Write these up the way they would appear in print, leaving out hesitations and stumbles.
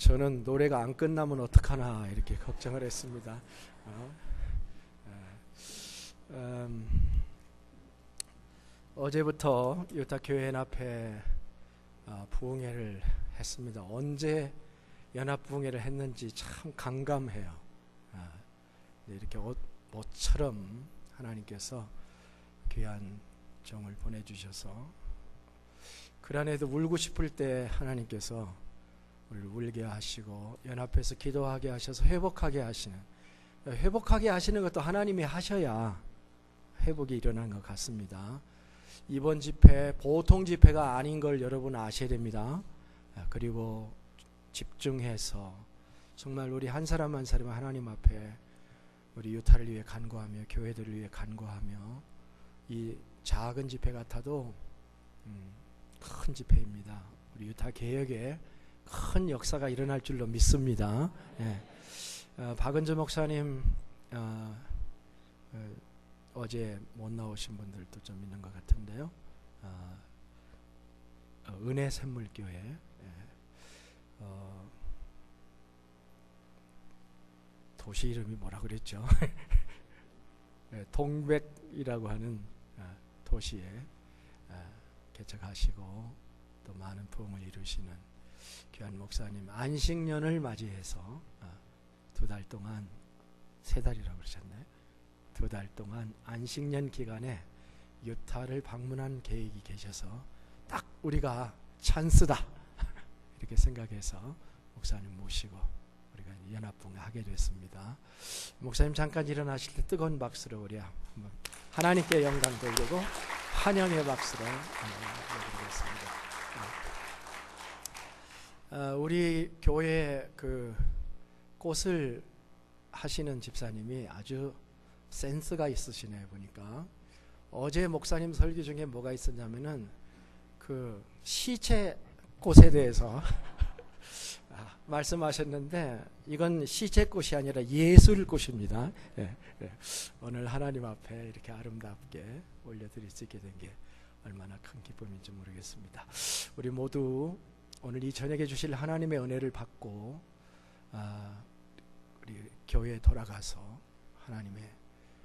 저는 노래가 안 끝나면 어떡하나 이렇게 걱정을 했습니다. 어제부터 유타 교회 앞에 부흥회를 했습니다. 언제 연합 부흥회를 했는지 참 감감해요. 이렇게 모처럼 하나님께서 귀한 종을 보내주셔서 그 안에도 울고 싶을 때 하나님께서 우리를 울게 하시고 연합해서 기도하게 하셔서 회복하게 하시는 것도 하나님이 하셔야 회복이 일어난 것 같습니다. 이번 집회 보통 집회가 아닌 걸 여러분 아셔야 됩니다. 그리고 집중해서 정말 우리 한 사람 한 사람 하나님 앞에 우리 유타를 위해 간구하며 교회들을 위해 간구하며 이 작은 집회 같아도 큰 집회입니다. 우리 유타 개혁에 큰 역사가 일어날 줄로 믿습니다. 박은주 목사님 어제 못 나오신 분들도 좀 있는 것 같은데요. 은혜 샘물교회 도시 이름이 뭐라 그랬죠? 동백이라고 하는 도시에 개척하시고 또 많은 부흥을 이루시는 귀한 목사님 안식년을 맞이해서 2달 동안 3달이라고 그러셨나요? 2달 동안 안식년 기간에 유타를 방문한 계획이 계셔서 딱 우리가 찬스다 이렇게 생각해서 목사님 모시고 우리가 연합부흥 하게 됐습니다. 목사님 잠깐 일어나실 때 뜨거운 박수로 우리 한번 하나님께 영광 돌리고 환영의 박수로 드리겠습니다. 우리 교회 그 꽃을 하시는 집사님이 아주 센스가 있으시네요. 보니까 어제 목사님 설교 중에 뭐가 있었냐면은 그 시체 꽃에 대해서 말씀하셨는데 이건 시체 꽃이 아니라 예술 꽃입니다. 오늘 하나님 앞에 이렇게 아름답게 올려드릴 수 있게 된 게 얼마나 큰 기쁨인지 모르겠습니다. 우리 모두 오늘 이 저녁에 주실 하나님의 은혜를 받고 우리 교회에 돌아가서 하나님의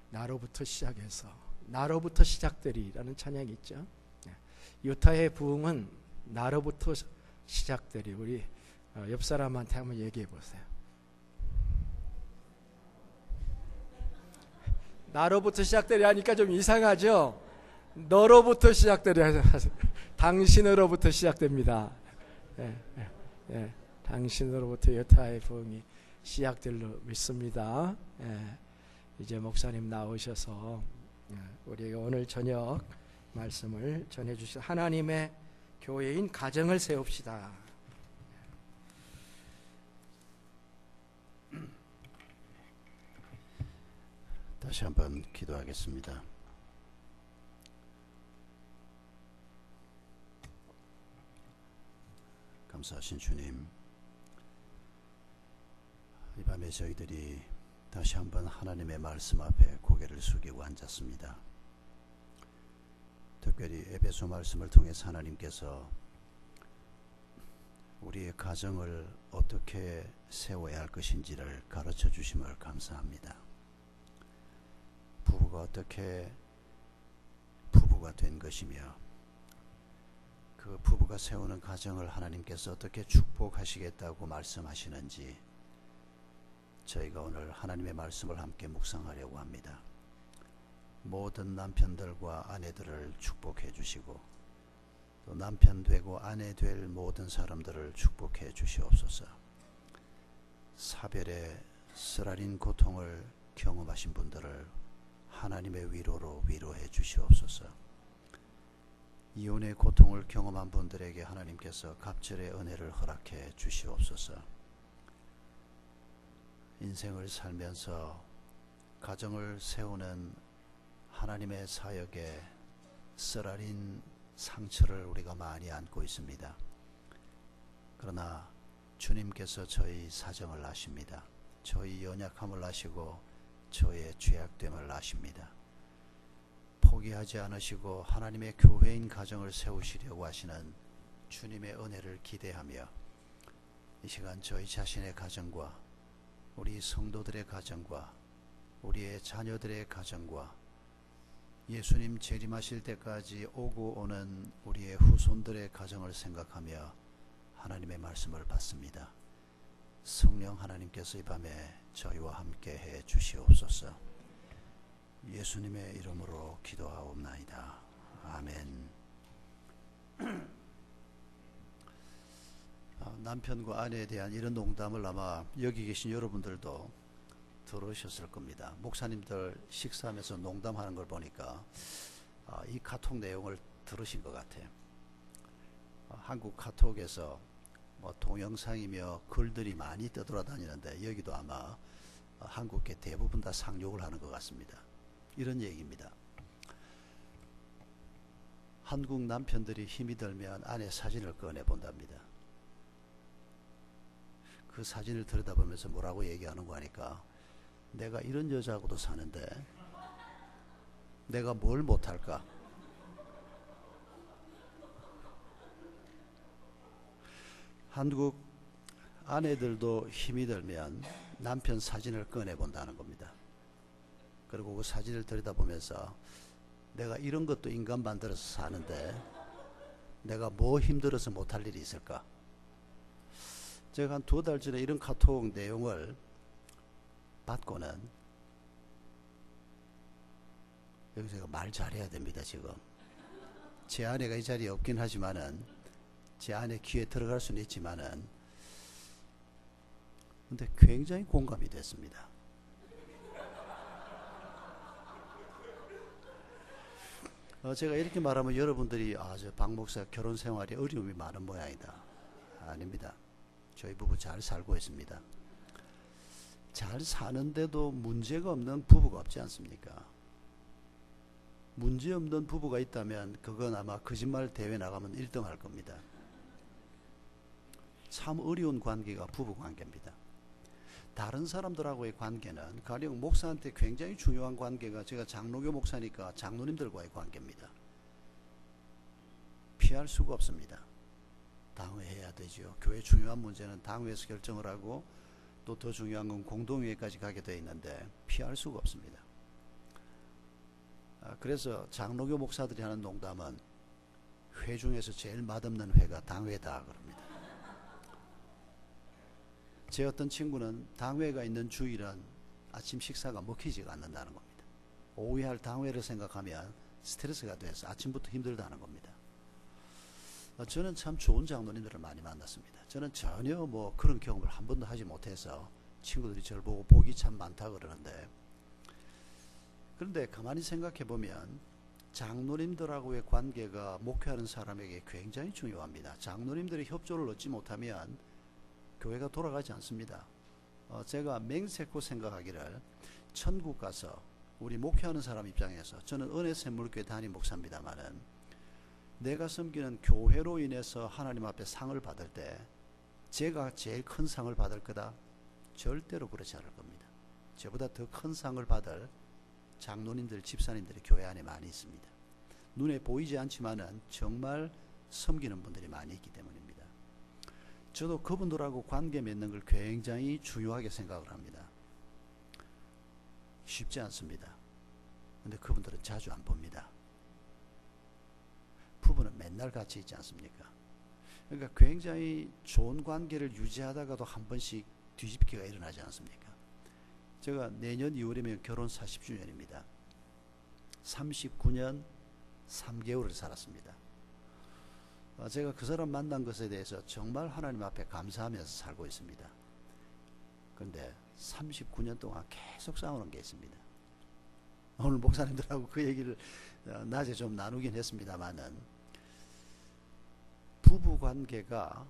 나로부터 시작해서 나로부터 시작되리라는 찬양이 있죠. 유타의 부흥은 나로부터 시작되리. 우리 옆 사람한테 한번 얘기해 보세요. 나로부터 시작되리 하니까 좀 이상하죠? 너로부터 시작되리 하세요. 당신으로부터 시작됩니다. 당신으로부터 유타의 부흥이 시작될로 믿습니다. 이제 목사님 나오셔서 우리에게 오늘 저녁 말씀을 전해주신 하나님의 교회인 가정을 세웁시다. 다시 한번 기도하겠습니다. 감사하신 주님, 이 밤에 저희들이 다시 한번 하나님의 말씀 앞에 고개를 숙이고 앉았습니다. 특별히 에베소 말씀을 통해서 하나님께서 우리의 가정을 어떻게 세워야 할 것인지를 가르쳐 주심을 감사합니다. 부부가 어떻게 부부가 된 것이며 그 부부가 세우는 가정을 하나님께서 어떻게 축복하시겠다고 말씀하시는지 저희가 오늘 하나님의 말씀을 함께 묵상하려고 합니다. 모든 남편들과 아내들을 축복해 주시고 또 남편 되고 아내 될 모든 사람들을 축복해 주시옵소서. 사별의 쓰라린 고통을 경험하신 분들을 하나님의 위로로 위로해 주시옵소서. 이혼의 고통을 경험한 분들에게 하나님께서 갑절의 은혜를 허락해 주시옵소서. 인생을 살면서 가정을 세우는 하나님의 사역에 쓰라린 상처를 우리가 많이 안고 있습니다. 그러나 주님께서 저희 사정을 아십니다. 저희 연약함을 아시고 저의 죄악됨을 아십니다. 포기하지 않으시고 하나님의 교회인 가정을 세우시려고 하시는 주님의 은혜를 기대하며 이 시간 저희 자신의 가정과 우리 성도들의 가정과 우리의 자녀들의 가정과 예수님 재림하실 때까지 오고 오는 우리의 후손들의 가정을 생각하며 하나님의 말씀을 받습니다. 성령 하나님께서 이 밤에 저희와 함께 해 주시옵소서. 예수님의 이름으로 기도하옵나이다. 아멘. 남편과 아내에 대한 이런 농담을 아마 여기 계신 여러분들도 들으셨을 겁니다. 목사님들 식사하면서 농담하는 걸 보니까 이 카톡 내용을 들으신 것 같아요. 한국 카톡에서 뭐 동영상이며 글들이 많이 떠돌아다니는데 여기도 아마 한국계 대부분 다 상욕을 하는 것 같습니다. 이런 얘기입니다. 한국 남편들이 힘이 들면 아내 사진을 꺼내 본답니다. 그 사진을 들여다보면서 뭐라고 얘기하는 거 하니까 내가 이런 여자하고도 사는데 내가 뭘 못할까? 한국 아내들도 힘이 들면 남편 사진을 꺼내 본다는 겁니다. 그리고 그 사진을 들여다보면서 내가 이런 것도 인간 만들어서 사는데 내가 뭐 힘들어서 못할 일이 있을까? 제가 한 2달 전에 이런 카톡 내용을 받고는 여기서 제가 말 잘해야 됩니다. 지금 제 아내가 이 자리에 없긴 하지만은 제 아내 귀에 들어갈 수는 있지만은 근데 굉장히 공감이 됐습니다. 제가 이렇게 말하면 여러분들이 저 박 목사 결혼 생활에 어려움이 많은 모양이다. 아닙니다. 저희 부부 잘 살고 있습니다. 잘 사는데도 문제가 없는 부부가 없지 않습니까? 문제 없는 부부가 있다면 그건 아마 거짓말 대회 나가면 1등 할 겁니다. 참 어려운 관계가 부부 관계입니다. 다른 사람들하고의 관계는 가령 목사한테 굉장히 중요한 관계가 제가 장로교 목사니까 장로님들과의 관계입니다. 피할 수가 없습니다. 당회해야 되죠. 교회 중요한 문제는 당회에서 결정을 하고 또 더 중요한 건 공동회의까지 가게 되어 있는데 피할 수가 없습니다. 그래서 장로교 목사들이 하는 농담은 회 중에서 제일 맛없는 회가 당회다 그럽니다. 제 어떤 친구는 당회가 있는 주일은 아침 식사가 먹히지가 않는다는 겁니다. 오후에 할 당회를 생각하면 스트레스가 돼서 아침부터 힘들다는 겁니다. 저는 참 좋은 장로님들을 많이 만났습니다. 저는 전혀 뭐 그런 경험을 한 번도 하지 못해서 친구들이 저를 보고 복이 참 많다 그러는데, 그런데 가만히 생각해 보면 장로님들하고의 관계가 목회하는 사람에게 굉장히 중요합니다. 장로님들의 협조를 얻지 못하면 교회가 돌아가지 않습니다. 제가 맹세코 생각하기를 천국 가서 우리 목회하는 사람 입장에서, 저는 은혜샘물교회 담임 목사입니다마는 내가 섬기는 교회로 인해서 하나님 앞에 상을 받을 때 제가 제일 큰 상을 받을 거다? 절대로 그렇지 않을 겁니다. 저보다 더 큰 상을 받을 장로님들, 집사님들이 교회 안에 많이 있습니다. 눈에 보이지 않지만은 정말 섬기는 분들이 많이 있기 때문입니다. 저도 그분들하고 관계 맺는 걸 굉장히 중요하게 생각을 합니다. 쉽지 않습니다. 근데 그분들은 자주 안 봅니다. 부부는 맨날 같이 있지 않습니까? 그러니까 굉장히 좋은 관계를 유지하다가도 한 번씩 뒤집기가 일어나지 않습니까? 제가 내년 2월이면 결혼 40주년입니다. 39년 3개월을 살았습니다. 제가 그 사람 만난 것에 대해서 정말 하나님 앞에 감사하면서 살고 있습니다. 그런데 39년 동안 계속 싸우는 게 있습니다. 오늘 목사님들하고 그 얘기를 낮에 좀 나누긴 했습니다만은 부부 관계가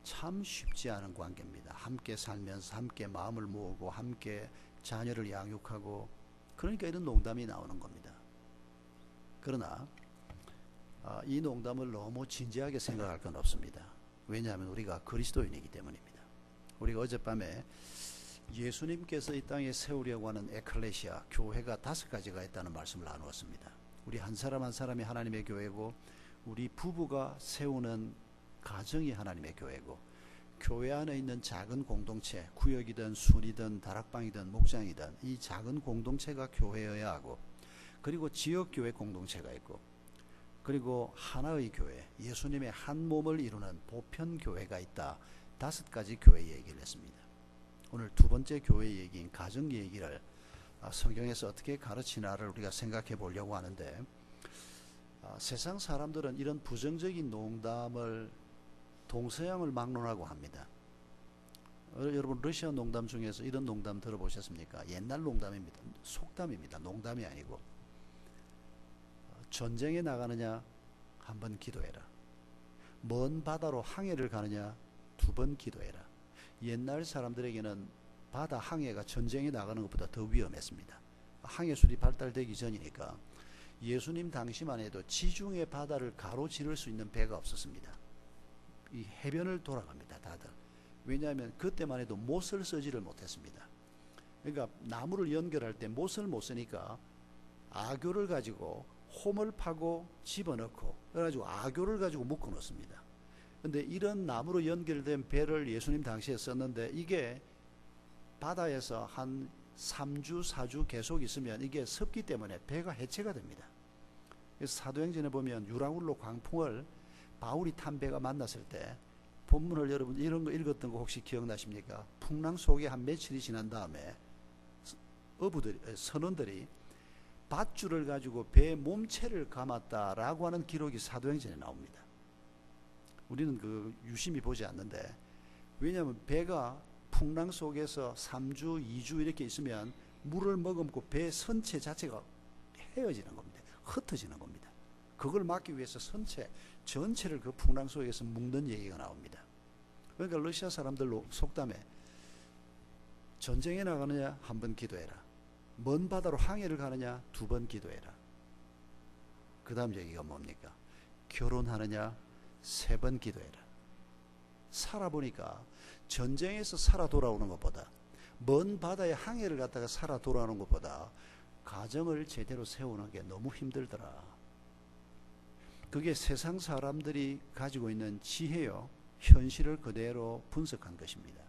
참 쉽지 않은 관계입니다. 함께 살면서 함께 마음을 모으고 함께 자녀를 양육하고, 그러니까 이런 농담이 나오는 겁니다. 그러나 이 농담을 너무 진지하게 생각할 건 없습니다. 왜냐하면 우리가 그리스도인이기 때문입니다. 우리가 어젯밤에 예수님께서 이 땅에 세우려고 하는 에클레시아, 교회가 5가지가 있다는 말씀을 나누었습니다. 우리 한 사람 한 사람이 하나님의 교회고, 우리 부부가 세우는 가정이 하나님의 교회고, 교회 안에 있는 작은 공동체, 구역이든 순이든 다락방이든 목장이든 이 작은 공동체가 교회여야 하고, 그리고 지역교회 공동체가 있고, 그리고 하나의 교회, 예수님의 한 몸을 이루는 보편교회가 있다. 5가지 교회 얘기를 했습니다. 오늘 두 번째 교회 얘기인 가정 얘기를 성경에서 어떻게 가르치나를 우리가 생각해 보려고 하는데, 세상 사람들은 이런 부정적인 농담을 동서양을 막론하고 합니다. 여러분 러시아 농담 중에서 이런 농담 들어보셨습니까? 옛날 농담입니다. 속담입니다. 농담이 아니고. 전쟁에 나가느냐? 한 번 기도해라. 먼 바다로 항해를 가느냐? 2번 기도해라. 옛날 사람들에게는 바다 항해가 전쟁에 나가는 것보다 더 위험했습니다. 항해술이 발달되기 전이니까 예수님 당시만 해도 지중해 바다를 가로지를 수 있는 배가 없었습니다. 이 해변을 돌아갑니다, 다들. 왜냐하면 그때만 해도 못을 쓰지를 못했습니다. 그러니까 나무를 연결할 때 못을 못 쓰니까 아교를 가지고 홈을 파고 집어넣고, 그래가지고 아교를 가지고 묶어 놓습니다. 근데 이런 나무로 연결된 배를 예수님 당시에 썼는데, 이게 바다에서 한 3주, 4주 계속 있으면 이게 습기 때문에 배가 해체가 됩니다. 그래서 사도행전에 보면 유라굴로 광풍을 바울이 탄 배가 만났을 때, 본문을 여러분 이런 거 읽었던 거 혹시 기억나십니까? 풍랑 속에 한 며칠이 지난 다음에 선원들이 밧줄을 가지고 배 몸체를 감았다라고 하는 기록이 사도행전에 나옵니다. 우리는 그 유심히 보지 않는데, 왜냐하면 배가 풍랑 속에서 3주, 2주 이렇게 있으면 물을 머금고 배 선체 자체가 헤어지는 겁니다. 흩어지는 겁니다. 그걸 막기 위해서 선체 전체를 그 풍랑 속에서 묶는 얘기가 나옵니다. 그러니까 러시아 사람들 속담에 전쟁에 나가느냐? 한 번 기도해라. 먼 바다로 항해를 가느냐? 2번 기도해라. 그 다음 얘기가 뭡니까? 결혼하느냐? 3번 기도해라. 살아보니까 전쟁에서 살아 돌아오는 것보다, 먼 바다에 항해를 갔다가 살아 돌아오는 것보다 가정을 제대로 세우는 게 너무 힘들더라. 그게 세상 사람들이 가지고 있는 지혜요, 현실을 그대로 분석한 것입니다.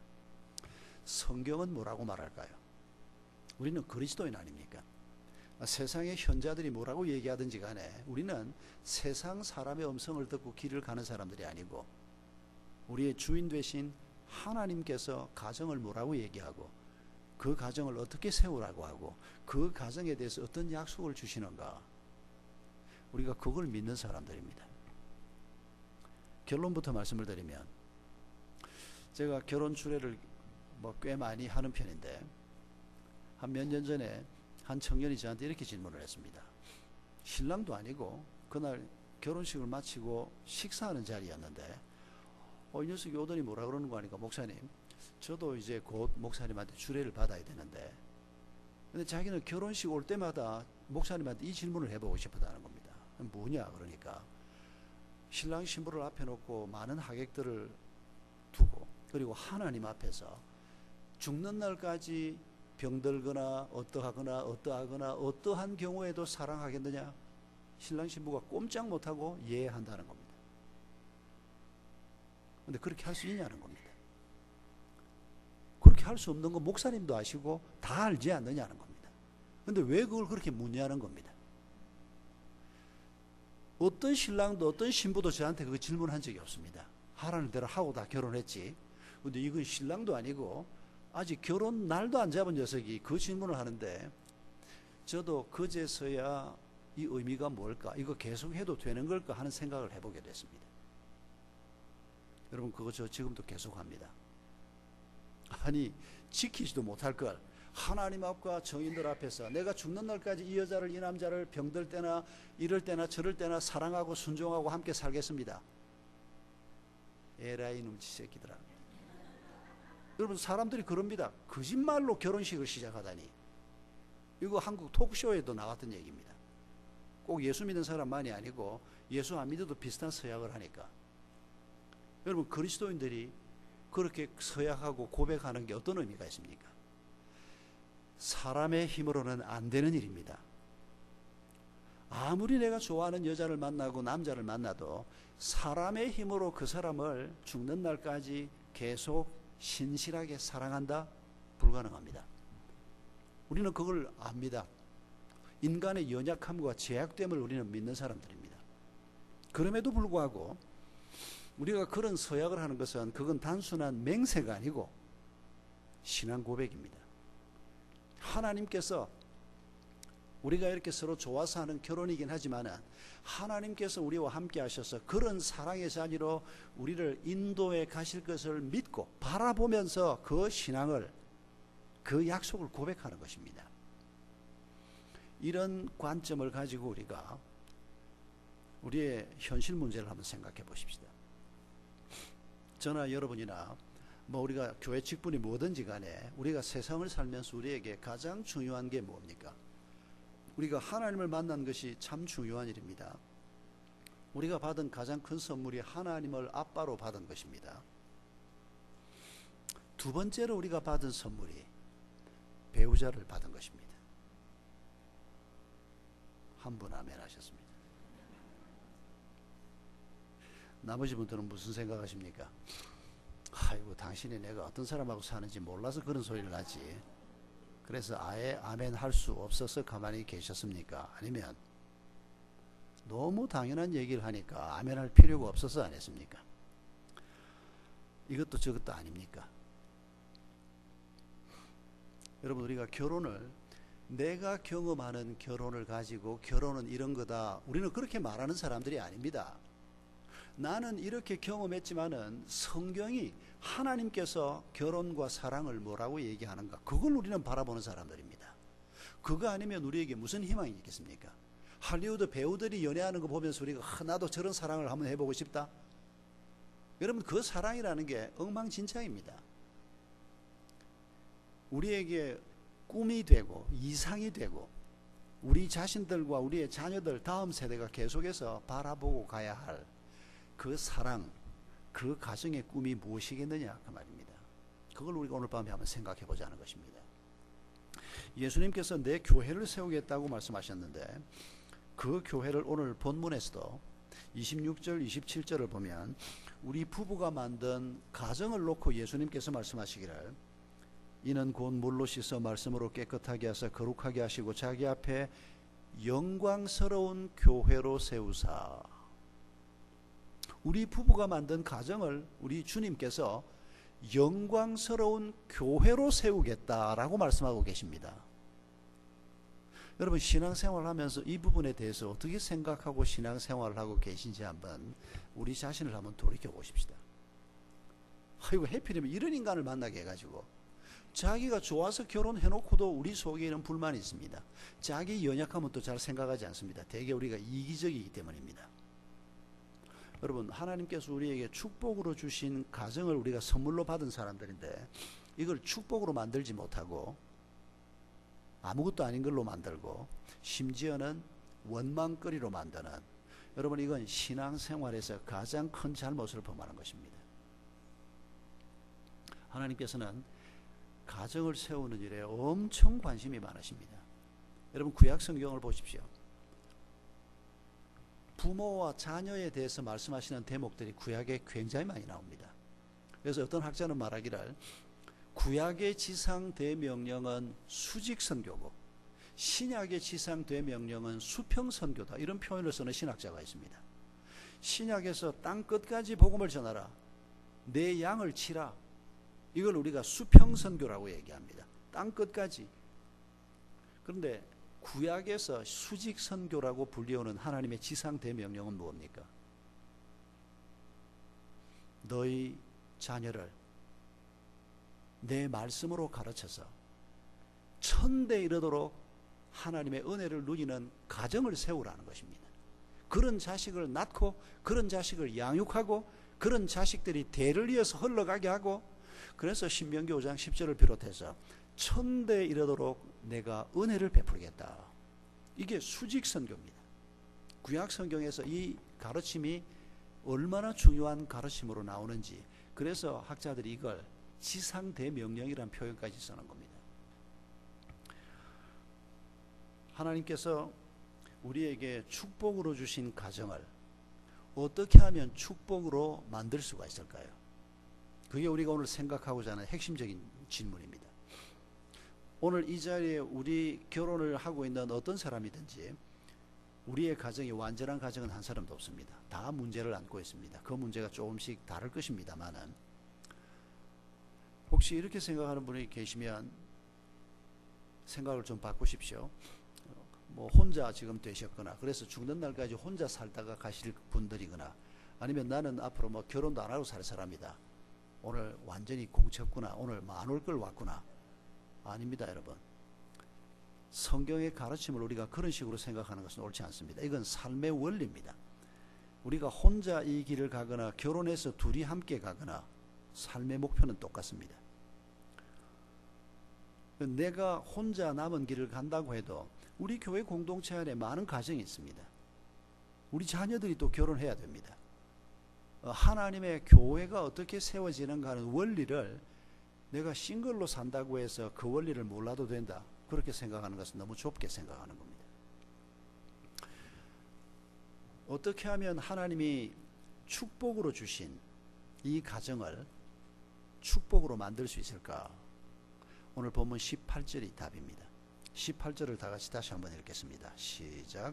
성경은 뭐라고 말할까요? 우리는 그리스도인 아닙니까? 세상의 현자들이 뭐라고 얘기하든지 간에 우리는 세상 사람의 음성을 듣고 길을 가는 사람들이 아니고, 우리의 주인 되신 하나님께서 가정을 뭐라고 얘기하고, 그 가정을 어떻게 세우라고 하고, 그 가정에 대해서 어떤 약속을 주시는가, 우리가 그걸 믿는 사람들입니다. 결론부터 말씀을 드리면, 제가 결혼 주례를 꽤 많이 하는 편인데, 한 몇 년 전에 한 청년이 저한테 이렇게 질문을 했습니다. 신랑도 아니고 그날 결혼식을 마치고 식사하는 자리였는데, 이 녀석이 오더니 뭐라 그러는 거 아니까, 목사님, 저도 이제 곧 목사님한테 주례를 받아야 되는데, 근데 자기는 결혼식 올 때마다 목사님한테 이 질문을 해보고 싶었다는 겁니다. 뭐냐 그러니까, 신랑 신부를 앞에 놓고 많은 하객들을 두고, 그리고 하나님 앞에서 죽는 날까지 병들거나 어떠하거나 어떠한 경우에도 사랑하겠느냐? 신랑 신부가 꼼짝 못하고 예한다는 겁니다. 근데 그렇게 할 수 있냐는 겁니다. 그렇게 할 수 없는 건 목사님도 아시고 다 알지 않느냐는 겁니다. 근데 왜 그걸 그렇게 묻냐는 겁니다. 어떤 신랑도 어떤 신부도 저한테 그 질문한 적이 없습니다. 하라는 대로 하고 다 결혼했지. 근데 이건 신랑도 아니고 아직 결혼 날도 안 잡은 녀석이 그 질문을 하는데, 저도 그제서야 이 의미가 뭘까, 이거 계속 해도 되는 걸까 하는 생각을 해보게 됐습니다. 여러분, 그거 저 지금도 계속합니다. 아니, 지키지도 못할 걸 하나님 앞과 정인들 앞에서 내가 죽는 날까지 이 여자를, 이 남자를 병들 때나 이럴 때나 저럴 때나 사랑하고 순종하고 함께 살겠습니다. 에라이 눈치 새끼들아. 여러분, 사람들이 그럽니다. 거짓말로 결혼식을 시작하다니. 이거 한국 톡쇼에도 나왔던 얘기입니다. 꼭 예수 믿는 사람만이 아니고 예수 안 믿어도 비슷한 서약을 하니까. 여러분, 그리스도인들이 그렇게 서약하고 고백하는 게 어떤 의미가 있습니까? 사람의 힘으로는 안 되는 일입니다. 아무리 내가 좋아하는 여자를 만나고 남자를 만나도 사람의 힘으로 그 사람을 죽는 날까지 계속 신실하게 사랑한다? 불가능합니다. 우리는 그걸 압니다. 인간의 연약함과 제약됨을 우리는 믿는 사람들입니다. 그럼에도 불구하고 우리가 그런 서약을 하는 것은 그건 단순한 맹세가 아니고 신앙 고백입니다. 하나님께서 우리가 이렇게 서로 좋아서 하는 결혼이긴 하지만 하나님께서 우리와 함께 하셔서 그런 사랑의 자리로 우리를 인도해 가실 것을 믿고 바라보면서 그 신앙을, 그 약속을 고백하는 것입니다. 이런 관점을 가지고 우리가 우리의 현실 문제를 한번 생각해 보십시다. 저나 여러분이나 우리가 교회 직분이 뭐든지 간에 우리가 세상을 살면서 우리에게 가장 중요한 게 뭡니까? 우리가 하나님을 만난 것이 참 중요한 일입니다. 우리가 받은 가장 큰 선물이 하나님을 아빠로 받은 것입니다. 두 번째로 우리가 받은 선물이 배우자를 받은 것입니다. 한 분 아멘 하셨습니다. 나머지 분들은 무슨 생각하십니까? 아이고, 당신이 내가 어떤 사람하고 사는지 몰라서 그런 소리를 하지. 그래서 아예 아멘 할 수 없어서 가만히 계셨습니까? 아니면 너무 당연한 얘기를 하니까 아멘 할 필요가 없어서 안 했습니까? 이것도 저것도 아닙니까? 여러분, 우리가 결혼을, 내가 경험하는 결혼을 가지고 결혼은 이런 거다, 우리는 그렇게 말하는 사람들이 아닙니다. 나는 이렇게 경험했지만은 성경이 하나님께서 결혼과 사랑을 뭐라고 얘기하는가, 그걸 우리는 바라보는 사람들입니다. 그거 아니면 우리에게 무슨 희망이 있겠습니까? 할리우드 배우들이 연애하는 거 보면서 우리가 나도 저런 사랑을 한번 해보고 싶다. 여러분, 그 사랑이라는 게 엉망진창입니다. 우리에게 꿈이 되고 이상이 되고 우리 자신들과 우리의 자녀들, 다음 세대가 계속해서 바라보고 가야 할 그 사랑, 그 가정의 꿈이 무엇이겠느냐, 그 말입니다. 그걸 우리가 오늘 밤에 한번 생각해 보자는 것입니다. 예수님께서 내 교회를 세우겠다고 말씀하셨는데 그 교회를 오늘 본문에서도 26절 27절을 보면 우리 부부가 만든 가정을 놓고 예수님께서 말씀하시기를, 이는 곧 물로 씻어 말씀으로 깨끗하게 하사 거룩하게 하시고 자기 앞에 영광스러운 교회로 세우사. 우리 부부가 만든 가정을 우리 주님께서 영광스러운 교회로 세우겠다라고 말씀하고 계십니다. 여러분, 신앙생활을 하면서 이 부분에 대해서 어떻게 생각하고 신앙생활을 하고 계신지 한번 우리 자신을 한번 돌이켜 보십시다. 아이고, 해필이면 이런 인간을 만나게 해가지고 자기가 좋아서 결혼해놓고도 우리 속에는 불만이 있습니다. 자기 연약함은 또 잘 생각하지 않습니다. 대개 우리가 이기적이기 때문입니다. 여러분, 하나님께서 우리에게 축복으로 주신 가정을 우리가 선물로 받은 사람들인데 이걸 축복으로 만들지 못하고 아무것도 아닌 걸로 만들고 심지어는 원망거리로 만드는, 여러분, 이건 신앙생활에서 가장 큰 잘못을 범하는 것입니다. 하나님께서는 가정을 세우는 일에 엄청 관심이 많으십니다. 여러분, 구약 성경을 보십시오. 부모와 자녀에 대해서 말씀하시는 대목들이 구약에 굉장히 많이 나옵니다. 그래서 어떤 학자는 말하기를 구약의 지상 대명령은 수직 선교고 신약의 지상 대명령은 수평 선교다, 이런 표현을 쓰는 신학자가 있습니다. 신약에서 땅 끝까지 복음을 전하라, 내 양을 치라, 이걸 우리가 수평 선교라고 얘기합니다. 땅 끝까지. 그런데 구약에서 수직 선교라고 불리우는 하나님의 지상 대명령은 무엇입니까? 너희 자녀를 내 말씀으로 가르쳐서 천대 이르도록 하나님의 은혜를 누리는 가정을 세우라는 것입니다. 그런 자식을 낳고 그런 자식을 양육하고 그런 자식들이 대를 이어서 흘러가게 하고, 그래서 신명기 5장 10절을 비롯해서 천대 이르도록 내가 은혜를 베풀겠다. 이게 수직 선교입니다. 구약 성경에서 이 가르침이 얼마나 중요한 가르침으로 나오는지, 그래서 학자들이 이걸 지상 대명령이라는 표현까지 쓰는 겁니다. 하나님께서 우리에게 축복으로 주신 가정을 어떻게 하면 축복으로 만들 수가 있을까요? 그게 우리가 오늘 생각하고자 하는 핵심적인 질문입니다. 오늘 이 자리에 우리 결혼을 하고 있는 어떤 사람이든지 우리의 가정이 완전한 가정은 한 사람도 없습니다. 다 문제를 안고 있습니다. 그 문제가 조금씩 다를 것입니다만은, 혹시 이렇게 생각하는 분이 계시면 생각을 좀 바꾸십시오. 뭐 혼자 지금 되셨거나, 그래서 죽는 날까지 혼자 살다가 가실 분들이거나, 아니면 나는 앞으로 뭐 결혼도 안 하고 살 사람이다, 오늘 완전히 공쳤구나, 오늘 뭐 안 올 걸 왔구나. 아닙니다, 여러분. 성경의 가르침을 우리가 그런 식으로 생각하는 것은 옳지 않습니다. 이건 삶의 원리입니다. 우리가 혼자 이 길을 가거나 결혼해서 둘이 함께 가거나 삶의 목표는 똑같습니다. 내가 혼자 남은 길을 간다고 해도 우리 교회 공동체 안에 많은 가정이 있습니다. 우리 자녀들이 또 결혼해야 됩니다. 하나님의 교회가 어떻게 세워지는가 하는 원리를 내가 싱글로 산다고 해서 그 원리를 몰라도 된다, 그렇게 생각하는 것은 너무 좁게 생각하는 겁니다. 어떻게 하면 하나님이 축복으로 주신 이 가정을 축복으로 만들 수 있을까? 오늘 본문 18절이 답입니다. 18절을 다 같이 다시 한번 읽겠습니다. 시작.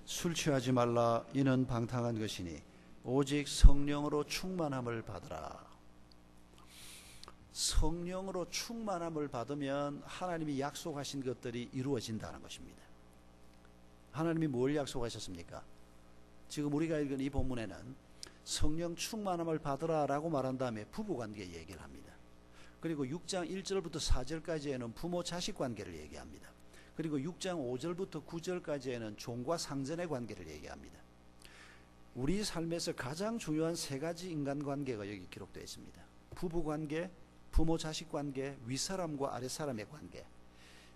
술 취하지 말라. 이는 방탕한 것이니 오직 성령으로 충만함을 받으라. 성령으로 충만함을 받으면 하나님이 약속하신 것들이 이루어진다는 것입니다. 하나님이 뭘 약속하셨습니까? 지금 우리가 읽은 이 본문에는 성령 충만함을 받으라 라고 말한 다음에 부부관계 얘기를 합니다. 그리고 6장 1절부터 4절까지에는 부모 자식 관계를 얘기합니다. 그리고 6장 5절부터 9절까지에는 종과 상전의 관계를 얘기합니다. 우리 삶에서 가장 중요한 세 가지 인간관계가 여기 기록되어 있습니다. 부부관계, 부모 자식 관계, 윗사람과 아랫사람의 관계.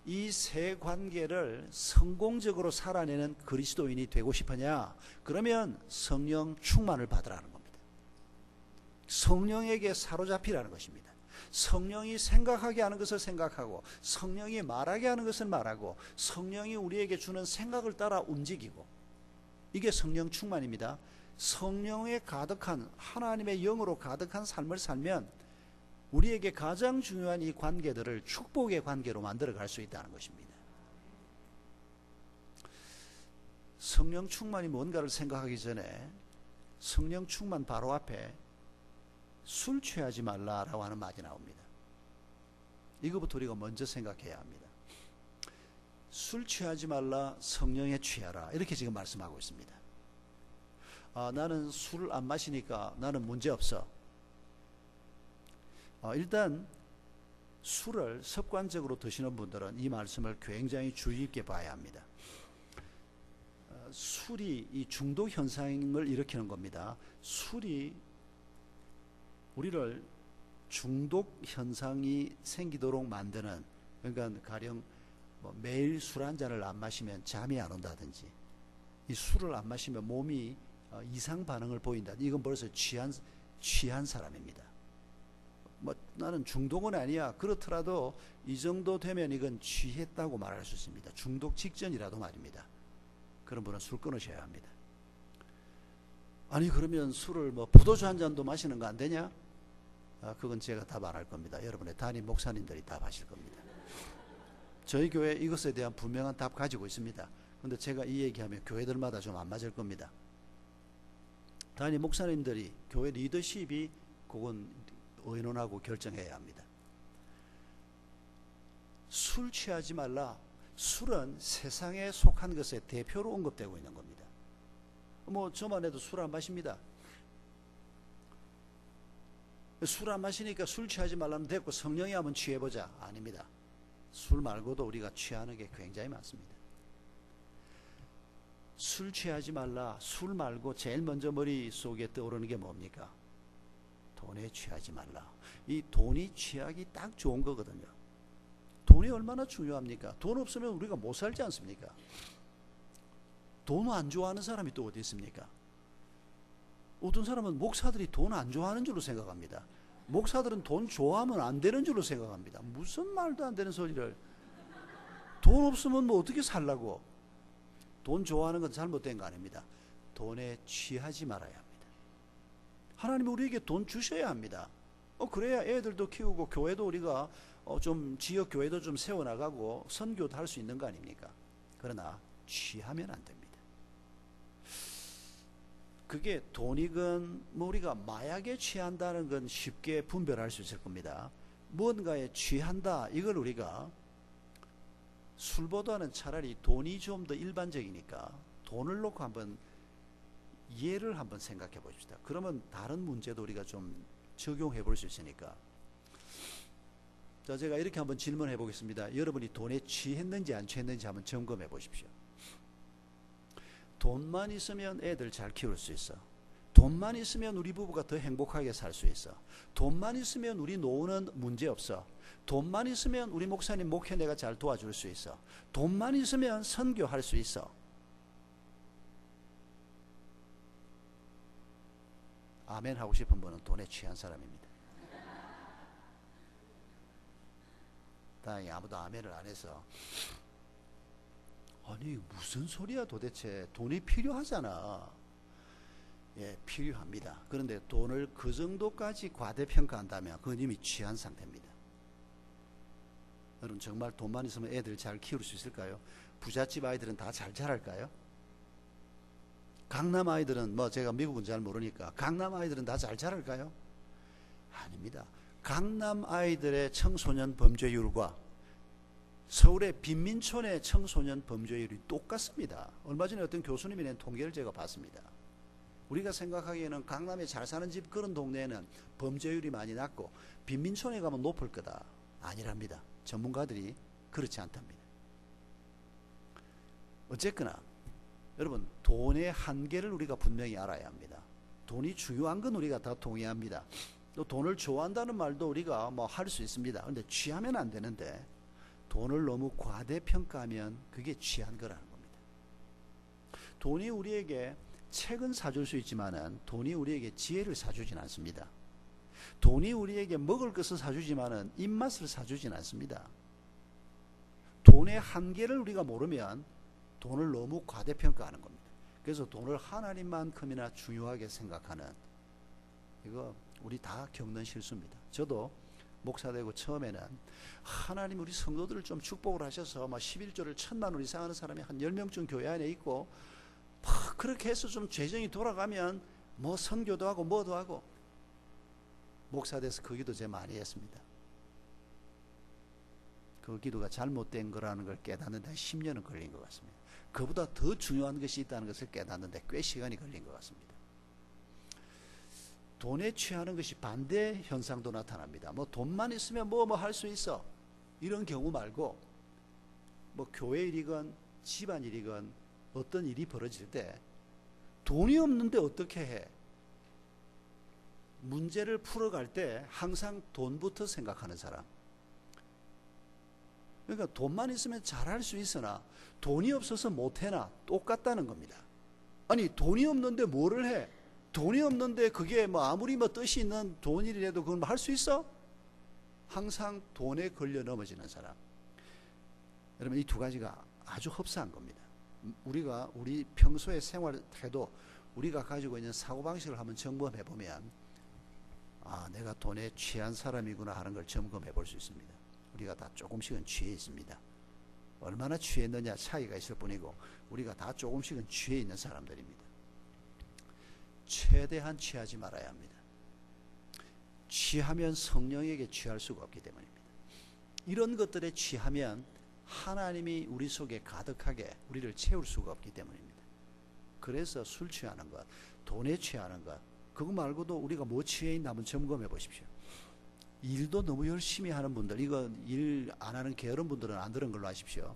이 세 관계를 성공적으로 살아내는 그리스도인이 되고 싶으냐? 그러면 성령 충만을 받으라는 겁니다. 성령에게 사로잡히라는 것입니다. 성령이 생각하게 하는 것을 생각하고, 성령이 말하게 하는 것을 말하고, 성령이 우리에게 주는 생각을 따라 움직이고, 이게 성령 충만입니다. 성령에 가득한, 하나님의 영으로 가득한 삶을 살면 우리에게 가장 중요한 이 관계들을 축복의 관계로 만들어갈 수 있다는 것입니다. 성령 충만이 뭔가를 생각하기 전에 성령 충만 바로 앞에 술 취하지 말라라고 하는 말이 나옵니다. 이거부터 우리가 먼저 생각해야 합니다. 술 취하지 말라, 성령에 취하라, 이렇게 지금 말씀하고 있습니다. 나는 술을 안 마시니까 나는 문제없어. 일단 술을 습관적으로 드시는 분들은 이 말씀을 굉장히 주의 깊게 봐야 합니다. 술이 이 중독 현상을 일으키는 겁니다. 술이 우리를 중독 현상이 생기도록 만드는, 그러니까 가령 매일 술 한 잔을 안 마시면 잠이 안 온다든지, 이 술을 안 마시면 몸이 이상 반응을 보인다, 이건 벌써 취한 사람입니다. 나는 중독은 아니야, 그렇더라도 이 정도 되면 이건 취했다고 말할 수 있습니다. 중독 직전이라도 말입니다. 그런 분은 술 끊으셔야 합니다. 아니 그러면 술을 포도주 한 잔도 마시는 거 안 되냐? 그건 제가 답 안 할 겁니다. 여러분의 담임 목사님들이 답하실 겁니다. 저희 교회 이것에 대한 분명한 답 가지고 있습니다. 그런데 제가 이 얘기하면 교회들마다 좀 안 맞을 겁니다. 담임 목사님들이, 교회 리더십이 그건 의논하고 결정해야 합니다. 술 취하지 말라. 술은 세상에 속한 것의 대표로 언급되고 있는 겁니다. 저만 해도 술 안 마십니다. 술 안 마시니까 술 취하지 말라면 됐고 성령이 한번 취해보자. 아닙니다. 술 말고도 우리가 취하는 게 굉장히 많습니다. 술 취하지 말라. 술 말고 제일 먼저 머릿속에 떠오르는 게 뭡니까? 돈에 취하지 말라. 이 돈이 취하기 딱 좋은 거거든요. 돈이 얼마나 중요합니까? 돈 없으면 우리가 못 살지 않습니까? 돈 안 좋아하는 사람이 또 어디 있습니까? 어떤 사람은 목사들이 돈 안 좋아하는 줄로 생각합니다. 목사들은 돈 좋아하면 안 되는 줄로 생각합니다. 무슨 말도 안 되는 소리를. 돈 없으면 어떻게 살라고. 돈 좋아하는 건 잘못된 거 아닙니다. 돈에 취하지 말아야 합니다. 하나님이 우리에게 돈 주셔야 합니다. 그래야 애들도 키우고 교회도 우리가 좀 지역 교회도 좀 세워나가고 선교도 할 수 있는 거 아닙니까? 그러나 취하면 안 됩니다. 그게 돈이건 뭐 우리가 마약에 취한다는 건 쉽게 분별할 수 있을 겁니다. 무언가에 취한다, 이걸 우리가 술보다는 차라리 돈이 좀 더 일반적이니까 돈을 놓고 한번 예를 한번 생각해 봅시다. 그러면 다른 문제도 우리가 좀 적용해 볼 수 있으니까. 자, 제가 이렇게 한번 질문해 보겠습니다. 여러분이 돈에 취했는지 안 취했는지 한번 점검해 보십시오. 돈만 있으면 애들 잘 키울 수 있어. 돈만 있으면 우리 부부가 더 행복하게 살 수 있어. 돈만 있으면 우리 노후는 문제 없어. 돈만 있으면 우리 목사님 목회 내가 잘 도와줄 수 있어. 돈만 있으면 선교할 수 있어. 아멘 하고 싶은 분은 돈에 취한 사람입니다. 다행히 아무도 아멘을 안 해서, 아니 무슨 소리야 도대체, 돈이 필요하잖아. 예, 필요합니다. 그런데 돈을 그 정도까지 과대평가한다면 그건 이미 취한 상태입니다. 여러분 정말 돈만 있으면 애들 잘 키울 수 있을까요? 부잣집 아이들은 다 잘 자랄까요? 강남 아이들은 뭐 제가 미국은 잘 모르니까 강남 아이들은 다 잘 자랄까요? 아닙니다. 강남 아이들의 청소년 범죄율과 서울의 빈민촌의 청소년 범죄율이 똑같습니다. 얼마 전에 어떤 교수님이 낸 통계를 제가 봤습니다. 우리가 생각하기에는 강남에 잘 사는 집 그런 동네에는 범죄율이 많이 낮고 빈민촌에 가면 높을 거다. 아니랍니다. 전문가들이 그렇지 않답니다. 어쨌거나 여러분 돈의 한계를 우리가 분명히 알아야 합니다. 돈이 중요한 건 우리가 다 동의합니다. 또 돈을 좋아한다는 말도 우리가 뭐 할 수 있습니다. 그런데 취하면 안 되는데 돈을 너무 과대평가하면 그게 취한 거라는 겁니다. 돈이 우리에게 책은 사줄 수 있지만은 돈이 우리에게 지혜를 사주진 않습니다. 돈이 우리에게 먹을 것을 사주지만은 입맛을 사주진 않습니다. 돈의 한계를 우리가 모르면 돈을 너무 과대평가하는 겁니다. 그래서 돈을 하나님만큼이나 중요하게 생각하는, 이거 우리 다 겪는 실수입니다. 저도 목사 되고 처음에는 하나님 우리 성도들을 좀 축복을 하셔서 막 11조를 1,000만 원 이상 하는 사람이 한 10명쯤 교회 안에 있고 막 그렇게 해서 좀 재정이 돌아가면 뭐 선교도 하고 뭐도 하고, 목사 돼서 그 기도 제가 많이 했습니다. 그 기도가 잘못된 거라는 걸 깨닫는데 한 10년은 걸린 것 같습니다. 그보다 더 중요한 것이 있다는 것을 깨닫는데 꽤 시간이 걸린 것 같습니다. 돈에 취하는 것이 반대 현상도 나타납니다. 뭐 돈만 있으면 뭐 할 수 있어, 이런 경우 말고 뭐 교회 일이건 집안 일이건 어떤 일이 벌어질 때 돈이 없는데 어떻게 해? 문제를 풀어갈 때 항상 돈부터 생각하는 사람. 그러니까 돈만 있으면 잘할 수 있으나 돈이 없어서 못해나 똑같다는 겁니다. 아니 돈이 없는데 뭐를 해? 돈이 없는데 그게 뭐 아무리 뭐 뜻이 있는 돈 일이라도 그건 뭐 할 수 있어? 항상 돈에 걸려 넘어지는 사람. 여러분 이 두 가지가 아주 흡사한 겁니다. 우리가 우리 평소의 생활 태도, 우리가 가지고 있는 사고방식을 한번 점검해 보면 아 내가 돈에 취한 사람이구나 하는 걸 점검해 볼 수 있습니다. 우리가 다 조금씩은 취해 있습니다. 얼마나 취했느냐 차이가 있을 뿐이고 우리가 다 조금씩은 취해 있는 사람들입니다. 최대한 취하지 말아야 합니다. 취하면 성령에게 취할 수가 없기 때문입니다. 이런 것들에 취하면 하나님이 우리 속에 가득하게 우리를 채울 수가 없기 때문입니다. 그래서 술 취하는 것, 돈에 취하는 것, 그거 말고도 우리가 뭐 취해 있나 한번 점검해 보십시오. 일도 너무 열심히 하는 분들, 이거 일 안 하는 게으른 분들은 안 들은 걸로 아십시오.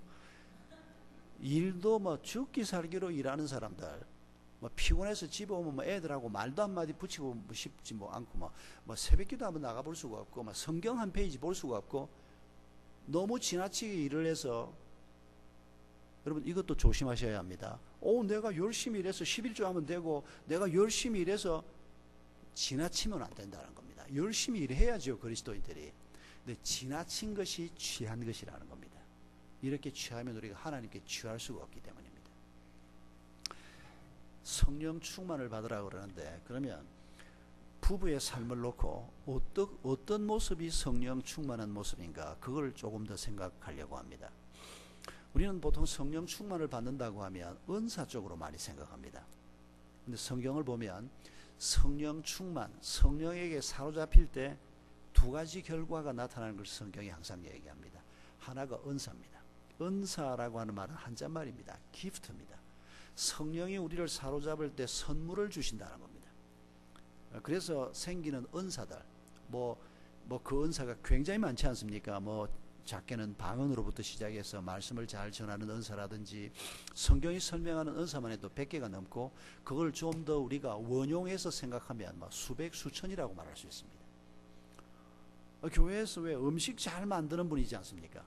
일도 뭐 죽기 살기로 일하는 사람들, 뭐 피곤해서 집에 오면 뭐 애들하고 말도 한마디 붙이고 싶지 뭐 않고 뭐 새벽기도 한번 나가볼 수가 없고 뭐 성경 한 페이지 볼 수가 없고 너무 지나치게 일을 해서, 여러분 이것도 조심하셔야 합니다. 내가 열심히 일해서 11조 하면 되고 내가 열심히 일해서 지나치면 안 된다는 겁니다. 열심히 일해야죠 그리스도인들이. 근데 지나친 것이 취한 것이라는 겁니다. 이렇게 취하면 우리가 하나님께 취할 수가 없기 때문입니다. 성령 충만을 받으라고 그러는데, 그러면 부부의 삶을 놓고 어떤 모습이 성령 충만한 모습인가, 그걸 조금 더 생각하려고 합니다. 우리는 보통 성령 충만을 받는다고 하면 은사 쪽으로 많이 생각합니다. 근데 성경을 보면 성령 충만, 성령에게 사로잡힐 때 두 가지 결과가 나타나는 것을 성경이 항상 얘기합니다. 하나가 은사입니다. 은사라고 하는 말은 한자말입니다. 기프트입니다. 성령이 우리를 사로잡을 때 선물을 주신다는 겁니다. 그래서 생기는 은사들, 그 은사가 굉장히 많지 않습니까? 작게는 방언으로부터 시작해서 말씀을 잘 전하는 은사라든지, 성경이 설명하는 은사만 해도 100개가 넘고, 그걸 좀 더 우리가 원용해서 생각하면 수백, 수천이라고 말할 수 있습니다. 교회에서 왜 음식 잘 만드는 분이지 않습니까?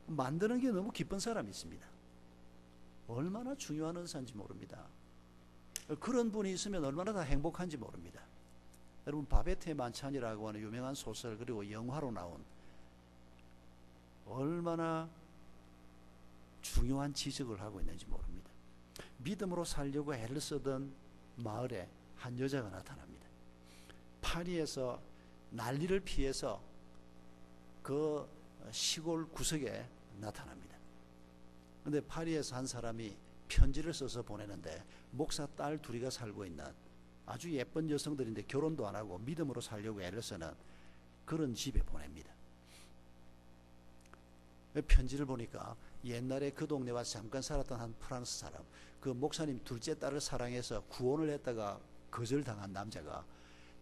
만드는 게 너무 기쁜 사람이 있습니다. 얼마나 중요한 은사인지 모릅니다. 그런 분이 있으면 얼마나 다 행복한지 모릅니다. 여러분, 바베트의 만찬이라고 하는 유명한 소설, 그리고 영화로 나온 얼마나 중요한 지적을 하고 있는지 모릅니다. 믿음으로 살려고 애를 쓰던 마을에 한 여자가 나타납니다. 파리에서 난리를 피해서 그 시골 구석에 나타납니다. 근데 파리에서 한 사람이 편지를 써서 보내는데, 목사 딸 둘이가 살고 있는 아주 예쁜 여성들인데 결혼도 안 하고 믿음으로 살려고 애를 쓰는 그런 집에 보냅니다. 편지를 보니까 옛날에 그 동네 와서 잠깐 살았던 한 프랑스 사람, 그 목사님 둘째 딸을 사랑해서 구원을 했다가 거절당한 남자가,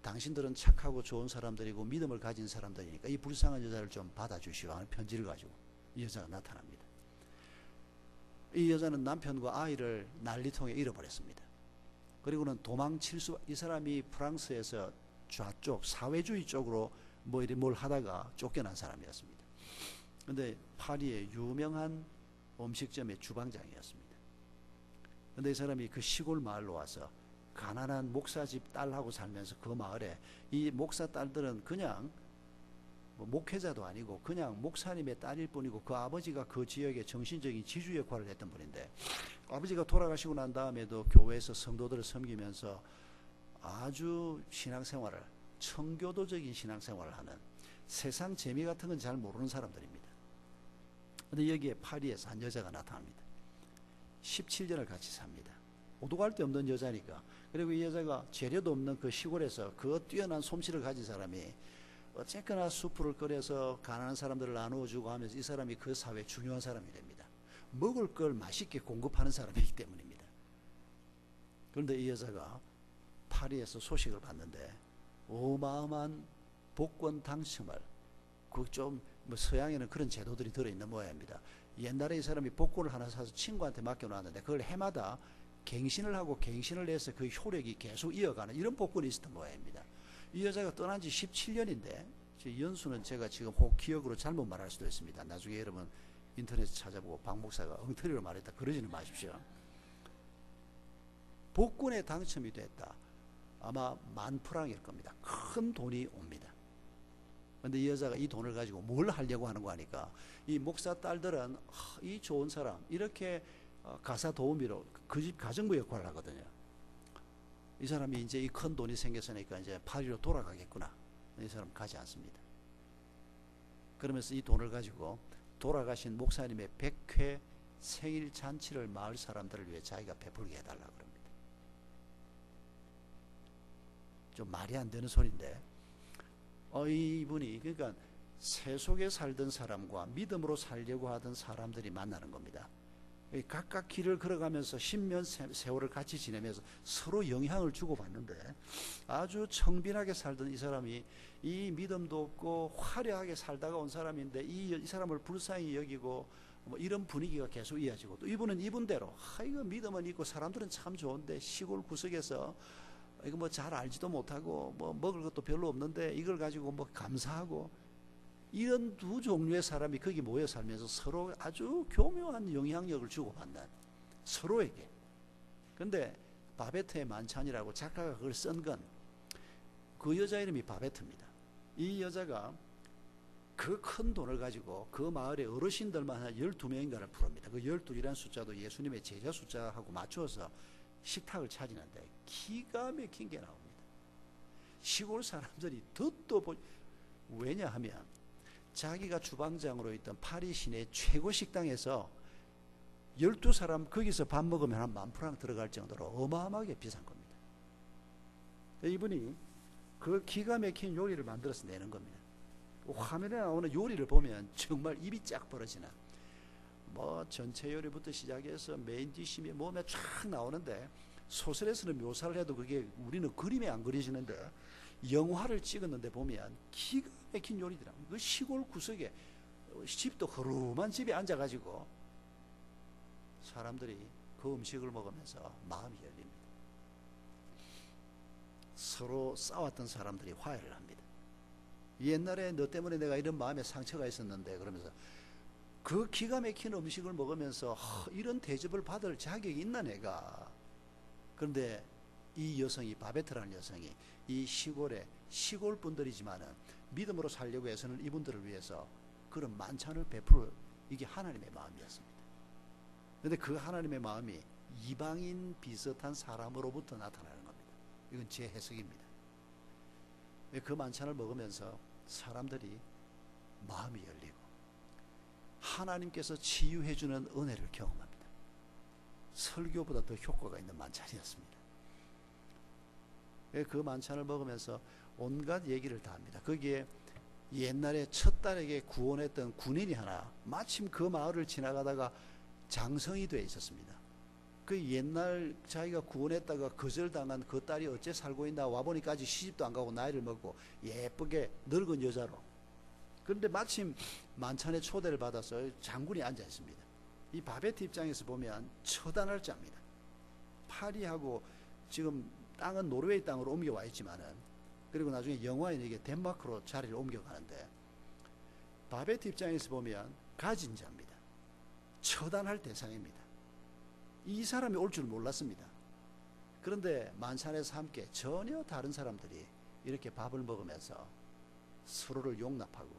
당신들은 착하고 좋은 사람들이고 믿음을 가진 사람들이니까 이 불쌍한 여자를 좀 받아주시오 하는 편지를 가지고 이 여자가 나타납니다. 이 여자는 남편과 아이를 난리통에 잃어버렸습니다. 그리고는 이 사람이 프랑스에서 좌쪽 사회주의 쪽으로 뭘 하다가 쫓겨난 사람이었습니다. 근데 파리의 유명한 음식점의 주방장이었습니다. 근데 이 사람이 그 시골 마을로 와서 가난한 목사집 딸하고 살면서, 그 마을에 이 목사 딸들은 그냥 목회자도 아니고 그냥 목사님의 딸일 뿐이고, 그 아버지가 그 지역의 정신적인 지주 역할을 했던 분인데, 아버지가 돌아가시고 난 다음에도 교회에서 성도들을 섬기면서 아주 신앙생활을, 청교도적인 신앙생활을 하는, 세상 재미 같은 건 잘 모르는 사람들입니다. 근데 여기에 파리에서 한 여자가 나타납니다. 17년을 같이 삽니다. 오도 갈 데 없는 여자니까. 그리고 이 여자가 재료도 없는 그 시골에서 그 뛰어난 솜씨를 가진 사람이 어쨌거나 수프를 끓여서 가난한 사람들을 나누어 주고 하면서 이 사람이 그 사회에 중요한 사람이 됩니다. 먹을 걸 맛있게 공급하는 사람이기 때문입니다. 그런데 이 여자가 파리에서 소식을 받는데 어마어마한 복권 당첨을, 서양에는 그런 제도들이 들어있는 모양입니다. 옛날에 이 사람이 복권을 하나 사서 친구한테 맡겨놨는데, 그걸 해마다 갱신을 하고 갱신을 해서 그 효력이 계속 이어가는 이런 복권이 있었던 모양입니다. 이 여자가 떠난 지 17년인데 연수는 제가 지금 기억으로 잘못 말할 수도 있습니다. 나중에 여러분 인터넷에 찾아보고 박 목사가 엉터리로 말했다 그러지는 마십시오. 복권에 당첨이 됐다. 아마 10,000프랑일 겁니다. 큰 돈이 옵니다. 그런데 이 여자가 이 돈을 가지고 뭘 하려고 하는 거 하니까, 이 목사 딸들은 이 좋은 사람, 이렇게 가사 도우미로 그 집 가정부 역할을 하거든요. 이 사람이 이제 이 큰 돈이 생겼으니까 이제 파리로 돌아가겠구나. 이 사람 가지 않습니다. 그러면서 이 돈을 가지고 돌아가신 목사님의 100회 생일 잔치를 마을 사람들을 위해 자기가 베풀게 해달라고 합니다. 좀 말이 안 되는 소리인데, 이분이, 그러니까 세속에 살던 사람과 믿음으로 살려고 하던 사람들이 만나는 겁니다. 각각 길을 걸어가면서 10년 세월을 같이 지내면서 서로 영향을 주고받는데, 아주 청빈하게 살던 이 사람이 이 믿음도 없고 화려하게 살다가 온 사람인데 이 사람을 불쌍히 여기고 이런 분위기가 계속 이어지고, 또 이분은 이분대로 이거 믿음은 있고 사람들은 참 좋은데 시골 구석에서 이거 잘 알지도 못하고 먹을 것도 별로 없는데 이걸 가지고 감사하고, 이런 두 종류의 사람이 거기 모여 살면서 서로 아주 교묘한 영향력을 주고받는, 서로에게. 근데 바베트의 만찬이라고 작가가 그걸 쓴 건 그 여자 이름이 바베트입니다. 이 여자가 그 큰 돈을 가지고 그 마을의 어르신들만 한 12명인가를 부릅니다. 그 12이라는 숫자도 예수님의 제자 숫자하고 맞추어서 식탁을 차지하는데 기가 막힌 게 나옵니다. 시골 사람들이 덧도 왜냐하면 자기가 주방장으로 있던 파리 시내 최고 식당에서 12사람 거기서 밥 먹으면 한 10,000프랑 들어갈 정도로 어마어마하게 비싼 겁니다. 이분이 그 기가 막힌 요리를 만들어서 내는 겁니다. 화면에 나오는 요리를 보면 정말 입이 쫙 벌어지는, 뭐 전체 요리부터 시작해서 메인 디쉬에 몸에 쫙 나오는데, 소설에서는 묘사를 해도 그게 우리는 그림에 안 그려지는데 영화를 찍었는데 보면 기가 막힌 요리더라고요. 그 시골 구석에 집도 허름한 집에 앉아가지고 사람들이 그 음식을 먹으면서 마음이 열립니다. 서로 싸웠던 사람들이 화해를 합니다. 옛날에 너 때문에 내가 이런 마음에 상처가 있었는데, 그러면서 그 기가 막힌 음식을 먹으면서 이런 대접을 받을 자격이 있나 내가. 그런데 이 여성이, 바베트라는 여성이 이 시골의 시골 분들이지만은 믿음으로 살려고 해서는 이분들을 위해서 그런 만찬을 베풀어, 이게 하나님의 마음이었습니다. 그런데 그 하나님의 마음이 이방인 비슷한 사람으로부터 나타나는 겁니다. 이건 제 해석입니다. 그 만찬을 먹으면서 사람들이 마음이 열리고 하나님께서 치유해주는 은혜를 경험합니다. 설교보다 더 효과가 있는 만찬이었습니다. 그 만찬을 먹으면서 온갖 얘기를 다 합니다. 거기에 옛날에 첫 딸에게 구원했던 군인이 하나 마침 그 마을을 지나가다가 장성이 되어 있었습니다. 그 옛날 자기가 구원했다가 거절당한 그 딸이 어째 살고 있나, 와보니까 아직 시집도 안 가고 나이를 먹고 예쁘게 늙은 여자로. 그런데 마침 만찬에 초대를 받아서 장군이 앉아 있습니다. 이 바베트 입장에서 보면 처단할 자입니다. 파리하고 지금 땅은 노르웨이 땅으로 옮겨와 있지만은, 그리고 나중에 영화인에게 덴마크로 자리를 옮겨가는데, 바베트 입장에서 보면 가진 자입니다. 처단할 대상입니다. 이 사람이 올 줄 몰랐습니다. 그런데 만찬에서 함께 전혀 다른 사람들이 이렇게 밥을 먹으면서 서로를 용납하고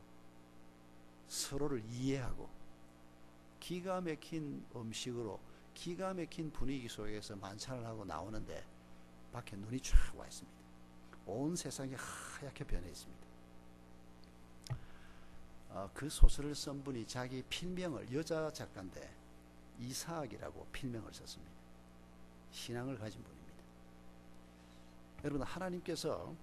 서로를 이해하고 기가 막힌 음식으로 기가 막힌 분위기 속에서 만찬을 하고 나오는데 밖에 눈이 쫙 와 있습니다. 온 세상이 하얗게 변해 있습니다. 그 소설을 쓴 분이 자기 필명을, 여자 작가인데 이사학이라고 필명을 썼습니다. 신앙을 가진 분입니다. 여러분, 하나님께서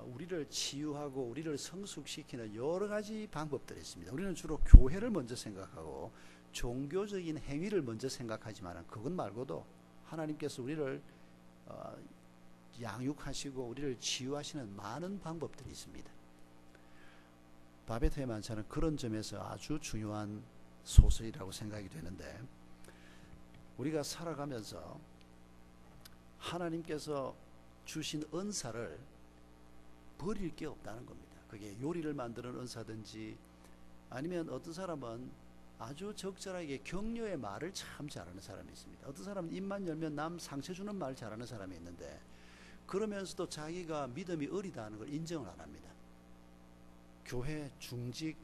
우리를 치유하고 우리를 성숙시키는 여러 가지 방법들이 있습니다. 우리는 주로 교회를 먼저 생각하고 종교적인 행위를 먼저 생각하지만, 그것 말고도 하나님께서 우리를 양육하시고 우리를 치유하시는 많은 방법들이 있습니다. 바베트의 만찬은 그런 점에서 아주 중요한 소설이라고 생각이 되는데, 우리가 살아가면서 하나님께서 주신 은사를 버릴 게 없다는 겁니다. 그게 요리를 만드는 은사든지, 아니면 어떤 사람은 아주 적절하게 격려의 말을 참 잘하는 사람이 있습니다. 어떤 사람은 입만 열면 남 상처 주는 말 잘하는 사람이 있는데, 그러면서도 자기가 믿음이 어리다는 걸 인정을 안 합니다. 교회 중직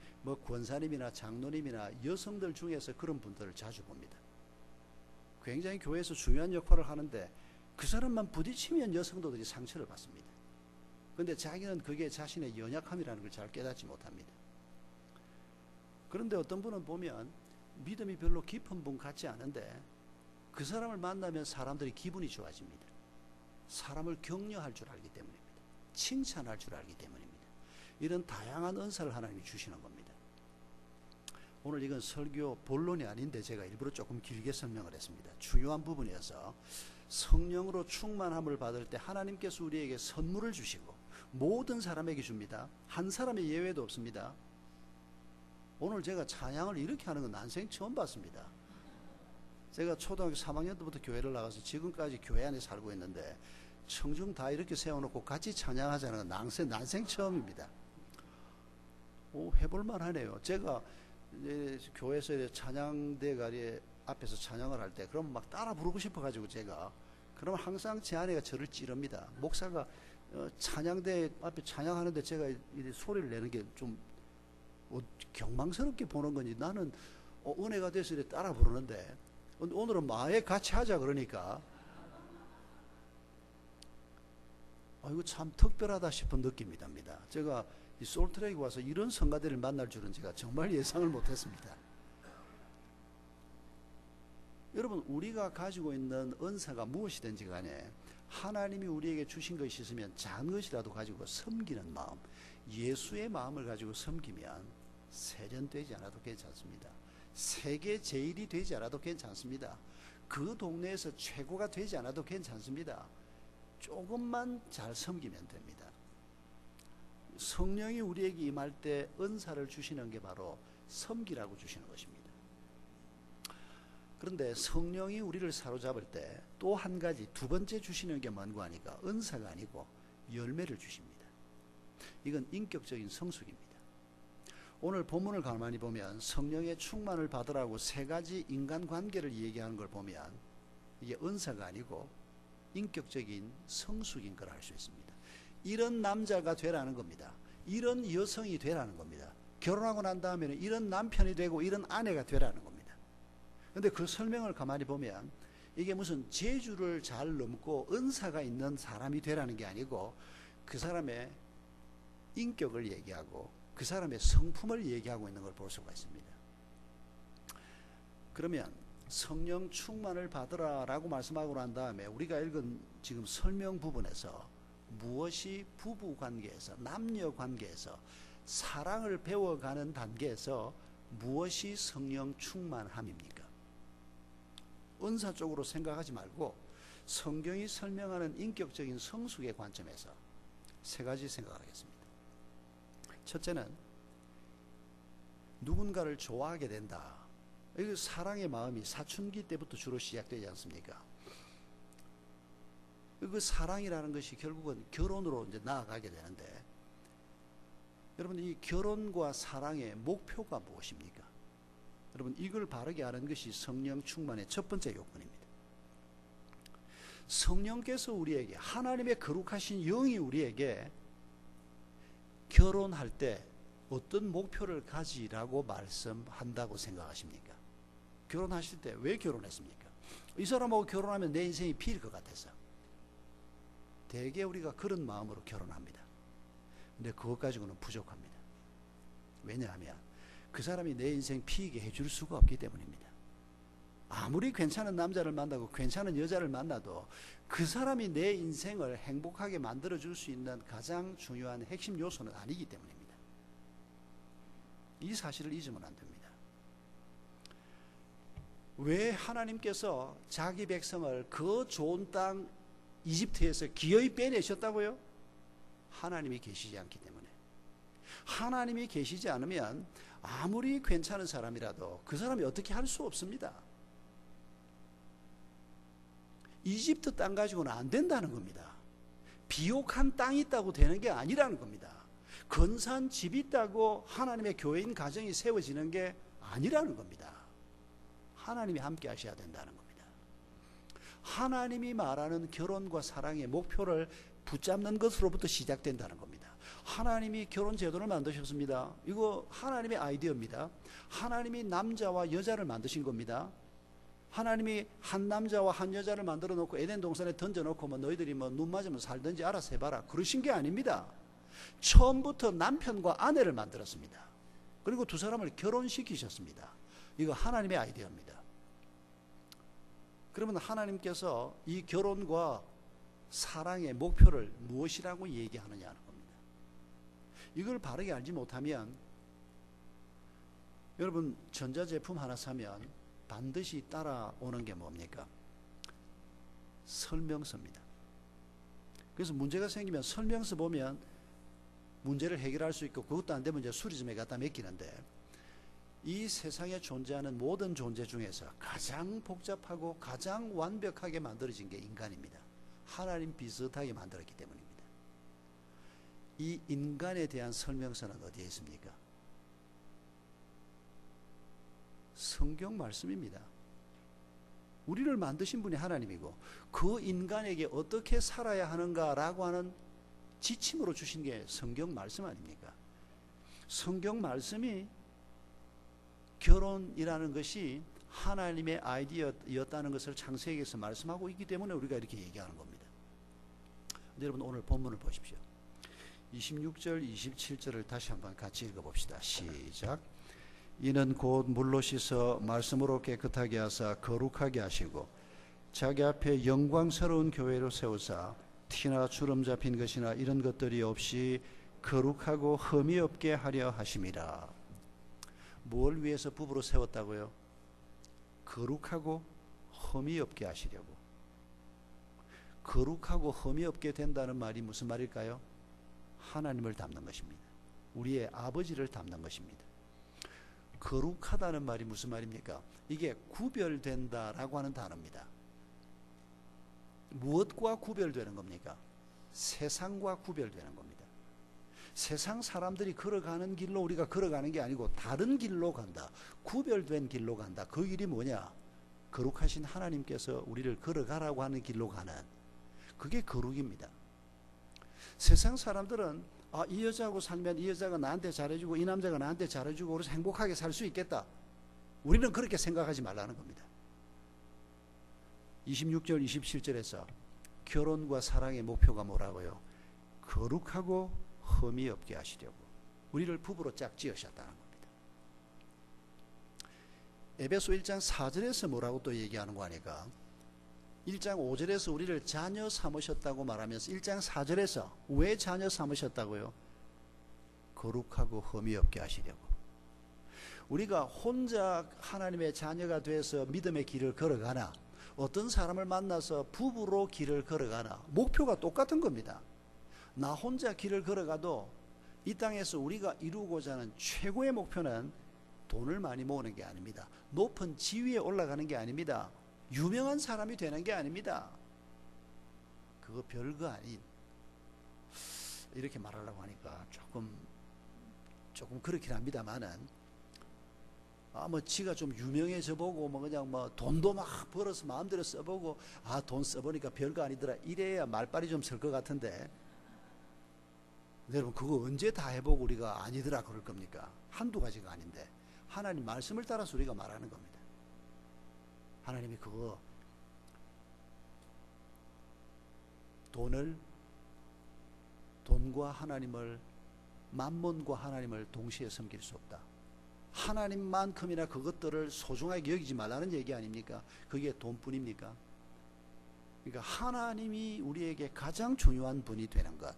권사님이나 장로님이나 여성들 중에서 그런 분들을 자주 봅니다. 굉장히 교회에서 중요한 역할을 하는데 그 사람만 부딪히면 여성도들이 상처를 받습니다. 그런데 자기는 그게 자신의 연약함이라는 걸 잘 깨닫지 못합니다. 그런데 어떤 분은 보면 믿음이 별로 깊은 분 같지 않은데 그 사람을 만나면 사람들이 기분이 좋아집니다. 사람을 격려할 줄 알기 때문입니다. 칭찬할 줄 알기 때문입니다. 이런 다양한 은사를 하나님이 주시는 겁니다. 오늘 이건 설교 본론이 아닌데 제가 일부러 조금 길게 설명을 했습니다. 중요한 부분이어서, 성령으로 충만함을 받을 때 하나님께서 우리에게 선물을 주시고 모든 사람에게 줍니다. 한 사람의 예외도 없습니다. 오늘 제가 찬양을 이렇게 하는 건 난생 처음 봤습니다. 제가 초등학교 3학년 때부터 교회를 나가서 지금까지 교회 안에 살고 있는데 청중 다 이렇게 세워놓고 같이 찬양하자는 건 난생 처음입니다. 해볼만 하네요. 제가 이제 교회에서 찬양대 가리 앞에서 찬양을 할 때 그럼 막 따라 부르고 싶어가지고 제가, 그러면 항상 제 아내가 저를 찌릅니다. 목사가 찬양대 앞에 찬양하는데 제가 이 소리를 내는 게 좀 경망스럽게 보는 건지, 나는 은혜가 돼서 이렇게 따라 부르는데 오늘은 마에 같이 하자 그러니까 이거 참 특별하다 싶은 느낌이 듭니다. 제가 이 솔트레이크 와서 이런 성가대를 만날 줄은 제가 정말 예상을 못했습니다. 여러분, 우리가 가지고 있는 은사가 무엇이든지 간에 하나님이 우리에게 주신 것이 있으면 작은 것이라도 가지고 섬기는 마음, 예수의 마음을 가지고 섬기면 세련되지 않아도 괜찮습니다. 세계 제일이 되지 않아도 괜찮습니다. 그 동네에서 최고가 되지 않아도 괜찮습니다. 조금만 잘 섬기면 됩니다. 성령이 우리에게 임할 때 은사를 주시는 게 바로 섬기라고 주시는 것입니다. 그런데 성령이 우리를 사로잡을 때 또 한 가지, 두 번째 주시는 게 뭔가 하니까 은사가 아니고 열매를 주십니다. 이건 인격적인 성숙입니다. 오늘 본문을 가만히 보면 성령의 충만을 받으라고 세 가지 인간관계를 얘기하는 걸 보면 이게 은사가 아니고 인격적인 성숙인 걸 알 수 있습니다. 이런 남자가 되라는 겁니다. 이런 여성이 되라는 겁니다. 결혼하고 난 다음에는 이런 남편이 되고 이런 아내가 되라는 겁니다. 그런데 그 설명을 가만히 보면 이게 무슨 재주를 잘 넘고 은사가 있는 사람이 되라는 게 아니고 그 사람의 인격을 얘기하고 그 사람의 성품을 얘기하고 있는 걸 볼 수가 있습니다. 그러면 성령 충만을 받으라 라고 말씀하고 난 다음에 우리가 읽은 지금 설명 부분에서 무엇이 부부 관계에서, 남녀 관계에서, 사랑을 배워가는 단계에서 무엇이 성령 충만함입니까? 은사 쪽으로 생각하지 말고 성경이 설명하는 인격적인 성숙의 관점에서 세 가지 생각하겠습니다. 첫째는 누군가를 좋아하게 된다. 이 사랑의 마음이 사춘기 때부터 주로 시작되지 않습니까? 그 사랑이라는 것이 결국은 결혼으로 이제 나아가게 되는데, 여러분, 이 결혼과 사랑의 목표가 무엇입니까? 여러분, 이걸 바르게 아는 것이 성령 충만의 첫 번째 요건입니다. 성령께서 우리에게, 하나님의 거룩하신 영이 우리에게 결혼할 때 어떤 목표를 가지라고 말씀한다고 생각하십니까? 결혼하실 때 왜 결혼했습니까? 이 사람하고 결혼하면 내 인생이 피일 것 같아서. 대개 우리가 그런 마음으로 결혼합니다. 근데 그것 가지고는 부족합니다. 왜냐하면 그 사람이 내 인생 피이게 해줄 수가 없기 때문입니다. 아무리 괜찮은 남자를 만나고 괜찮은 여자를 만나도 그 사람이 내 인생을 행복하게 만들어줄 수 있는 가장 중요한 핵심 요소는 아니기 때문입니다. 이 사실을 잊으면 안 됩니다. 왜 하나님께서 자기 백성을 그 좋은 땅 이집트에서 기어이 빼내셨다고요? 하나님이 계시지 않기 때문에. 하나님이 계시지 않으면 아무리 괜찮은 사람이라도 그 사람이 어떻게 할 수 없습니다. 이집트 땅 가지고는 안 된다는 겁니다. 비옥한 땅이 있다고 되는 게 아니라는 겁니다. 근사한 집이 있다고 하나님의 교회인 가정이 세워지는 게 아니라는 겁니다. 하나님이 함께 하셔야 된다는 겁니다. 하나님이 말하는 결혼과 사랑의 목표를 붙잡는 것으로부터 시작된다는 겁니다. 하나님이 결혼 제도를 만드셨습니다. 이거 하나님의 아이디어입니다. 하나님이 남자와 여자를 만드신 겁니다. 하나님이 한 남자와 한 여자를 만들어 놓고 에덴 동산에 던져 놓고 너희들이 눈 맞으면 살든지 알아서 해봐라, 그러신 게 아닙니다. 처음부터 남편과 아내를 만들었습니다. 그리고 두 사람을 결혼시키셨습니다. 이거 하나님의 아이디어입니다. 그러면 하나님께서 이 결혼과 사랑의 목표를 무엇이라고 얘기하느냐는 겁니다. 이걸 바르게 알지 못하면, 여러분, 전자제품 하나 사면 반드시 따라오는 게 뭡니까? 설명서입니다. 그래서 문제가 생기면 설명서 보면 문제를 해결할 수 있고, 그것도 안 되면 이제 수리점에 갖다 맡기는데, 이 세상에 존재하는 모든 존재 중에서 가장 복잡하고 가장 완벽하게 만들어진 게 인간입니다. 하나님 비슷하게 만들었기 때문입니다. 이 인간에 대한 설명서는 어디에 있습니까? 성경 말씀입니다. 우리를 만드신 분이 하나님이고 그 인간에게 어떻게 살아야 하는가라고 하는 지침으로 주신 게 성경 말씀 아닙니까? 성경 말씀이 결혼이라는 것이 하나님의 아이디어였다는 것을 창세기에서 말씀하고 있기 때문에 우리가 이렇게 얘기하는 겁니다. 여러분 오늘 본문을 보십시오. 26절 27절을 다시 한번 같이 읽어봅시다. 시작. 이는 곧 물로 씻어 말씀으로 깨끗하게 하사 거룩하게 하시고 자기 앞에 영광스러운 교회로 세우사 티나 주름 잡힌 것이나 이런 것들이 없이 거룩하고 흠이 없게 하려 하심이라. 뭘 위해서 부부로 세웠다고요? 거룩하고 흠이 없게 하시려고. 거룩하고 흠이 없게 된다는 말이 무슨 말일까요? 하나님을 닮는 것입니다. 우리의 아버지를 닮는 것입니다. 거룩하다는 말이 무슨 말입니까? 이게 구별된다라고 하는 단어입니다. 무엇과 구별되는 겁니까? 세상과 구별되는 겁니다. 세상 사람들이 걸어가는 길로 우리가 걸어가는 게 아니고 다른 길로 간다. 구별된 길로 간다. 그 길이 뭐냐? 거룩하신 하나님께서 우리를 걸어가라고 하는 길로 가는, 그게 거룩입니다. 세상 사람들은 이 여자하고 살면 이 여자가 나한테 잘해주고 이 남자가 나한테 잘해주고 그래서 행복하게 살 수 있겠다. 우리는 그렇게 생각하지 말라는 겁니다. 26절 27절에서 결혼과 사랑의 목표가 뭐라고요? 거룩하고 흠이 없게 하시려고 우리를 부부로 짝지으셨다는 겁니다. 에베소 1장 4절에서 뭐라고 또 얘기하는 거 아니까? 1장 5절에서 우리를 자녀 삼으셨다고 말하면서 1장 4절에서 왜 자녀 삼으셨다고요? 거룩하고 흠이 없게 하시려고. 우리가 혼자 하나님의 자녀가 돼서 믿음의 길을 걸어가나 어떤 사람을 만나서 부부로 길을 걸어가나 목표가 똑같은 겁니다. 나 혼자 길을 걸어가도 이 땅에서 우리가 이루고자 하는 최고의 목표는 돈을 많이 모으는 게 아닙니다. 높은 지위에 올라가는 게 아닙니다. 유명한 사람이 되는 게 아닙니다. 그거 별거 아닌, 이렇게 말하려고 하니까 조금 그렇긴 합니다만은 뭐 지가 좀 유명해져 보고 뭐 그냥 뭐 돈도 막 벌어서 마음대로 써보고 돈 써보니까 별거 아니더라 이래야 말빨이 좀 설 것 같은데, 여러분 그거 언제 다 해보고 우리가 아니더라 그럴 겁니까? 한두 가지가 아닌데 하나님 말씀을 따라서 우리가 말하는 겁니다. 하나님이 그거 돈과 하나님을, 만몬과 하나님을 동시에 섬길 수 없다. 하나님만큼이나 그것들을 소중하게 여기지 말라는 얘기 아닙니까? 그게 돈뿐입니까? 그러니까 하나님이 우리에게 가장 중요한 분이 되는 것,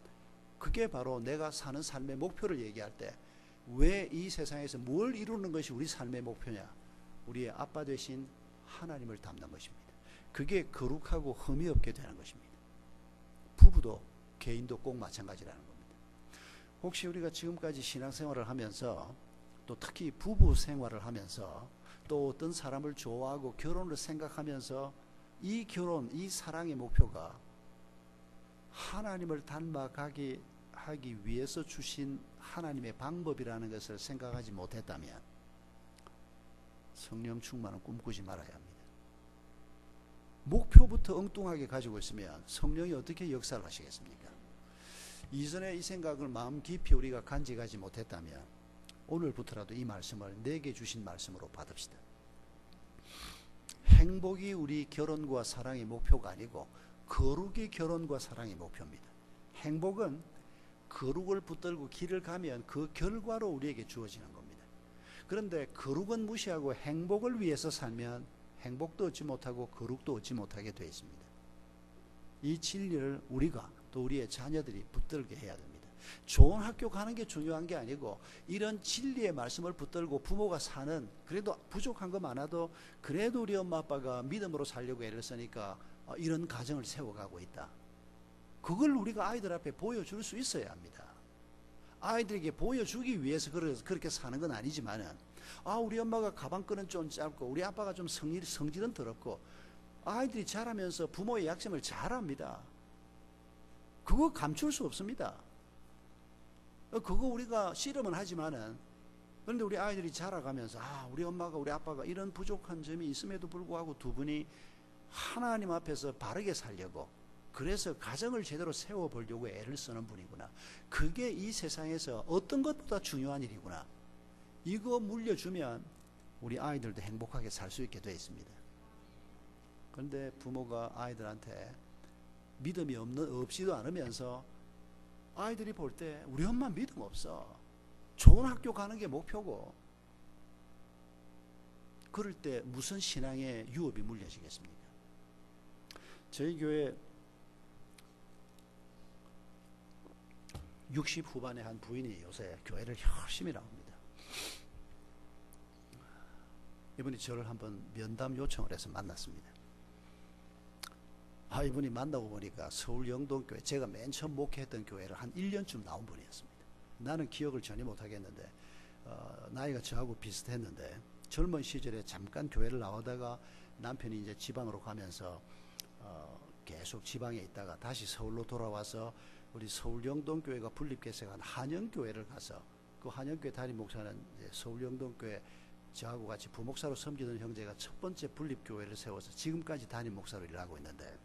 그게 바로 내가 사는 삶의 목표를 얘기할 때 왜 이 세상에서 뭘 이루는 것이 우리 삶의 목표냐? 우리의 아빠 되신 하나님을 닮는 것입니다. 그게 거룩하고 흠이 없게 되는 것입니다. 부부도 개인도 꼭 마찬가지라는 겁니다. 혹시 우리가 지금까지 신앙생활을 하면서 또 특히 부부 생활을 하면서 또 어떤 사람을 좋아하고 결혼을 생각하면서 이 결혼, 이 사랑의 목표가 하나님을 닮아가게 하기 위해서 주신 하나님의 방법이라는 것을 생각하지 못했다면 성령 충만은 꿈꾸지 말아야 합니다. 목표부터 엉뚱하게 가지고 있으면 성령이 어떻게 역사를 하시겠습니까? 이전에 이 생각을 마음 깊이 우리가 간직하지 못했다면 오늘부터라도 이 말씀을 내게 주신 말씀으로 받읍시다. 행복이 우리 결혼과 사랑의 목표가 아니고 거룩이 결혼과 사랑의 목표입니다. 행복은 거룩을 붙들고 길을 가면 그 결과로 우리에게 주어지는 겁니다. 그런데 거룩은 무시하고 행복을 위해서 살면 행복도 얻지 못하고 거룩도 얻지 못하게 되어 있습니다. 이 진리를 우리가 또 우리의 자녀들이 붙들게 해야 됩니다. 좋은 학교 가는 게 중요한 게 아니고 이런 진리의 말씀을 붙들고 부모가 사는, 그래도 부족한 거 많아도 그래도 우리 엄마 아빠가 믿음으로 살려고 애를 쓰니까 이런 가정을 세워가고 있다. 그걸 우리가 아이들 앞에 보여줄 수 있어야 합니다. 아이들에게 보여주기 위해서 그렇게 사는 건 아니지만은 우리 엄마가 가방끈은 좀 짧고 우리 아빠가 좀 성질은 더럽고 아이들이 자라면서 부모의 약점을 잘 압니다. 그거 감출 수 없습니다. 그거 우리가 씨름은 하지만은, 그런데 우리 아이들이 자라가면서 우리 엄마가 우리 아빠가 이런 부족한 점이 있음에도 불구하고 두 분이 하나님 앞에서 바르게 살려고, 그래서 가정을 제대로 세워보려고 애를 쓰는 분이구나. 그게 이 세상에서 어떤 것보다 중요한 일이구나. 이거 물려주면 우리 아이들도 행복하게 살 수 있게 되어 있습니다. 그런데 부모가 아이들한테 믿음이 없지도 않으면서 아이들이 볼 때 우리 엄마 믿음 없어. 좋은 학교 가는 게 목표고. 그럴 때 무슨 신앙의 유업이 물려지겠습니까? 저희 교회 60 후반의 한 부인이 요새 교회를 열심히 나옵니다. 이분이 저를 한번 면담 요청을 해서 만났습니다. 이분이 만나고 보니까 서울 영동교회, 제가 맨 처음 목회했던 교회를 한 1년쯤 나온 분이었습니다. 나는 기억을 전혀 못하겠는데 나이가 저하고 비슷했는데 젊은 시절에 잠깐 교회를 나오다가 남편이 이제 지방으로 가면서 계속 지방에 있다가 다시 서울로 돌아와서 우리 서울 영동교회가 분립개척한 한영교회를 가서 그 한영교회 담임 목사는 이제 서울 영동교회 저하고 같이 부목사로 섬기던 형제가 첫 번째 분립교회를 세워서 지금까지 담임 목사로 일하고 있는데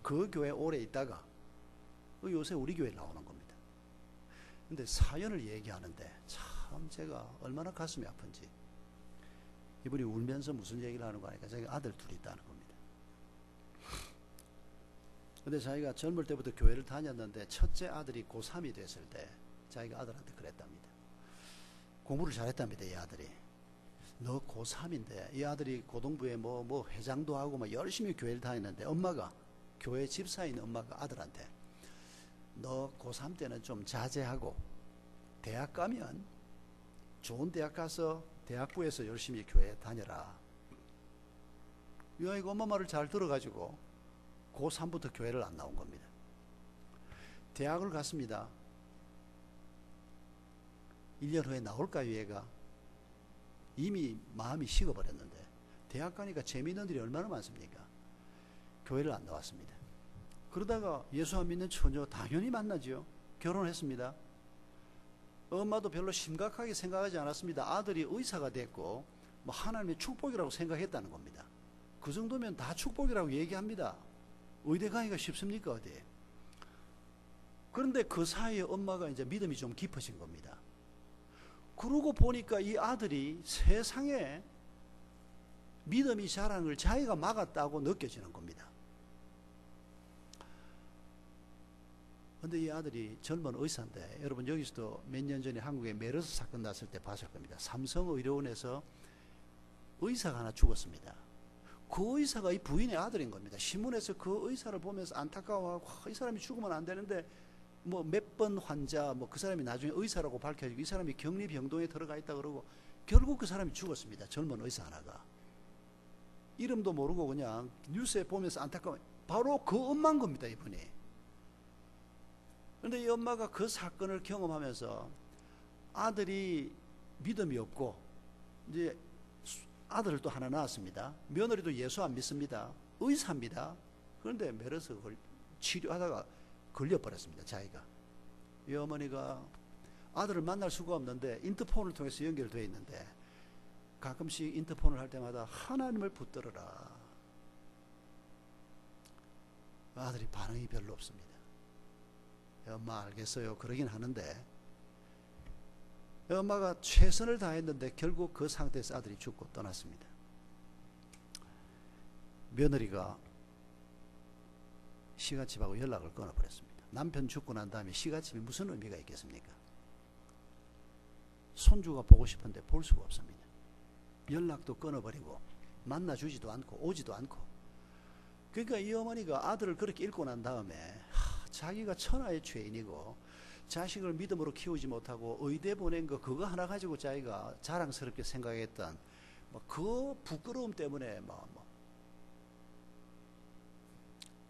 그 교회 오래 있다가 요새 우리 교회에 나오는 겁니다. 근데 사연을 얘기하는데 참 제가 얼마나 가슴이 아픈지. 이분이 울면서 무슨 얘기를 하는 거 아니까 자기가 아들 둘이 있다는 겁니다. 근데 자기가 젊을 때부터 교회를 다녔는데 첫째 아들이 고3이 됐을 때 자기가 아들한테 그랬답니다. 공부를 잘했답니다. 이 아들이. 너 고3인데 이 아들이 고등부에 뭐 회장도 하고 막 열심히 교회를 다녔는데 엄마가 교회 집사인 엄마가 아들한테 너 고3 때는 좀 자제하고 대학 가면 좋은 대학 가서 대학부에서 열심히 교회 다녀라. 이 아이가 엄마 말을 잘 들어가지고 고3부터 교회를 안 나온 겁니다. 대학을 갔습니다. 1년 후에 나올까요 얘가? 이미 마음이 식어버렸는데 대학 가니까 재미있는 일이 얼마나 많습니까? 교회를 안 나왔습니다. 그러다가 예수 안 믿는 처녀 당연히 만나죠. 결혼했습니다. 엄마도 별로 심각하게 생각하지 않았습니다. 아들이 의사가 됐고 뭐 하나님의 축복이라고 생각했다는 겁니다. 그 정도면 다 축복이라고 얘기합니다. 의대 가기가 쉽습니까 어디? 그런데 그 사이에 엄마가 이제 믿음이 좀 깊어진 겁니다. 그러고 보니까 이 아들이 세상에 믿음이 자랑을 자기가 막았다고 느껴지는 겁니다. 근데 이 아들이 젊은 의사인데 여러분 여기서도 몇 년 전에 한국에 메르스 사건 났을 때 봤을 겁니다. 삼성의료원에서 의사가 하나 죽었습니다. 그 의사가 이 부인의 아들인 겁니다. 신문에서 그 의사를 보면서 안타까워하고 이 사람이 죽으면 안 되는데 뭐 몇 번 환자 뭐 그 사람이 나중에 의사라고 밝혀지고 이 사람이 격리병동에 들어가 있다 그러고 결국 그 사람이 죽었습니다. 젊은 의사 하나가. 이름도 모르고 그냥 뉴스에 보면서 안타까워. 바로 그 엄마인 겁니다. 이분이. 그런데 이 엄마가 그 사건을 경험하면서 아들이 믿음이 없고 이제 아들을 또 하나 낳았습니다. 며느리도 예수 안 믿습니다. 의사입니다. 그런데 메르스 치료하다가 걸려버렸습니다. 자기가. 이 어머니가 아들을 만날 수가 없는데 인터폰을 통해서 연결되어 있는데 가끔씩 인터폰을 할 때마다 하나님을 붙들어라. 아들이 반응이 별로 없습니다. 엄마 알겠어요. 그러긴 하는데 엄마가 최선을 다했는데 결국 그 상태에서 아들이 죽고 떠났습니다. 며느리가 시가집하고 연락을 끊어버렸습니다. 남편 죽고 난 다음에 시가집이 무슨 의미가 있겠습니까? 손주가 보고 싶은데 볼 수가 없습니다. 연락도 끊어버리고 만나주지도 않고 오지도 않고. 그러니까 이 어머니가 아들을 그렇게 잃고 난 다음에 자기가 천하의 죄인이고 자식을 믿음으로 키우지 못하고 의대 보낸 거 그거 하나 가지고 자기가 자랑스럽게 생각했던 그 부끄러움 때문에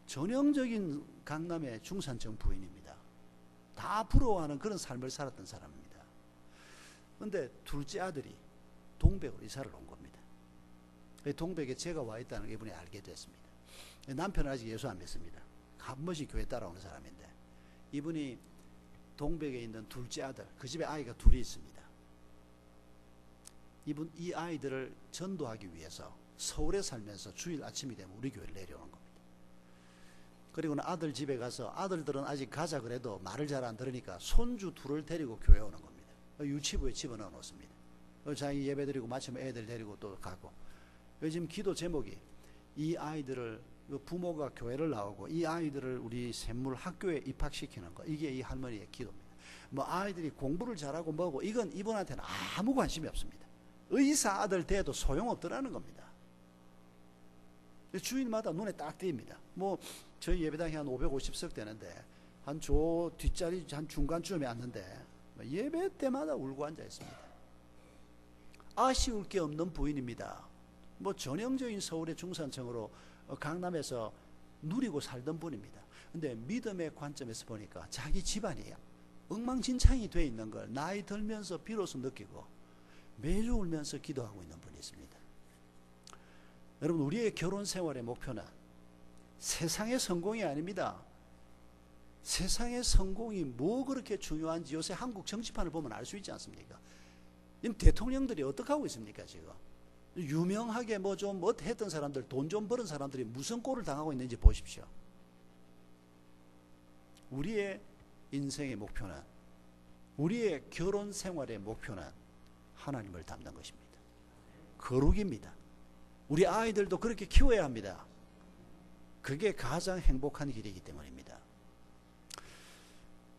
전형적인 강남의 중산층 부인입니다. 다 부러워하는 그런 삶을 살았던 사람입니다. 그런데 둘째 아들이 동백으로 이사를 온 겁니다. 동백에 제가 와 있다는 이분이 알게 됐습니다. 남편은 아직 예수 안 믿습니다. 한 번씩 교회 따라오는 사람인데 이분이 동백에 있는 둘째 아들, 그 집에 아이가 둘이 있습니다. 이 아이들을 전도하기 위해서 서울에 살면서 주일 아침이 되면 우리 교회를 내려오는 겁니다. 그리고는 아들 집에 가서 아들들은 아직 가자 그래도 말을 잘 안 들으니까 손주 둘을 데리고 교회 오는 겁니다. 유치부에 집어넣어 놓습니다. 자기 예배 드리고 마치면 애들 데리고 또 가고. 요즘 기도 제목이 이 아이들을 부모가 교회를 나오고 이 아이들을 우리 샘물 학교에 입학시키는 거, 이게 이 할머니의 기도입니다. 뭐 아이들이 공부를 잘하고 뭐고 이건 이분한테는 아무 관심이 없습니다. 의사 아들 돼도 소용없더라는 겁니다. 주일마다 눈에 딱 띕니다. 뭐 저희 예배당이 한 550석 되는데 한 조 뒷자리 한 중간쯤에 앉는데 예배 때마다 울고 앉아 있습니다. 아쉬울 게 없는 부인입니다. 뭐 전형적인 서울의 중산층으로 강남에서 누리고 살던 분입니다. 근데 믿음의 관점에서 보니까 자기 집안이 엉망진창이 돼 있는 걸 나이 들면서 비로소 느끼고 매주 울면서 기도하고 있는 분이 있습니다. 여러분, 우리의 결혼 생활의 목표는 세상의 성공이 아닙니다. 세상의 성공이 뭐 그렇게 중요한지 요새 한국 정치판을 보면 알 수 있지 않습니까? 대통령들이 어떻게 하고 있습니까 지금? 유명하게 뭐 좀 했던 사람들, 돈 좀 버는 사람들이 무슨 꼴을 당하고 있는지 보십시오. 우리의 인생의 목표는, 우리의 결혼 생활의 목표는 하나님을 닮는 것입니다. 거룩입니다. 우리 아이들도 그렇게 키워야 합니다. 그게 가장 행복한 길이기 때문입니다.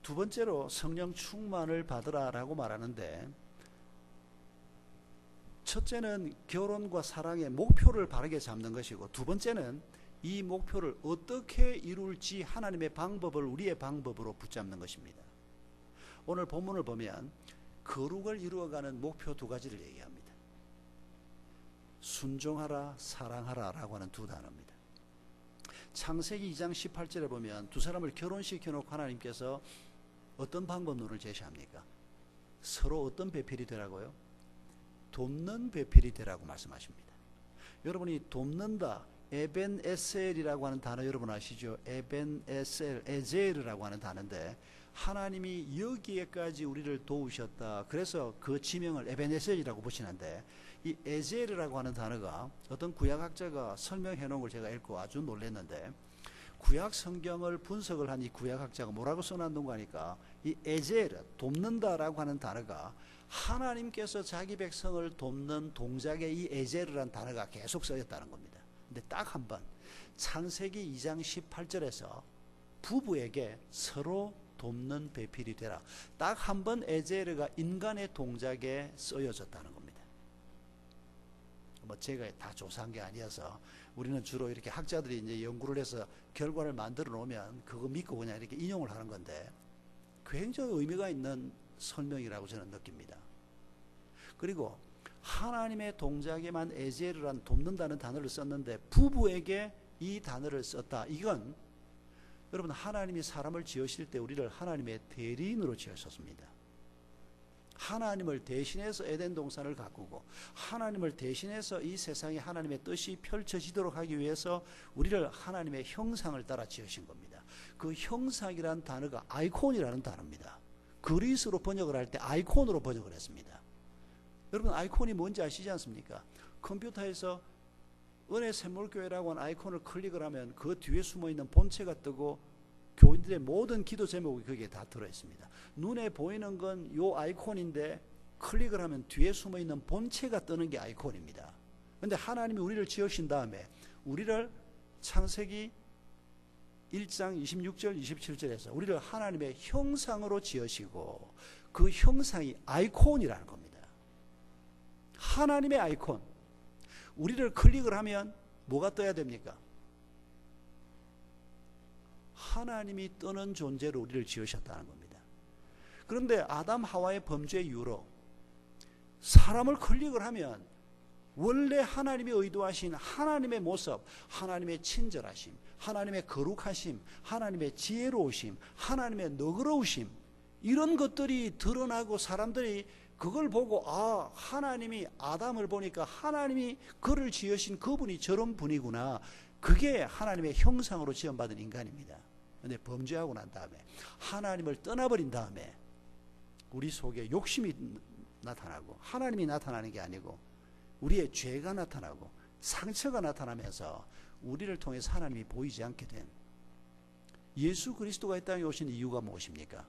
두 번째로 성령 충만을 받으라라고 말하는데, 첫째는 결혼과 사랑의 목표를 바르게 잡는 것이고, 두 번째는 이 목표를 어떻게 이룰지 하나님의 방법을 우리의 방법으로 붙잡는 것입니다. 오늘 본문을 보면 거룩을 이루어가는 목표 두 가지를 얘기합니다. 순종하라, 사랑하라 라고 하는 두 단어입니다. 창세기 2장 18절에 보면 두 사람을 결혼시켜 놓고 하나님께서 어떤 방법론을 제시합니까? 서로 어떤 배필이 되라고요? 돕는 배필이 되라고 말씀하십니다. 여러분이 돕는다, 에벤에셀이라고 하는 단어 여러분 아시죠? 에벤에셀, 에제르라고 하는 단어인데, 하나님이 여기에까지 우리를 도우셨다. 그래서 그 지명을 에벤에셀이라고 붙이는데, 이 에제르라고 하는 단어가 어떤 구약학자가 설명해 놓은 걸 제가 읽고 아주 놀랐는데, 구약 성경을 분석을 한 이 구약학자가 뭐라고 써놨는가 하니까, 이 에제르, 돕는다라고 하는 단어가 하나님께서 자기 백성을 돕는 동작에 이 에제르라는 단어가 계속 쓰였다는 겁니다. 근데 딱 한 번 창세기 2장 18절에서 부부에게 서로 돕는 배필이 되라, 딱 한 번 에제르가 인간의 동작에 쓰여졌다는 겁니다. 뭐 제가 다 조사한 게 아니어서 우리는 주로 이렇게 학자들이 이제 연구를 해서 결과를 만들어 놓으면 그거 믿고 그냥 이렇게 인용을 하는 건데, 굉장히 의미가 있는 설명이라고 저는 느낍니다. 그리고 하나님의 동작에만 에제르란 돕는다는 단어를 썼는데 부부에게 이 단어를 썼다. 이건 여러분, 하나님이 사람을 지으실 때 우리를 하나님의 대리인으로 지으셨습니다. 하나님을 대신해서 에덴 동산을 가꾸고 하나님을 대신해서 이 세상에 하나님의 뜻이 펼쳐지도록 하기 위해서 우리를 하나님의 형상을 따라 지으신 겁니다. 그 형상이라는 단어가 아이콘이라는 단어입니다. 그리스로 번역을 할 때 아이콘으로 번역을 했습니다. 여러분, 아이콘이 뭔지 아시지 않습니까? 컴퓨터에서 은혜 샘물교회라고 하는 아이콘을 클릭을 하면 그 뒤에 숨어있는 본체가 뜨고 교인들의 모든 기도 제목이 거기에 다 들어있습니다. 눈에 보이는 건 요 아이콘인데 클릭을 하면 뒤에 숨어있는 본체가 뜨는 게 아이콘입니다. 그런데 하나님이 우리를 지으신 다음에 우리를 창세기 1장 26절 27절에서 우리를 하나님의 형상으로 지으시고 그 형상이 아이콘이라는 겁니다. 하나님의 아이콘. 우리를 클릭을 하면 뭐가 떠야 됩니까? 하나님이 뜨는 존재로 우리를 지으셨다는 겁니다. 그런데 아담 하와의 범죄 이후로 사람을 클릭을 하면 원래 하나님이 의도하신 하나님의 모습, 하나님의 친절하심, 하나님의 거룩하심, 하나님의 지혜로우심, 하나님의 너그러우심, 이런 것들이 드러나고 사람들이 그걸 보고, 아, 하나님이 아담을 보니까 하나님이 그를 지으신 그분이 저런 분이구나. 그게 하나님의 형상으로 지음받은 인간입니다. 그런데 범죄하고 난 다음에, 하나님을 떠나버린 다음에 우리 속에 욕심이 나타나고 하나님이 나타나는 게 아니고 우리의 죄가 나타나고 상처가 나타나면서 우리를 통해서 하나님이 보이지 않게 된, 예수 그리스도가 이 땅에 오신 이유가 무엇입니까?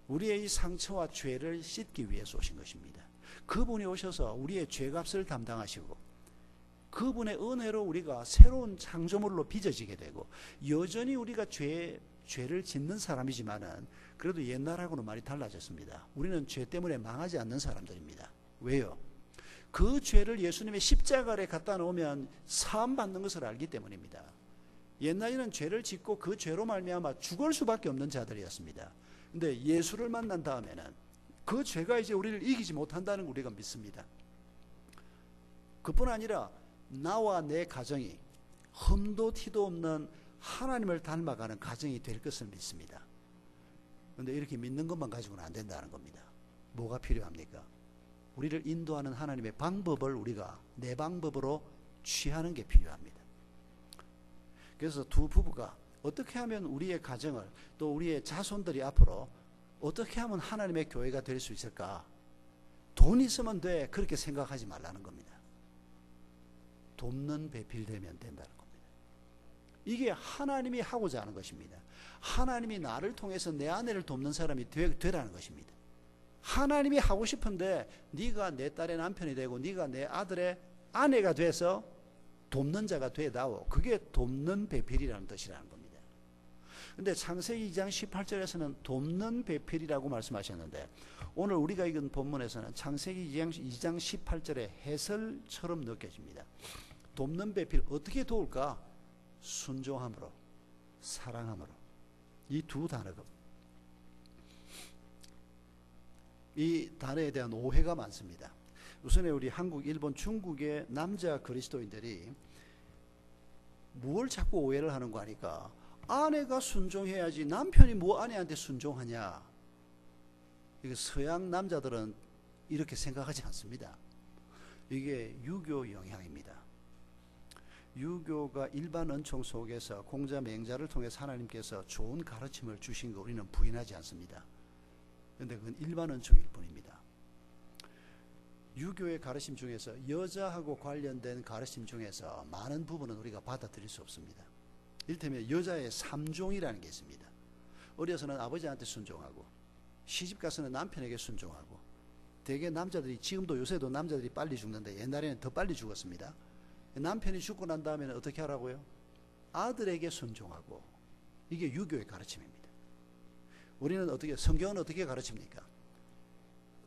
우리의 이 상처와 죄를 씻기 위해서 오신 것입니다. 그분이 오셔서 우리의 죄값을 담당하시고 그분의 은혜로 우리가 새로운 창조물로 빚어지게 되고, 여전히 우리가 죄를 짓는 사람이지만은 그래도 옛날하고는 많이 달라졌습니다. 우리는 죄 때문에 망하지 않는 사람들입니다. 왜요? 그 죄를 예수님의 십자가에 갖다 놓으면 사함받는 것을 알기 때문입니다. 옛날에는 죄를 짓고 그 죄로 말미암아 죽을 수밖에 없는 자들이었습니다. 근데 예수를 만난 다음에는 그 죄가 이제 우리를 이기지 못한다는 걸 우리가 믿습니다. 그뿐 아니라 나와 내 가정이 흠도 티도 없는 하나님을 닮아가는 가정이 될 것을 믿습니다. 그런데 이렇게 믿는 것만 가지고는 안 된다는 겁니다. 뭐가 필요합니까? 우리를 인도하는 하나님의 방법을 우리가 내 방법으로 취하는 게 필요합니다. 그래서 두 부부가 어떻게 하면 우리의 가정을, 또 우리의 자손들이 앞으로 어떻게 하면 하나님의 교회가 될 수 있을까? 돈 있으면 돼, 그렇게 생각하지 말라는 겁니다. 돕는 배필되면 된다는 겁니다. 이게 하나님이 하고자 하는 것입니다. 하나님이 나를 통해서 내 아내를 돕는 사람이 되라는 것입니다. 하나님이 하고 싶은데 네가 내 딸의 남편이 되고 네가 내 아들의 아내가 돼서 돕는 자가 되다오. 그게 돕는 배필이라는 뜻이라는 겁니다. 근데 창세기 2장 18절에서는 돕는 배필이라고 말씀하셨는데, 오늘 우리가 읽은 본문에서는 창세기 2장 18절의 해설처럼 느껴집니다. 돕는 배필, 어떻게 도울까? 순종함으로, 사랑함으로. 이 두 단어가, 이 단어에 대한 오해가 많습니다. 우선에 우리 한국, 일본, 중국의 남자 그리스도인들이 뭘 자꾸 오해를 하는 거 아니까, 아내가 순종해야지 남편이 뭐 아내한테 순종하냐. 이게 서양 남자들은 이렇게 생각하지 않습니다. 이게 유교 영향입니다. 유교가 일반 은총 속에서 공자 맹자를 통해서 하나님께서 좋은 가르침을 주신 거 우리는 부인하지 않습니다. 그런데 그건 일반 은총일 뿐입니다. 유교의 가르침 중에서 여자하고 관련된 가르침 중에서 많은 부분은 우리가 받아들일 수 없습니다. 이를테면 여자의 삼종이라는 게 있습니다. 어려서는 아버지한테 순종하고, 시집 가서는 남편에게 순종하고, 대개 남자들이, 지금도 요새도 남자들이 빨리 죽는데 옛날에는 더 빨리 죽었습니다. 남편이 죽고 난 다음에는 어떻게 하라고요? 아들에게 순종하고. 이게 유교의 가르침입니다. 우리는 어떻게, 성경은 어떻게 가르칩니까?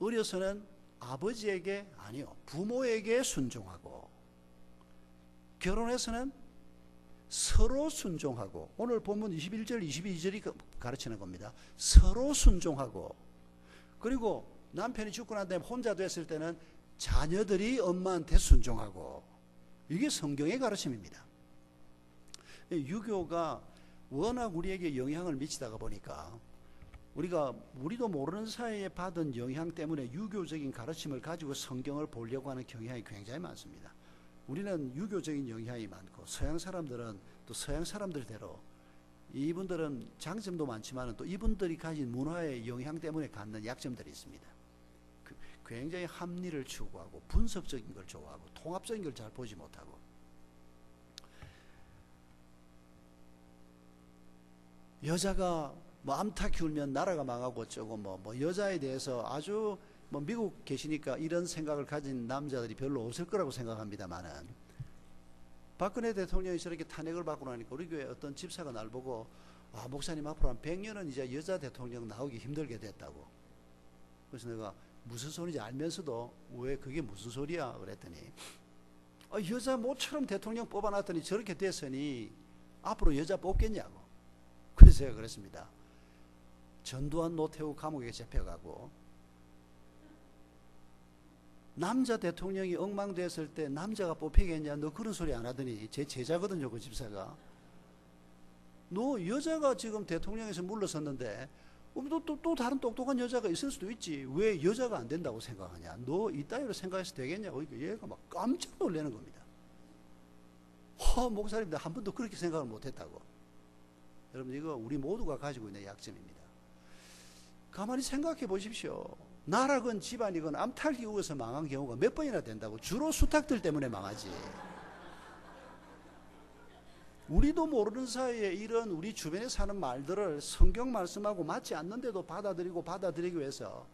어려서는 아버지에게, 아니요, 부모에게 순종하고, 결혼해서는 서로 순종하고, 오늘 본문 21절 22절이 가르치는 겁니다. 서로 순종하고, 그리고 남편이 죽고 난 다음에 혼자 됐을 때는 자녀들이 엄마한테 순종하고, 이게 성경의 가르침입니다. 유교가 워낙 우리에게 영향을 미치다가 보니까 우리도 모르는 사이에 받은 영향 때문에 유교적인 가르침을 가지고 성경을 보려고 하는 경향이 굉장히 많습니다. 우리는 유교적인 영향이 많고, 서양 사람들은 또 서양 사람들대로, 이분들은 장점도 많지만 또 이분들이 가진 문화의 영향 때문에 갖는 약점들이 있습니다. 굉장히 합리를 추구하고 분석적인 걸 좋아하고 통합적인 걸 잘 보지 못하고, 여자가 뭐 암탉 키우면 나라가 망하고 어쩌고, 뭐 여자에 대해서 아주 미국 계시니까 이런 생각을 가진 남자들이 별로 없을 거라고 생각합니다만은, 박근혜 대통령이 저렇게 탄핵을 받고 나니까 우리 교회 어떤 집사가 날 보고, 아, 목사님 앞으로 한 100년은 이제 여자 대통령 나오기 힘들게 됐다고. 그래서 내가 무슨 소리인지 알면서도 왜 그게 무슨 소리야 그랬더니, 여자 모처럼 대통령 뽑아놨더니 저렇게 됐으니 앞으로 여자 뽑겠냐고. 그래서 제가 그랬습니다. 전두환 노태우 감옥에 잡혀가고 남자 대통령이 엉망됐을 때 남자가 뽑히겠냐, 너 그런 소리 안 하더니, 제 제자거든요 그 집사가. 너 여자가 지금 대통령에서 물러섰는데 또 다른 똑똑한 여자가 있을 수도 있지, 왜 여자가 안 된다고 생각하냐, 너 이따위로 생각해서 되겠냐고. 얘가 막 깜짝 놀라는 겁니다. 목사님들 한 번도 그렇게 생각을 못했다고. 여러분, 이거 우리 모두가 가지고 있는 약점입니다. 가만히 생각해 보십시오. 나라건 집안이건 암탉이 우어서 망한 경우가 몇 번이나 된다고. 주로 수탉들 때문에 망하지. 우리도 모르는 사이에 이런 우리 주변에 사는 말들을 성경 말씀하고 맞지 않는데도 받아들이기 위해서,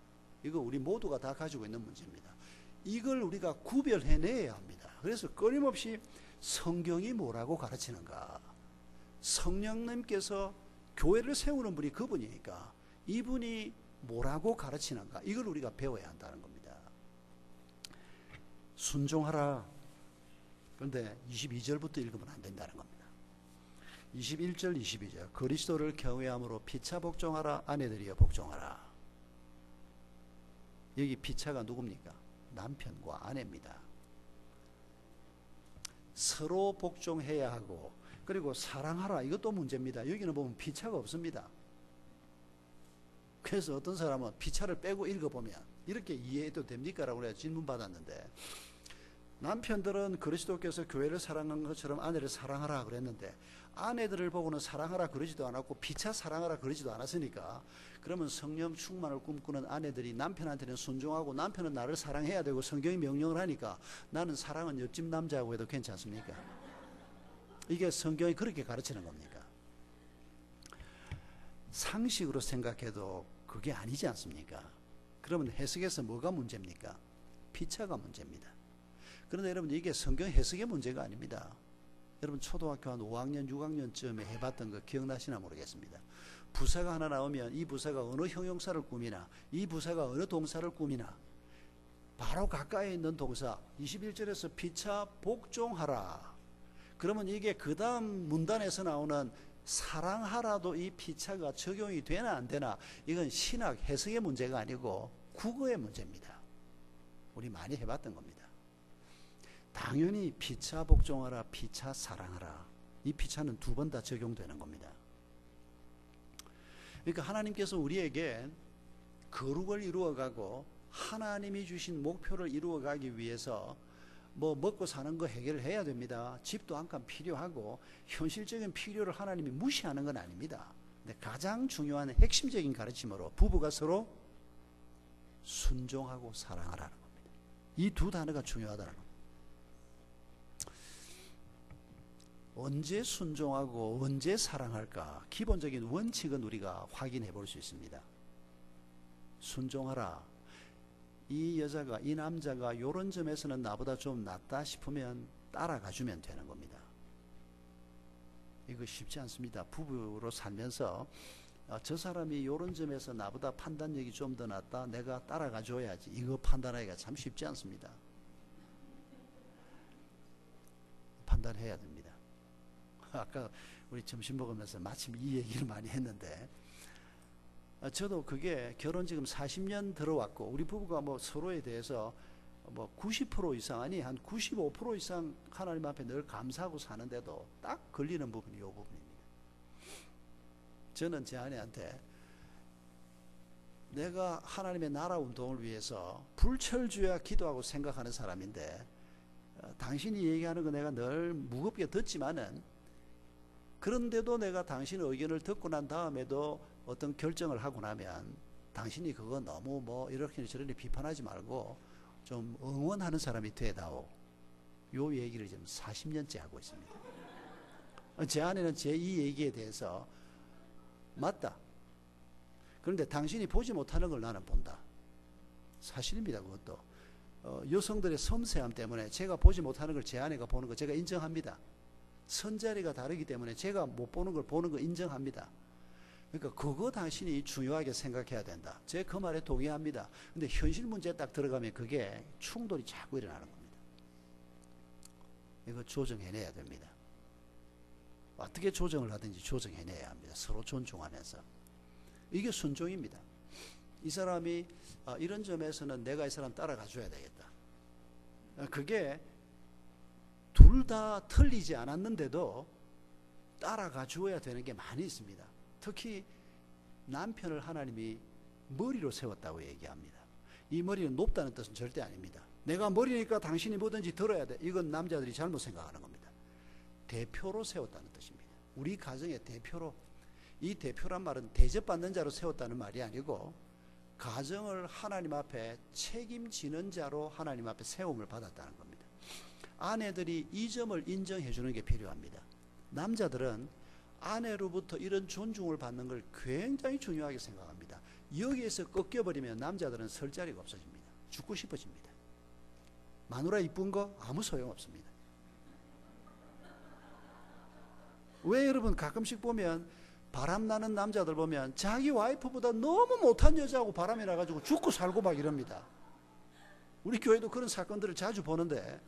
이거 우리 모두가 다 가지고 있는 문제입니다. 이걸 우리가 구별해내야 합니다. 그래서 끊임없이 성경이 뭐라고 가르치는가, 성령님께서 교회를 세우는 분이 그분이니까 이분이 뭐라고 가르치는가, 이걸 우리가 배워야 한다는 겁니다. 순종하라. 그런데 22절부터 읽으면 안 된다는 겁니다. 21절 22절 그리스도를 경외함으로 피차 복종하라. 아내들이여 복종하라. 여기 피차가 누굽니까? 남편과 아내입니다. 서로 복종해야 하고, 그리고 사랑하라. 이것도 문제입니다. 여기는 보면 피차가 없습니다. 그래서 어떤 사람은 피차를 빼고 읽어보면 이렇게 이해해도 됩니까? 라고 내가 질문 받았는데, 남편들은 그리스도께서 교회를 사랑한 것처럼 아내를 사랑하라 그랬는데 아내들을 보고는 사랑하라 그러지도 않았고 피차 사랑하라 그러지도 않았으니까, 그러면 성령 충만을 꿈꾸는 아내들이 남편한테는 순종하고 남편은 나를 사랑해야 되고 성경이 명령을 하니까 나는 사랑은 옆집 남자하고 해도 괜찮습니까? 이게 성경이 그렇게 가르치는 겁니까? 상식으로 생각해도 그게 아니지 않습니까? 그러면 해석에서 뭐가 문제입니까? 피차가 문제입니다. 그런데 여러분, 이게 성경 해석의 문제가 아닙니다. 여러분 초등학교 한 5학년 6학년쯤에 해봤던 거 기억나시나 모르겠습니다. 부사가 하나 나오면 이 부사가 어느 형용사를 꾸미나 이 부사가 어느 동사를 꾸미나 바로 가까이 있는 동사 21절에서 피차 복종하라. 그러면 이게 그 다음 문단에서 나오는 사랑하라도 이 피차가 적용이 되나 안 되나, 이건 신학 해석의 문제가 아니고 국어의 문제입니다. 우리 많이 해봤던 겁니다. 당연히 피차 복종하라, 피차 사랑하라. 이 피차는 두 번 다 적용되는 겁니다. 그러니까 하나님께서 우리에게 거룩을 이루어가고 하나님이 주신 목표를 이루어가기 위해서 뭐 먹고 사는 거 해결해야 됩니다. 집도 한 칸 필요하고 현실적인 필요를 하나님이 무시하는 건 아닙니다. 근데 가장 중요한 핵심적인 가르침으로 부부가 서로 순종하고 사랑하라는 겁니다. 이 두 단어가 중요하다는 겁니다. 언제 순종하고 언제 사랑할까? 기본적인 원칙은 우리가 확인해 볼 수 있습니다. 순종하라. 이 여자가, 이 남자가 이런 점에서는 나보다 좀 낫다 싶으면 따라가 주면 되는 겁니다. 이거 쉽지 않습니다. 부부로 살면서 저 사람이 이런 점에서 나보다 판단력이 좀 더 낫다, 내가 따라가 줘야지, 이거 판단하기가 참 쉽지 않습니다. 판단해야 됩니다. 아까 우리 점심 먹으면서 마침 이 얘기를 많이 했는데, 저도 그게 결혼 지금 40년 들어왔고 우리 부부가 뭐 서로에 대해서 뭐 90% 이상, 아니 한 95% 이상 하나님 앞에 늘 감사하고 사는데도 딱 걸리는 부분이 이 부분입니다. 저는 제 아내한테 내가 하나님의 나라 운동을 위해서 불철주야 기도하고 생각하는 사람인데, 당신이 얘기하는 거 내가 늘 무겁게 듣지만은, 그런데도 내가 당신의 의견을 듣고 난 다음에도 어떤 결정을 하고 나면 당신이 그거 너무 뭐 이렇게 저렇게 비판하지 말고 좀 응원하는 사람이 되다오. 요 얘기를 지금 40년째 하고 있습니다. 제 아내는 제 이 얘기에 대해서 맞다. 그런데 당신이 보지 못하는 걸 나는 본다. 사실입니다. 그것도. 여성들의 섬세함 때문에 제가 보지 못하는 걸 제 아내가 보는 거 제가 인정합니다. 선자리가 다르기 때문에 제가 못 보는 걸 보는 거 인정합니다. 그러니까 그거 당신이 중요하게 생각해야 된다. 제 그 말에 동의합니다. 근데 현실 문제에 딱 들어가면 그게 충돌이 자꾸 일어나는 겁니다. 이거 조정해내야 됩니다. 어떻게 조정을 하든지 조정해내야 합니다. 서로 존중하면서. 이게 순종입니다. 이 사람이 이런 점에서는 내가 이 사람 따라가 줘야 되겠다. 그게 둘 다 틀리지 않았는데도 따라가 주어야 되는 게 많이 있습니다. 특히 남편을 하나님이 머리로 세웠다고 얘기합니다. 이 머리는 높다는 뜻은 절대 아닙니다. 내가 머리니까 당신이 뭐든지 들어야 돼. 이건 남자들이 잘못 생각하는 겁니다. 대표로 세웠다는 뜻입니다. 우리 가정의 대표로. 이 대표란 말은 대접받는 자로 세웠다는 말이 아니고 가정을 하나님 앞에 책임지는 자로 하나님 앞에 세움을 받았다는 겁니다. 아내들이 이 점을 인정해 주는 게 필요합니다. 남자들은 아내로부터 이런 존중을 받는 걸 굉장히 중요하게 생각합니다. 여기에서 꺾여버리면 남자들은 설 자리가 없어집니다. 죽고 싶어집니다. 마누라 이쁜 거 아무 소용없습니다. 왜 여러분 가끔씩 보면 바람나는 남자들 보면 자기 와이프보다 너무 못한 여자하고 바람이 나가지고 죽고 살고 막 이럽니다. 우리 교회도 그런 사건들을 자주 보는데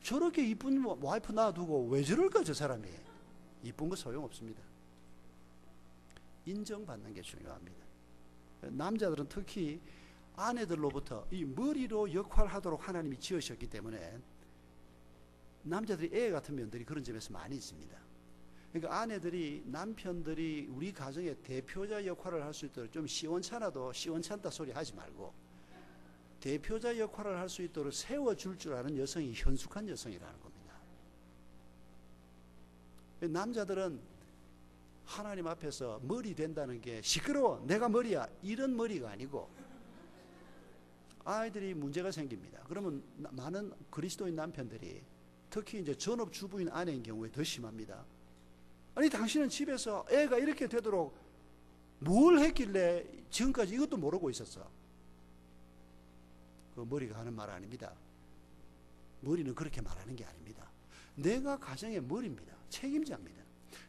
저렇게 이쁜 와이프 놔두고 왜 저럴까 저 사람이. 이쁜 거 소용없습니다. 인정받는 게 중요합니다. 남자들은 특히 아내들로부터 이 머리로 역할하도록 하나님이 지으셨기 때문에 남자들이 애 같은 면들이 그런 점에서 많이 있습니다. 그러니까 아내들이 남편들이 우리 가정의 대표자 역할을 할 수 있도록 좀 시원찮아도 시원찮다 소리 하지 말고 대표자 역할을 할 수 있도록 세워줄 줄 아는 여성이 현숙한 여성이라는 겁니다. 남자들은 하나님 앞에서 머리 된다는 게 시끄러워 내가 머리야 이런 머리가 아니고 아이들이 문제가 생깁니다. 그러면 많은 그리스도인 남편들이 특히 이제 전업주부인 아내인 경우에 더 심합니다. 아니 당신은 집에서 애가 이렇게 되도록 뭘 했길래 지금까지 이것도 모르고 있었어. 그 머리가 하는 말 아닙니다. 머리는 그렇게 말하는 게 아닙니다. 내가 가정의 머리입니다. 책임자입니다.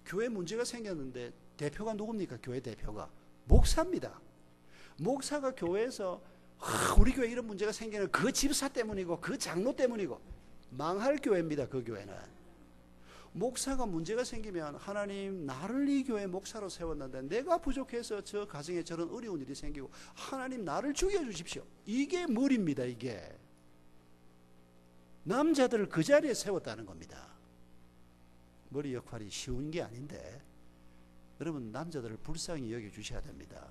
교회 문제가 생겼는데 대표가 누굽니까? 교회 대표가 목사입니다. 목사가 교회에서 우리 교회 이런 문제가 생기는 그 집사 때문이고 그 장로 때문이고 망할 교회입니다. 그 교회는. 목사가 문제가 생기면 하나님 나를 이 교회 목사로 세웠는데 내가 부족해서 저 가정에 저런 어려운 일이 생기고 하나님 나를 죽여주십시오. 이게 머리입니다. 이게 남자들을 그 자리에 세웠다는 겁니다. 머리 역할이 쉬운 게 아닌데 여러분 남자들을 불쌍히 여겨주셔야 됩니다.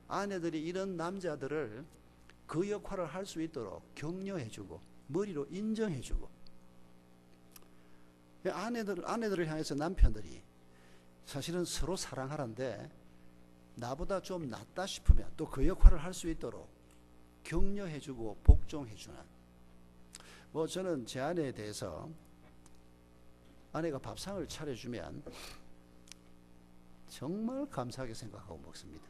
아내들이 이런 남자들을 그 역할을 할 수 있도록 격려해주고 머리로 인정해주고 아내들을 향해서 남편들이 사실은 서로 사랑하는데 나보다 좀 낫다 싶으면 또 그 역할을 할 수 있도록 격려해주고 복종해주는 저는 제 아내에 대해서 아내가 밥상을 차려주면 정말 감사하게 생각하고 먹습니다.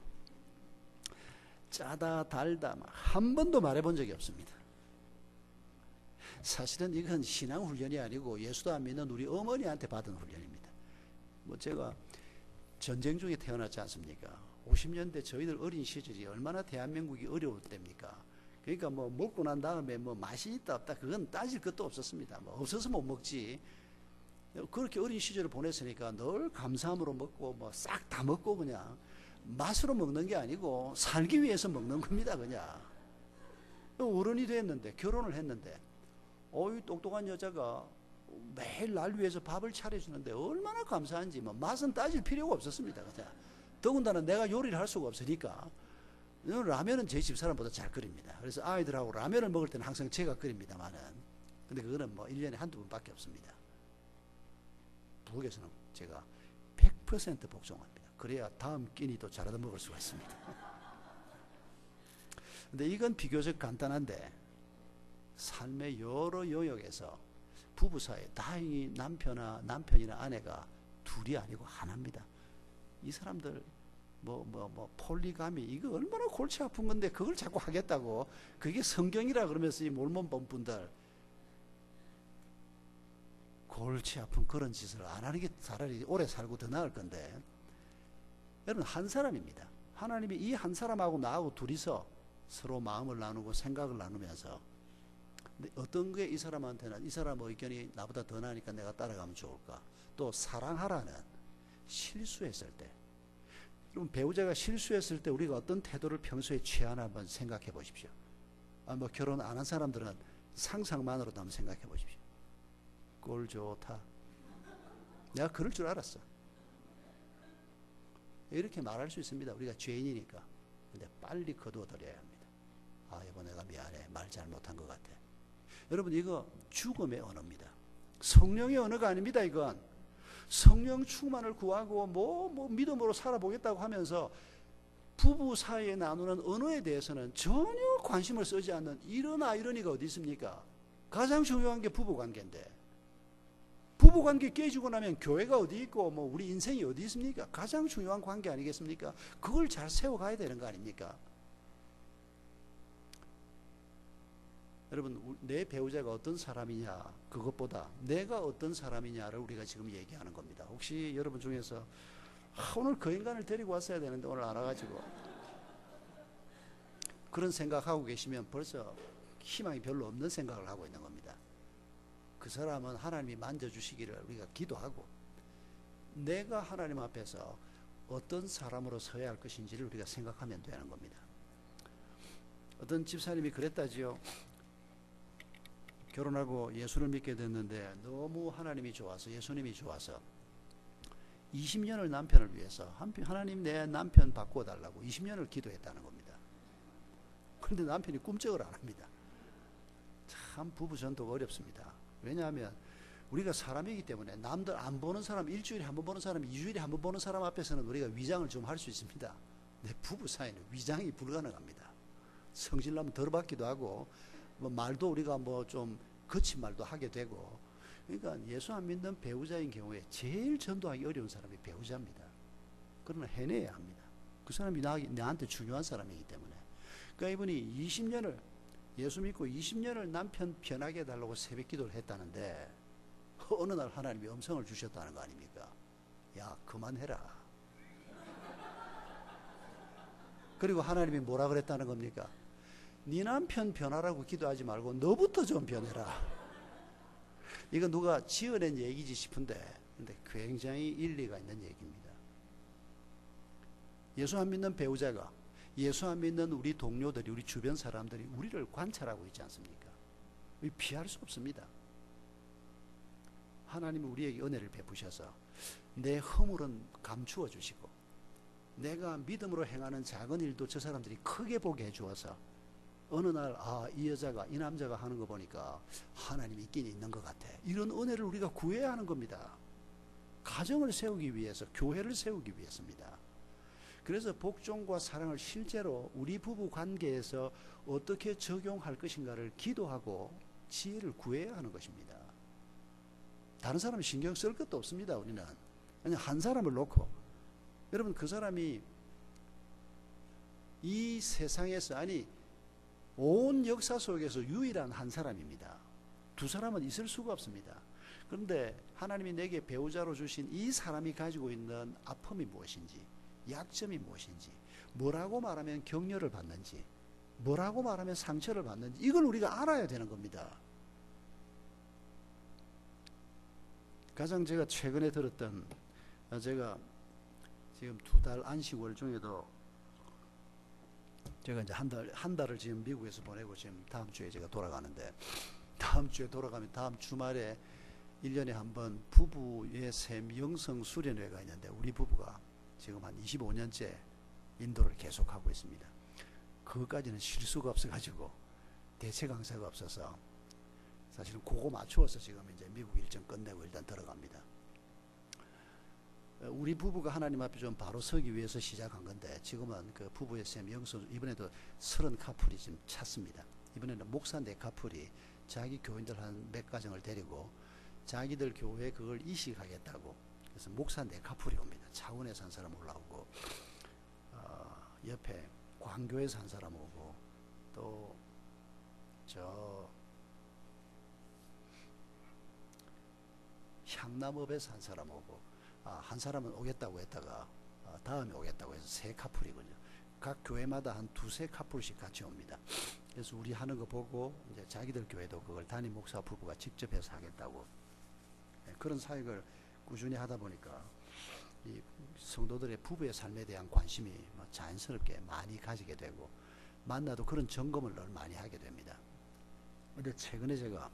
짜다 달다 한 번도 말해본 적이 없습니다. 사실은 이건 신앙훈련이 아니고 예수도 안 믿는 우리 어머니한테 받은 훈련입니다. 제가 전쟁 중에 태어났지 않습니까? 50년대 저희들 어린 시절이 얼마나 대한민국이 어려울 때입니까? 그러니까 먹고 난 다음에 맛이 있다 없다 그건 따질 것도 없었습니다. 없어서 못 먹지. 그렇게 어린 시절을 보냈으니까 늘 감사함으로 먹고 싹 다 먹고 그냥 맛으로 먹는 게 아니고 살기 위해서 먹는 겁니다. 그냥 어른이 됐는데 결혼을 했는데 이 똑똑한 여자가 매일 날 위해서 밥을 차려주는데 얼마나 감사한지 맛은 따질 필요가 없었습니다. 그냥 더군다나 내가 요리를 할 수가 없으니까 라면은 제 집사람보다 잘 끓입니다. 그래서 아이들하고 라면을 먹을 때는 항상 제가 끓입니다만은 근데 그거는 1년에 한두 번밖에 없습니다. 부엌에서는 제가 100% 복종합니다. 그래야 다음 끼니도 잘하다 먹을 수가 있습니다. 근데 이건 비교적 간단한데 삶의 여러 영역에서 부부 사이에 다행히 남편이나 아내가 둘이 아니고 하나입니다. 이 사람들 폴리가미 이거 얼마나 골치 아픈 건데 그걸 자꾸 하겠다고 그게 성경이라 그러면서 이 몰몬본 분들 골치 아픈 그런 짓을 안 하는 게 차라리 오래 살고 더 나을 건데 여러분 한 사람입니다. 하나님이 이 한 사람하고 나하고 둘이서 서로 마음을 나누고 생각을 나누면서 근데 어떤 게 이 사람한테는 이 사람 의견이 나보다 더 나으니까 내가 따라가면 좋을까? 또 사랑하라는 실수했을 때 그럼 배우자가 실수했을 때 우리가 어떤 태도를 평소에 취하나 한번 생각해 보십시오. 결혼 안 한 사람들은 상상만으로도 한번 생각해 보십시오. 꼴 좋다. 내가 그럴 줄 알았어. 이렇게 말할 수 있습니다. 우리가 죄인이니까. 근데 빨리 거두어드려야 합니다. 여보 내가 미안해. 말 잘못한 것 같아. 여러분 이거 죽음의 언어입니다. 성령의 언어가 아닙니다. 이건 성령 충만을 구하고 믿음으로 살아보겠다고 하면서 부부 사이에 나누는 언어에 대해서는 전혀 관심을 쓰지 않는 이런 아이러니가 어디 있습니까? 가장 중요한 게 부부관계인데 부부관계 깨지고 나면 교회가 어디 있고 우리 인생이 어디 있습니까? 가장 중요한 관계 아니겠습니까? 그걸 잘 세워가야 되는 거 아닙니까? 여러분, 내 배우자가 어떤 사람이냐, 그것보다 내가 어떤 사람이냐를 우리가 지금 얘기하는 겁니다. 혹시 여러분 중에서 오늘 그 인간을 데리고 왔어야 되는데 오늘 안 와가지고 그런 생각하고 계시면 벌써 희망이 별로 없는 생각을 하고 있는 겁니다. 그 사람은 하나님이 만져주시기를 우리가 기도하고, 내가 하나님 앞에서 어떤 사람으로 서야 할 것인지를 우리가 생각하면 되는 겁니다. 어떤 집사님이 그랬다지요. 결혼하고 예수를 믿게 됐는데 너무 하나님이 좋아서, 예수님이 좋아서 20년을 남편을 위해서, 하나님 내 남편 바꾸어 달라고 20년을 기도했다는 겁니다. 그런데 남편이 꿈쩍을 안 합니다. 참 부부 전도가 어렵습니다. 왜냐하면 우리가 사람이기 때문에 남들 안 보는 사람, 일주일에 한 번 보는 사람, 2주일에 한 번 보는 사람 앞에서는 우리가 위장을 좀 할 수 있습니다. 내 부부 사이는 위장이 불가능합니다. 성질나면 덜받기도 하고, 뭐 말도 우리가 뭐 좀 거친 말도 하게 되고. 그러니까 예수 안 믿는 배우자인 경우에 제일 전도하기 어려운 사람이 배우자입니다. 그러나 해내야 합니다. 그 사람이 나한테 중요한 사람이기 때문에. 그러니까 이분이 20년을, 예수 믿고 20년을 남편 편하게 해달라고 새벽 기도를 했다는데 어느 날 하나님이 음성을 주셨다는 거 아닙니까? 야, 그만해라. 그리고 하나님이 뭐라 그랬다는 겁니까? 네 남편 변하라고 기도하지 말고 너부터 좀 변해라. 이거 누가 지어낸 얘기지 싶은데, 근데 굉장히 일리가 있는 얘기입니다. 예수 안 믿는 배우자가, 예수 안 믿는 우리 동료들이, 우리 주변 사람들이 우리를 관찰하고 있지 않습니까? 피할 수 없습니다. 하나님은 우리에게 은혜를 베푸셔서 내 허물은 감추어 주시고, 내가 믿음으로 행하는 작은 일도 저 사람들이 크게 보게 해주어서 어느 날, 이 여자가, 이 남자가 하는 거 보니까 하나님이 있긴 있는 것 같아. 이런 은혜를 우리가 구해야 하는 겁니다. 가정을 세우기 위해서, 교회를 세우기 위해서입니다. 그래서 복종과 사랑을 실제로 우리 부부 관계에서 어떻게 적용할 것인가를 기도하고 지혜를 구해야 하는 것입니다. 다른 사람 신경 쓸 것도 없습니다. 우리는 그냥 한 사람을 놓고, 여러분, 그 사람이 이 세상에서, 아니 온 역사 속에서 유일한 한 사람입니다. 두 사람은 있을 수가 없습니다. 그런데 하나님이 내게 배우자로 주신 이 사람이 가지고 있는 아픔이 무엇인지, 약점이 무엇인지, 뭐라고 말하면 격려를 받는지, 뭐라고 말하면 상처를 받는지, 이걸 우리가 알아야 되는 겁니다. 가장 제가 최근에 들었던, 제가 지금 2달 안식월 중에도 제가 이제 한 달을 지금 미국에서 보내고 지금 다음 주에 제가 돌아가는데, 다음 주에 돌아가면 다음 주말에 1년에 한 번 부부의 샘 영성 수련회가 있는데, 우리 부부가 지금 한 25년째 인도를 계속하고 있습니다. 그것까지는 쉴 수가 없어가지고 대체 강사가 없어서 사실은 그거 맞추어서 지금 이제 미국 일정 끝내고 일단 들어갑니다. 우리 부부가 하나님 앞에 좀 바로 서기 위해서 시작한 건데, 지금은 그 부부의 샘 영성, 이번에도 30 커플이 지금 찼습니다. 이번에는 목사 4커플이 자기 교인들 한 몇 가정을 데리고 자기들 교회에 그걸 이식하겠다고, 그래서 목사 4커플이 옵니다. 차원에서 한 사람 올라오고, 옆에 광교에서 한 사람 오고, 또 저 향남읍에서 한 사람 오고, 한 사람은 오겠다고 했다가 다음에 오겠다고 해서 3커플이거든요. 각 교회마다 한 2~3커플씩 같이 옵니다. 그래서 우리 하는 거 보고 이제 자기들 교회도 그걸 담임 목사 부부가 직접 해서 하겠다고, 그런 사역을 꾸준히 하다 보니까 이 성도들의 부부의 삶에 대한 관심이 자연스럽게 많이 가지게 되고, 만나도 그런 점검을 늘 많이 하게 됩니다. 근데 최근에 제가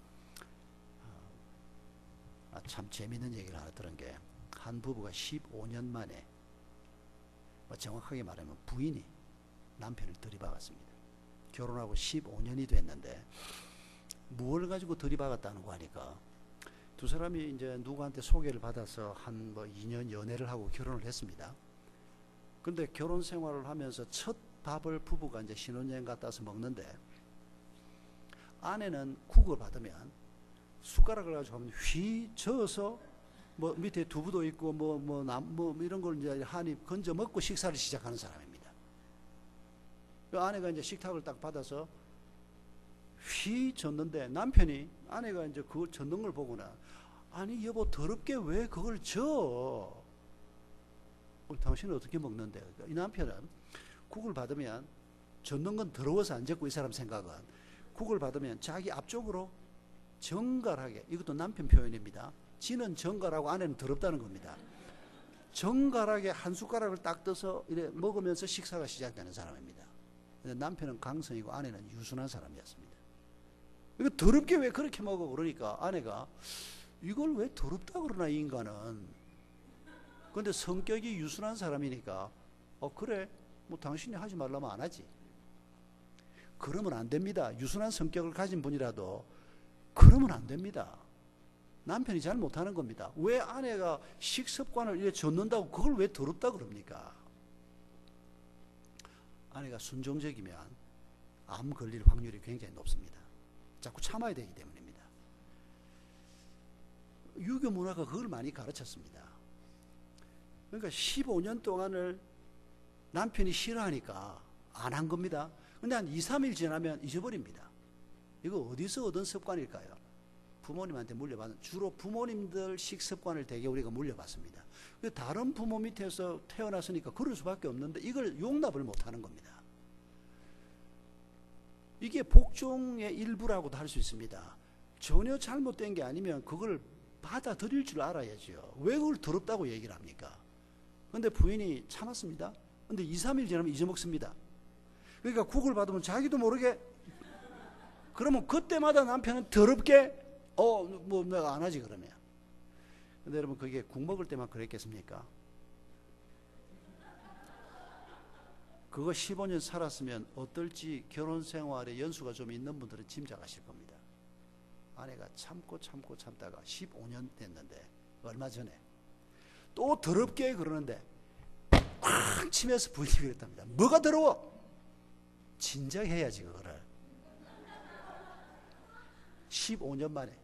참 재미있는 얘기를 하나 들은 게, 한 부부가 15년 만에, 정확하게 말하면 부인이 남편을 들이박았습니다. 결혼하고 15년이 됐는데 뭘 가지고 들이박았다는 거 하니까, 두 사람이 이제 누구한테 소개를 받아서 한 2년 연애를 하고 결혼을 했습니다. 근데 결혼 생활을 하면서 첫 밥을 부부가 이제 신혼여행 갔다 와서 먹는데, 아내는 국을 받으면 숟가락을 가지고 하면 휘 저어서 뭐 밑에 두부도 있고 뭐 이런 걸 이제 한입 건져 먹고 식사를 시작하는 사람입니다. 그 아내가 이제 식탁을 딱 받아서 휘 젓는데 남편이 아내가 이제 그걸 젓는 걸 보거나 아니 여보 더럽게 왜 그걸 져? 당신은 어떻게 먹는데? 그러니까 이 남편은 국을 받으면 젓는 건 더러워서 안 젓고 이 사람 생각은 국을 받으면 자기 앞쪽으로 정갈하게 이것도 남편 표현입니다. 지는 정갈하고 아내는 더럽다는 겁니다. 정갈하게 한 숟가락을 딱 떠서 이래 먹으면서 식사가 시작되는 사람입니다. 남편은 강성이고 아내는 유순한 사람이었습니다. 이거 더럽게 왜 그렇게 먹어? 그러니까 아내가 이걸 왜 더럽다 그러나 이 인간은. 근데 성격이 유순한 사람이니까 그래 뭐 당신이 하지 말라면 안 하지. 그러면 안 됩니다. 유순한 성격을 가진 분이라도 그러면 안 됩니다. 남편이 잘 못하는 겁니다. 왜 아내가 식습관을 이렇게 젓는다고 그걸 왜 더럽다 그럽니까? 아내가 순종적이면 암 걸릴 확률이 굉장히 높습니다. 자꾸 참아야 되기 때문입니다. 유교 문화가 그걸 많이 가르쳤습니다. 그러니까 15년 동안을 남편이 싫어하니까 안 한 겁니다. 근데 한 2, 3일 지나면 잊어버립니다. 이거 어디서 얻은 습관일까요? 부모님한테 물려받은, 주로 부모님들 식습관을 되게 우리가 물려받습니다. 다른 부모 밑에서 태어났으니까 그럴 수밖에 없는데 이걸 용납을 못하는 겁니다. 이게 복종의 일부라고도 할 수 있습니다. 전혀 잘못된 게 아니면 그걸 받아들일 줄 알아야죠. 왜 그걸 더럽다고 얘기를 합니까? 근데 부인이 참았습니다. 근데 2, 3일 지나면 잊어먹습니다. 그러니까 국을 받으면 자기도 모르게 그러면 그때마다 남편은 더럽게 뭐 내가 안 하지 그러면. 근데 여러분 그게 국 먹을 때만 그랬겠습니까? 그거 15년 살았으면 어떨지 결혼 생활에 연수가 좀 있는 분들은 짐작하실 겁니다. 아내가 참다가 15년 됐는데 얼마 전에 또 더럽게 그러는데 꽉 치면서 부인이 그랬답니다. 뭐가 더러워? 진작해야지 그거를. 15년 만에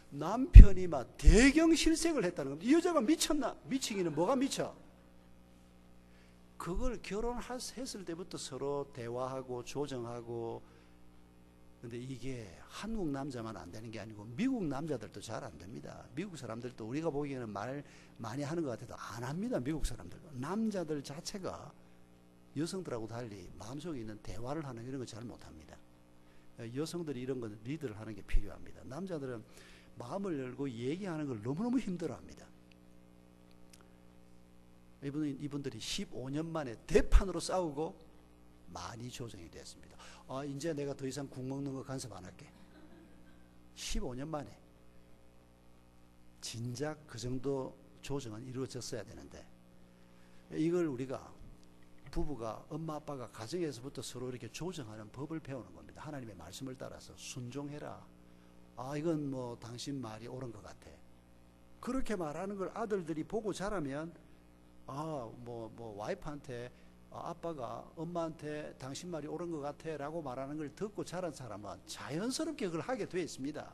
남편이 막 대경실색을 했다는 겁니다. 이 여자가 미쳤나? 미치기는 뭐가 미쳐? 그걸 결혼했을 때부터 서로 대화하고 조정하고. 근데 이게 한국 남자만 안 되는 게 아니고 미국 남자들도 잘 안 됩니다. 미국 사람들도 우리가 보기에는 말 많이 하는 것 같아도 안 합니다. 미국 사람들도. 남자들 자체가 여성들하고 달리 마음속에 있는 대화를 하는 이런 거 잘 못합니다. 여성들이 이런 건 리드를 하는 게 필요합니다. 남자들은 마음을 열고 얘기하는 걸 너무너무 힘들어합니다. 이분들이 15년 만에 대판으로 싸우고 많이 조정이 됐습니다. 이제 내가 더 이상 국 먹는 거 간섭 안 할게. 15년 만에. 진작 그 정도 조정은 이루어졌어야 되는데 이걸 우리가 부부가 엄마 아빠가 가정에서부터 서로 이렇게 조정하는 법을 배우는 겁니다. 하나님의 말씀을 따라서 순종해라. 이건 뭐 당신 말이 옳은 것 같아. 그렇게 말하는 걸 아들들이 보고 자라면 와이프한테 아빠가 엄마한테 당신 말이 옳은 것 같아 라고 말하는 걸 듣고 자란 사람은 자연스럽게 그걸 하게 되어 있습니다.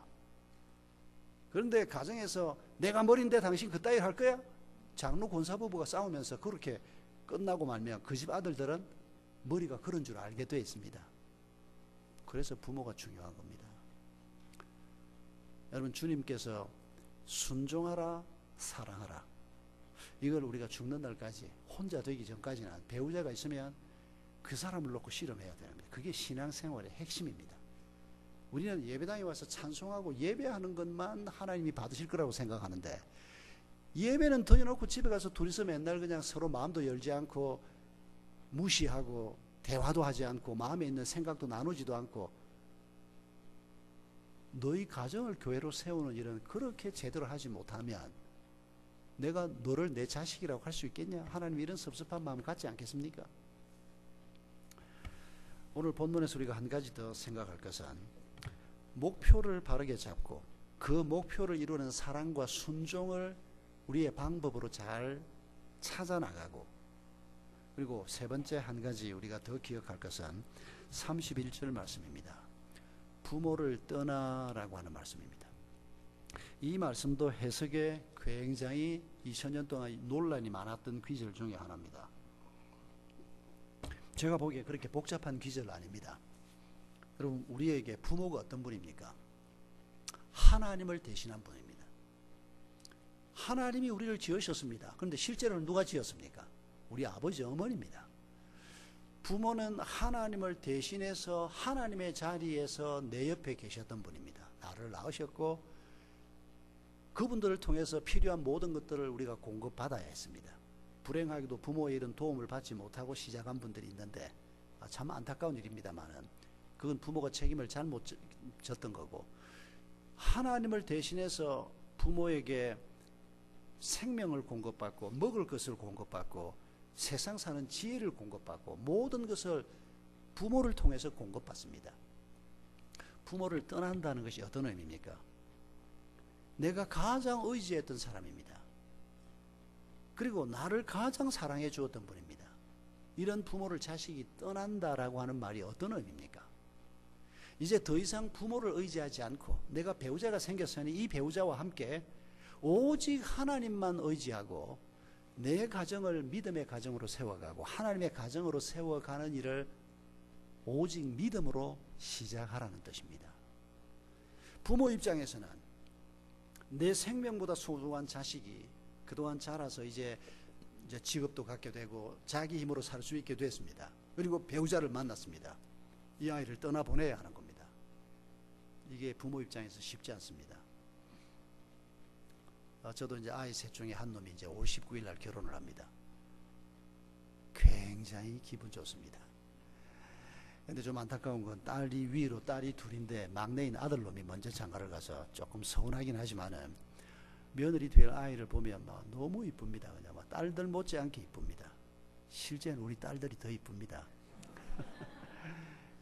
그런데 가정에서 내가 머리인데 당신 그따위 할 거야? 장로 권사 부부가 싸우면서 그렇게 끝나고 말면 그 집 아들들은 머리가 그런 줄 알게 되어 있습니다. 그래서 부모가 중요한 겁니다. 여러분 주님께서 순종하라 사랑하라 이걸 우리가 죽는 날까지 혼자 되기 전까지는 배우자가 있으면 그 사람을 놓고 실험해야 됩니다. 그게 신앙생활의 핵심입니다. 우리는 예배당에 와서 찬송하고 예배하는 것만 하나님이 받으실 거라고 생각하는데 예배는 던져놓고 집에 가서 둘이서 맨날 그냥 서로 마음도 열지 않고 무시하고 대화도 하지 않고 마음에 있는 생각도 나누지도 않고 너희 가정을 교회로 세우는 일은 그렇게 제대로 하지 못하면 내가 너를 내 자식이라고 할 수 있겠냐? 하나님 이런 섭섭한 마음 갖지 않겠습니까? 오늘 본문에서 우리가 한 가지 더 생각할 것은 목표를 바르게 잡고 그 목표를 이루는 사랑과 순종을 우리의 방법으로 잘 찾아나가고 그리고 세 번째 한 가지 우리가 더 기억할 것은 31절 말씀입니다. 부모를 떠나라고 하는 말씀입니다. 이 말씀도 해석에 굉장히 2000년 동안 논란이 많았던 귀절 중에 하나입니다. 제가 보기에 그렇게 복잡한 귀절 아닙니다. 여러분, 우리에게 부모가 어떤 분입니까? 하나님을 대신한 분입니다. 하나님이 우리를 지으셨습니다. 그런데 실제로는 누가 지었습니까? 우리 아버지, 어머니입니다. 부모는 하나님을 대신해서 하나님의 자리에서 내 옆에 계셨던 분입니다. 나를 낳으셨고 그분들을 통해서 필요한 모든 것들을 우리가 공급받아야 했습니다. 불행하게도 부모의 이런 도움을 받지 못하고 시작한 분들이 있는데 참 안타까운 일입니다만은 그건 부모가 책임을 잘못 졌던 거고, 하나님을 대신해서 부모에게 생명을 공급받고 먹을 것을 공급받고 세상 사는 지혜를 공급받고 모든 것을 부모를 통해서 공급받습니다. 부모를 떠난다는 것이 어떤 의미입니까? 내가 가장 의지했던 사람입니다. 그리고 나를 가장 사랑해 주었던 분입니다. 이런 부모를 자식이 떠난다라고 하는 말이 어떤 의미입니까? 이제 더 이상 부모를 의지하지 않고 내가 배우자가 생겼으니 이 배우자와 함께 오직 하나님만 의지하고 내 가정을 믿음의 가정으로 세워가고 하나님의 가정으로 세워가는 일을 오직 믿음으로 시작하라는 뜻입니다. 부모 입장에서는 내 생명보다 소중한 자식이 그동안 자라서 이제 직업도 갖게 되고 자기 힘으로 살 수 있게 됐습니다. 그리고 배우자를 만났습니다. 이 아이를 떠나보내야 하는 겁니다. 이게 부모 입장에서 쉽지 않습니다. 저도 이제 아이 셋 중에 한 놈이 이제 올 19일 날 결혼을 합니다. 굉장히 기분 좋습니다. 근데 좀 안타까운 건 딸이 위로 딸이 둘인데 막내인 아들놈이 먼저 장가를 가서 조금 서운하긴 하지만은 며느리 될 아이를 보면 막 너무 이쁩니다. 그냥 막 딸들 못지않게 이쁩니다. 실제는 우리 딸들이 더 이쁩니다.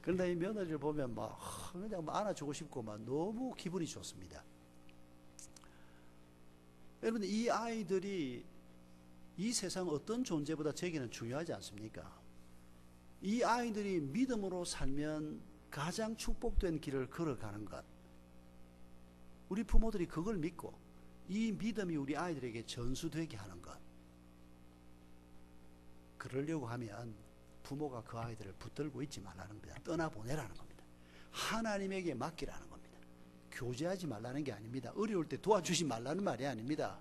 그런데 이 며느리를 보면 막 그냥 막 안아주고 싶고 막 너무 기분이 좋습니다. 여러분, 이 아이들이 이 세상 어떤 존재보다 제게는 중요하지 않습니까? 이 아이들이 믿음으로 살면 가장 축복된 길을 걸어가는 것, 우리 부모들이 그걸 믿고 이 믿음이 우리 아이들에게 전수되게 하는 것, 그러려고 하면 부모가 그 아이들을 붙들고 있지 말라는 겁니다. 떠나보내라는 겁니다. 하나님에게 맡기라는 겁니다. 교제하지 말라는 게 아닙니다. 어려울 때 도와주지 말라는 말이 아닙니다.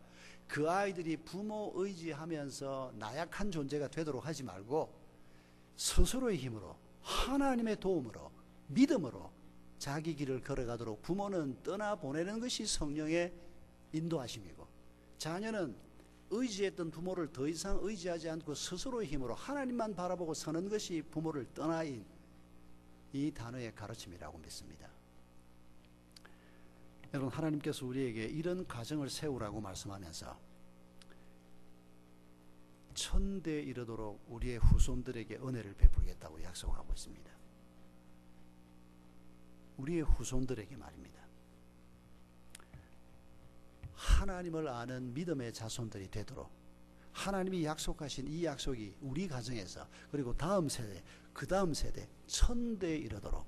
그 아이들이 부모 의지하면서 나약한 존재가 되도록 하지 말고 스스로의 힘으로 하나님의 도움으로 믿음으로 자기 길을 걸어가도록 부모는 떠나보내는 것이 성령의 인도하심이고, 자녀는 의지했던 부모를 더 이상 의지하지 않고 스스로의 힘으로 하나님만 바라보고 서는 것이 부모를 떠나인 이 단어의 가르침이라고 믿습니다. 여러분, 하나님께서 우리에게 이런 가정을 세우라고 말씀하면서 천대에 이르도록 우리의 후손들에게 은혜를 베풀겠다고 약속하고 있습니다. 우리의 후손들에게 말입니다. 하나님을 아는 믿음의 자손들이 되도록 하나님이 약속하신 이 약속이 우리 가정에서 그리고 다음 세대, 그 다음 세대, 천대에 이르도록.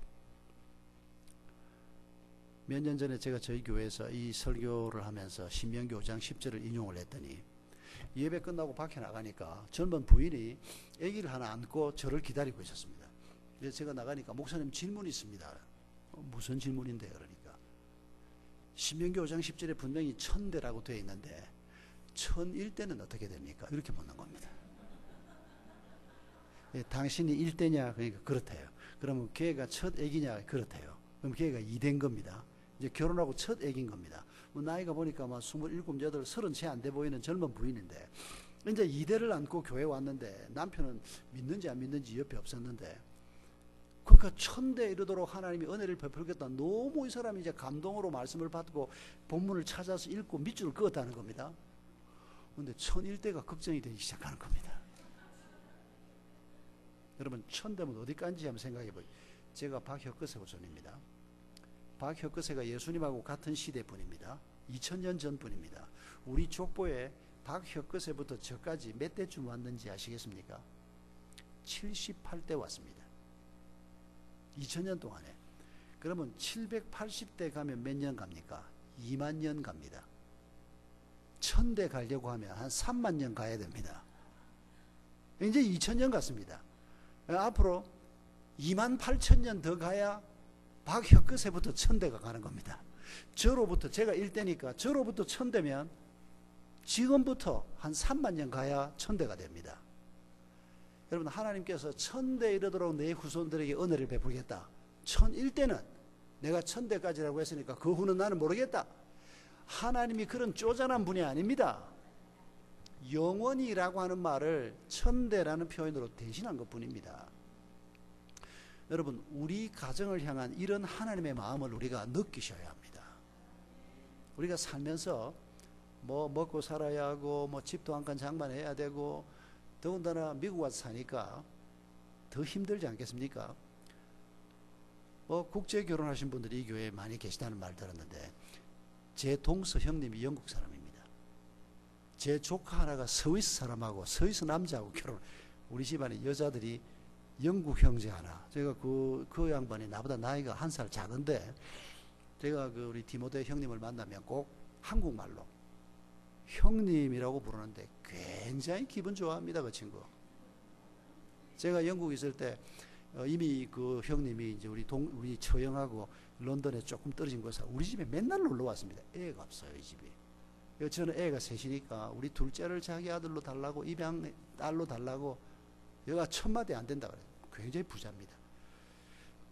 몇 년 전에 제가 저희 교회에서 이 설교를 하면서 신명기 5장 10절을 인용을 했더니 예배 끝나고 밖에 나가니까 젊은 부인이 아기를 하나 안고 저를 기다리고 있었습니다. 그래서 제가 나가니까 목사님 질문이 있습니다. 무슨 질문인데요? 그러니까 신명기 5장 10절에 분명히 천대라고 되어 있는데 천일 대는 어떻게 됩니까? 이렇게 묻는 겁니다. 당신이 1대냐? 그러니까 그렇대요. 그러면 걔가 첫 아기냐? 그렇대요. 그럼 걔가 2대인 겁니다. 이제 결혼하고 첫 아기인 겁니다. 뭐 나이가 보니까 막 27, 28, 30 채 안 돼 보이는 젊은 부인인데 이제 2대를 안고 교회 왔는데 남편은 믿는지 안 믿는지 옆에 없었는데, 그러니까 천대에 이르도록 하나님이 은혜를 베풀겠다. 너무 이 사람이 이제 감동으로 말씀을 받고 본문을 찾아서 읽고 밑줄을 그었다는 겁니다. 그런데 1001대가 걱정이 되기 시작하는 겁니다. 여러분, 천대면 어디까지 한번 생각해 보세요. 제가 박혁거세 후손입니다. 박혁거세가 예수님하고 같은 시대 분입니다. 2000년 전 분입니다. 우리 족보에 박혁거세부터 저까지 몇 대쯤 왔는지 아시겠습니까? 78대 왔습니다. 2000년 동안에. 그러면 780대 가면 몇 년 갑니까? 2만 년 갑니다. 1000대 가려고 하면 한 3만 년 가야 됩니다. 이제 2000년 갔습니다. 앞으로 2만 8천 년 더 가야 혀끝에부터 1000대가 가는 겁니다. 저로부터, 제가 1대니까 저로부터 1000대면 지금부터 한 3만 년 가야 1000대가 됩니다. 여러분, 하나님께서 1000대 이르도록 내 후손들에게 은혜를 베풀겠다. 1001대는 내가 1000대까지라고 했으니까 그 후는 나는 모르겠다. 하나님이 그런 쪼잔한 분이 아닙니다. 영원히라고 하는 말을 1000대라는 표현으로 대신한 것 뿐입니다. 여러분, 우리 가정을 향한 이런 하나님의 마음을 우리가 느끼셔야 합니다. 우리가 살면서 뭐 먹고 살아야 하고 뭐 집도 한 칸 장만해야 되고, 더군다나 미국 와서 사니까 더 힘들지 않겠습니까? 뭐 국제 결혼하신 분들이 이 교회에 많이 계시다는 말 들었는데, 제 동서 형님이 영국 사람입니다. 제 조카 하나가 스위스 사람하고 스위스 남자하고 결혼. 우리 집안에 여자들이 영국 형제 하나. 제가 그 양반이 나보다 나이가 한 살 작은데, 제가 우리 디모데 형님을 만나면 꼭 한국말로 형님이라고 부르는데 굉장히 기분 좋아합니다, 그 친구. 제가 영국에 있을 때 이미 그 형님이 이제 우리 처형하고 런던에 조금 떨어진 곳에서 우리 집에 맨날 놀러 왔습니다. 애가 없어요, 이 집이. 저는 애가 셋이니까 우리 둘째를 자기 아들로 달라고, 입양 딸로 달라고, 여가 1000마디 안 된다 그래요. 굉장히 부자입니다.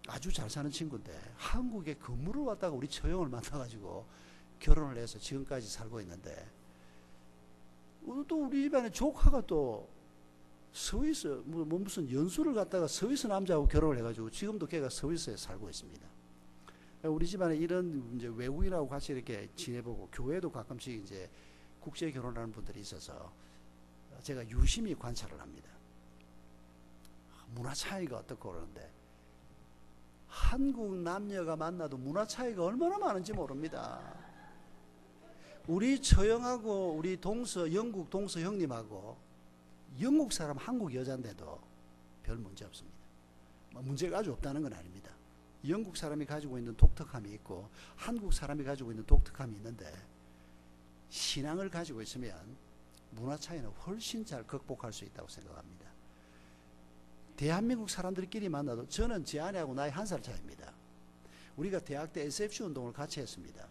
아주 잘 사는 친구인데 한국에 근무를 왔다가 우리 처형을 만나가지고 결혼을 해서 지금까지 살고 있는데, 또 우리 집안에 조카가 또 스위스 무슨 연수를 갔다가 스위스 남자하고 결혼을 해가지고 지금도 걔가 스위스에 살고 있습니다. 우리 집안에 이런 이제 외국인하고 같이 이렇게 지내보고, 교회도 가끔씩 이제 국제 결혼하는 분들이 있어서 제가 유심히 관찰을 합니다. 문화 차이가 어떻고 그러는데, 한국 남녀가 만나도 문화 차이가 얼마나 많은지 모릅니다. 우리 처형하고 우리 영국 동서 형님하고 영국 사람 한국 여자인데도 별 문제 없습니다. 문제가 아주 없다는 건 아닙니다. 영국 사람이 가지고 있는 독특함이 있고 한국 사람이 가지고 있는 독특함이 있는데, 신앙을 가지고 있으면 문화 차이는 훨씬 잘 극복할 수 있다고 생각합니다. 대한민국 사람들끼리 만나도, 저는 제 아내하고 나이 1살 차이입니다. 우리가 대학 때 SFC 운동을 같이 했습니다.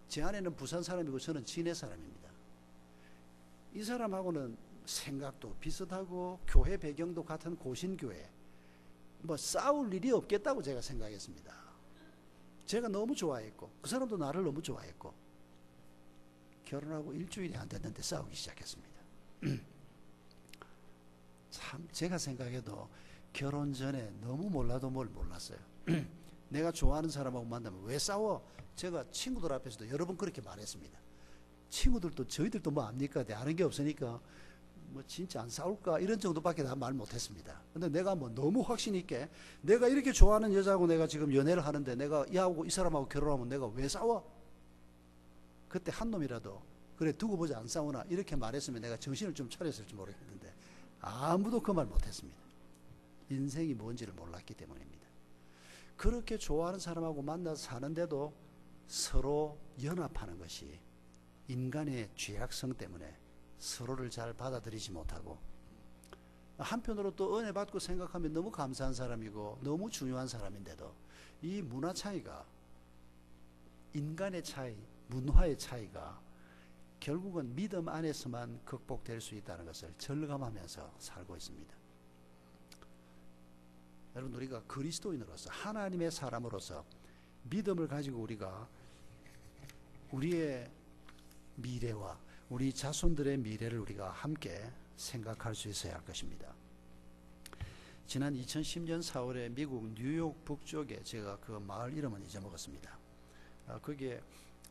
제 아내는 부산 사람이고 저는 진해 사람입니다. 이 사람하고는 생각도 비슷하고 교회 배경도 같은 고신교회, 뭐 싸울 일이 없겠다고 제가 생각했습니다. 제가 너무 좋아했고 그 사람도 나를 너무 좋아했고, 결혼하고 일주일이 안 됐는데 싸우기 시작했습니다. 참, 제가 생각해도 결혼 전에 너무 몰라도 뭘 몰랐어요. 내가 좋아하는 사람하고 만나면 왜 싸워? 제가 친구들 앞에서도 여러 번 그렇게 말했습니다. 친구들도 저희들도 뭐 압니까? 아는 게 없으니까 뭐 진짜 안 싸울까? 이런 정도밖에 다 말 못했습니다. 근데 내가 뭐 너무 확신 있게, 내가 이렇게 좋아하는 여자하고 내가 지금 연애를 하는데 내가 이 사람하고 결혼하면 내가 왜 싸워? 그때 한 놈이라도 그래 두고 보자, 안 싸우나, 이렇게 말했으면 내가 정신을 좀 차렸을지 모르겠는데 아무도 그 말 못했습니다. 인생이 뭔지를 몰랐기 때문입니다. 그렇게 좋아하는 사람하고 만나서 사는데도 서로 연합하는 것이 인간의 죄악성 때문에 서로를 잘 받아들이지 못하고, 한편으로 또 은혜 받고 생각하면 너무 감사한 사람이고 너무 중요한 사람인데도 이 문화 차이가, 인간의 차이, 문화의 차이가 결국은 믿음 안에서만 극복될 수 있다는 것을 절감하면서 살고 있습니다. 여러분, 우리가 그리스도인으로서, 하나님의 사람으로서 믿음을 가지고 우리가 우리의 미래와 우리 자손들의 미래를 우리가 함께 생각할 수 있어야 할 것입니다. 지난 2010년 4월에 미국 뉴욕 북쪽에, 제가 그 마을 이름은 잊어먹었습니다. 거기에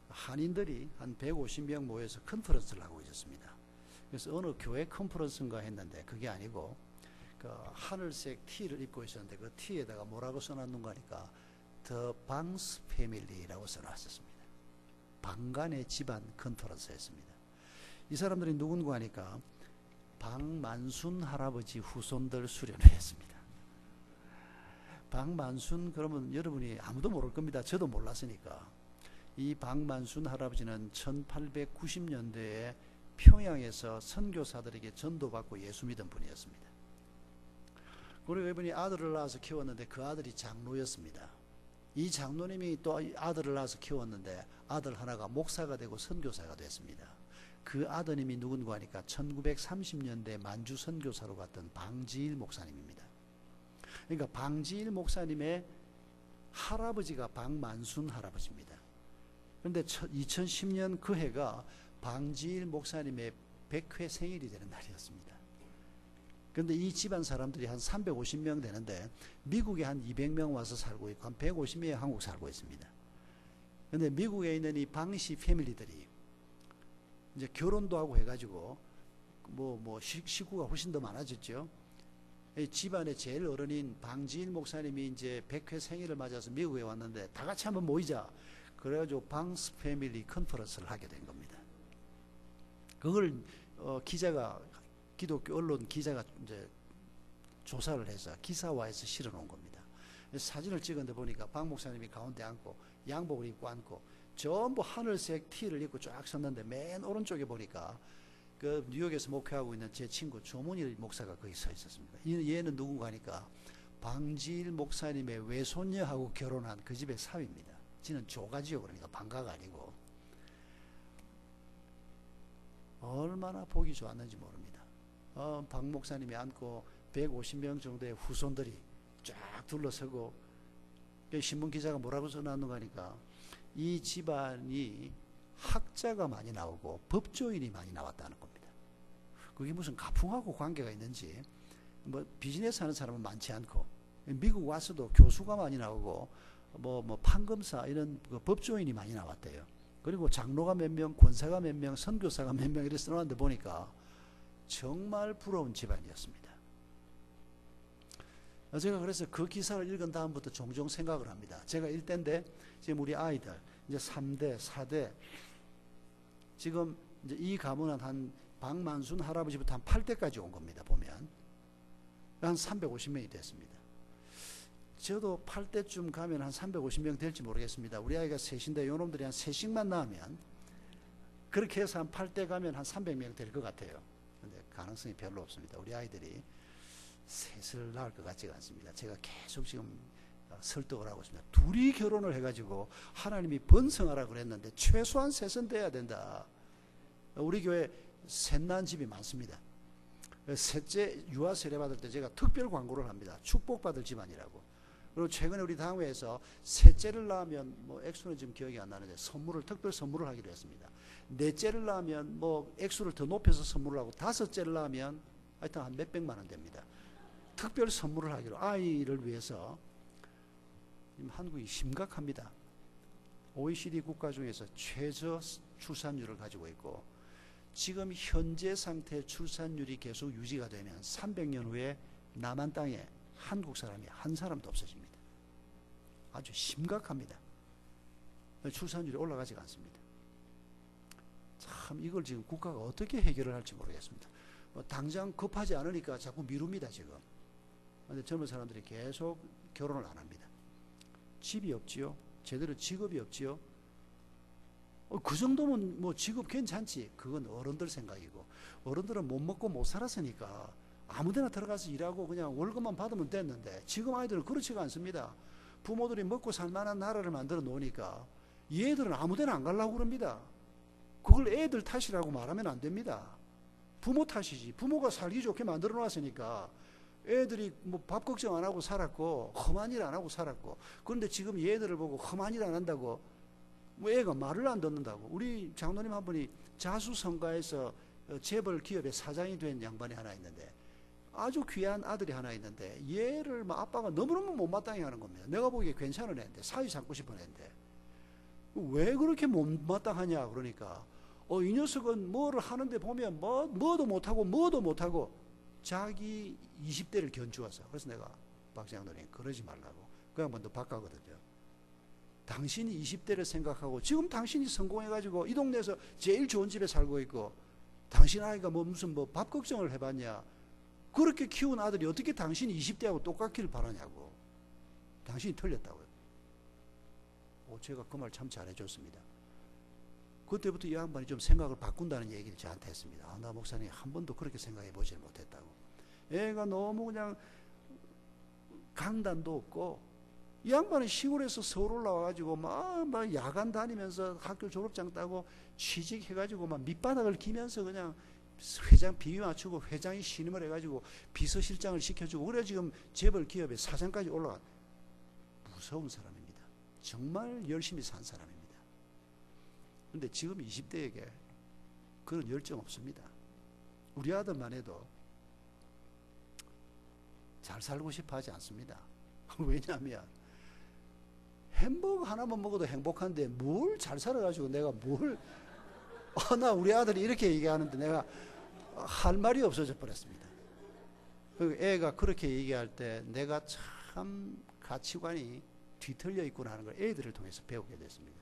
한인들이 한 150명 모여서 컨퍼런스를 하고 있었습니다. 그래서 어느 교회 컨퍼런스인가 했는데 그게 아니고 그 하늘색 티를 입고 있었는데 그 티에다가 뭐라고 써놨는가 하니까 The Banks Family라고 써놨었습니다. 방간의 집안 컨퍼런스였습니다. 이 사람들이 누군가 하니까 박만순 할아버지 후손들 수련을 했습니다. 박만순, 그러면 여러분이 아무도 모를 겁니다. 저도 몰랐으니까. 이 박만순 할아버지는 1890년대에 평양에서 선교사들에게 전도받고 예수 믿은 분이었습니다. 그리고 이분이 아들을 낳아서 키웠는데 그 아들이 장로였습니다. 이 장로님이 또 아들을 낳아서 키웠는데 아들 하나가 목사가 되고 선교사가 됐습니다. 그 아드님이 누군가 하니까 1930년대 만주 선교사로 갔던 방지일 목사님입니다. 그러니까 방지일 목사님의 할아버지가 방만순 할아버지입니다. 그런데 2010년 그 해가 방지일 목사님의 100회 생일이 되는 날이었습니다. 그런데 이 집안 사람들이 한 350명 되는데 미국에 한 200명 와서 살고 있고 한 150명이 한국 살고 있습니다. 그런데 미국에 있는 이 방씨 패밀리들이 이제 결혼도 하고 해가지고 식구가 훨씬 더 많아졌죠. 이 집안의 제일 어른인 방지일 목사님이 이제 100회 생일을 맞아서 미국에 왔는데 다 같이 한번 모이자. 그래가지고 방스 패밀리 컨퍼런스를 하게 된 겁니다. 그걸 기독교 언론 기자가 이제 조사를 해서 기사화해서 실어놓은 겁니다. 사진을 찍었는데 보니까 방 목사님이 가운데 앉고 양복을 입고 앉고 전부 하늘색 티를 입고 쫙 섰는데 맨 오른쪽에 보니까 그 뉴욕에서 목회하고 있는 제 친구 조문일 목사가 거기 서 있었습니다. 얘는 누군가 하니까 방지일 목사님의 외손녀하고 결혼한 그 집의 사위입니다. 지는 조가지요. 그러니까 방가가 아니고. 얼마나 보기 좋았는지 모릅니다. 방 목사님이 앉고 150명 정도의 후손들이 쫙 둘러서고 신문기자가 뭐라고 써놨는가 하니까 이 집안이 학자가 많이 나오고 법조인이 많이 나왔다는 겁니다. 그게 무슨 가풍하고 관계가 있는지 비즈니스 하는 사람은 많지 않고 미국 와서도 교수가 많이 나오고 판검사 이런 그 법조인이 많이 나왔대요. 그리고 장로가 몇 명, 권사가 몇 명, 선교사가 몇 명 이렇게 써놨는데 보니까 정말 부러운 집안이었습니다. 제가 그래서 그 기사를 읽은 다음부터 종종 생각을 합니다. 제가 1대인데 지금 우리 아이들 이제 3대, 4대 지금 이제 이 가문은 한 방만순 할아버지부터 한 8대까지 온 겁니다. 보면 한 350명이 됐습니다. 저도 8대쯤 가면 한 350명 될지 모르겠습니다. 우리 아이가 셋인데 요놈들이 한 셋씩만 낳으면 그렇게 해서 한 8대 가면 한 300명 될 것 같아요. 근데 가능성이 별로 없습니다. 우리 아이들이 셋을 낳을 것 같지가 않습니다. 제가 계속 지금 설득을 하고 있습니다. 둘이 결혼을 해가지고 하나님이 번성하라 그랬는데 최소한 셋은 돼야 된다. 우리 교회 셋난 집이 많습니다. 셋째 유아 세례 받을 때 제가 특별 광고를 합니다. 축복받을 집안이라고. 그리고 최근에 우리 당회에서 셋째를 낳으면 액수는 지금 기억이 안 나는데 특별 선물을 하기로 했습니다. 넷째를 낳으면 액수를 더 높여서 선물을 하고 다섯째를 낳으면 하여튼 한 몇백만 원 됩니다. 특별 선물을 하기로 아이를 위해서 한국이 심각합니다. OECD 국가 중에서 최저 출산율을 가지고 있고 지금 현재 상태 출산율이 계속 유지가 되면 300년 후에 남한 땅에 한국 사람이 한 사람도 없어집니다. 아주 심각합니다. 출산율이 올라가지가 않습니다. 참 이걸 지금 국가가 어떻게 해결을 할지 모르겠습니다. 당장 급하지 않으니까 자꾸 미룹니다 지금. 그런데 젊은 사람들이 계속 결혼을 안 합니다. 집이 없지요. 제대로 직업이 없지요. 그 정도면 직업 괜찮지. 그건 어른들 생각이고 어른들은 못 먹고 못 살았으니까 아무데나 들어가서 일하고 그냥 월급만 받으면 됐는데 지금 아이들은 그렇지가 않습니다. 부모들이 먹고 살만한 나라를 만들어 놓으니까 얘들은 아무데나 안 가려고 그럽니다. 그걸 애들 탓이라고 말하면 안 됩니다. 부모 탓이지. 부모가 살기 좋게 만들어 놨으니까 애들이 밥 걱정 안 하고 살았고 험한 일 안 하고 살았고 그런데 지금 얘들을 보고 험한 일 안 한다고 애가 말을 안 듣는다고. 우리 장로님 한 분이 자수성가에서 재벌 기업의 사장이 된 양반이 하나 있는데 아주 귀한 아들이 하나 있는데 얘를 아빠가 너무너무 못마땅해 하는 겁니다. 내가 보기에 괜찮은 애인데 사위 잡고 싶은 애인데 왜 그렇게 못마땅하냐 그러니까 이 녀석은 뭐를 하는데 보면 뭐도 못하고 자기 20대를 견주어서. 그래서 내가 박장로님 그러지 말라고. 그 양반도 바꿔거든요. 당신이 20대를 생각하고 지금 당신이 성공해가지고 이 동네에서 제일 좋은 집에 살고 있고 당신 아이가 무슨 밥 걱정을 해봤냐. 그렇게 키운 아들이 어떻게 당신이 20대하고 똑같기를 바라냐고. 당신이 틀렸다고요. 제가 그 말 참 잘해줬습니다. 그때부터 이 양반이 좀 생각을 바꾼다는 얘기를 저한테 했습니다. 나 목사님 한 번도 그렇게 생각해 보질 못했다고. 애가 너무 그냥 강단도 없고 이 양반은 시골에서 서울 올라와가지고 막 야간 다니면서 학교 졸업장 따고 취직해가지고 막 밑바닥을 기면서 그냥 회장 비위 맞추고 회장이 신임을 해가지고 비서실장을 시켜주고 그래 지금 재벌 기업의 사장까지 올라간 무서운 사람입니다. 정말 열심히 산 사람입니다. 근데 지금 20대에게 그런 열정 없습니다. 우리 아들만 해도 잘 살고 싶어 하지 않습니다. 왜냐하면 햄버거 하나만 먹어도 행복한데 뭘 잘 살아가지고 내가 뭘 나 우리 아들이 이렇게 얘기하는데 내가 할 말이 없어져 버렸습니다. 애가 그렇게 얘기할 때 내가 참 가치관이 뒤틀려 있구나 하는 걸 애들을 통해서 배우게 됐습니다.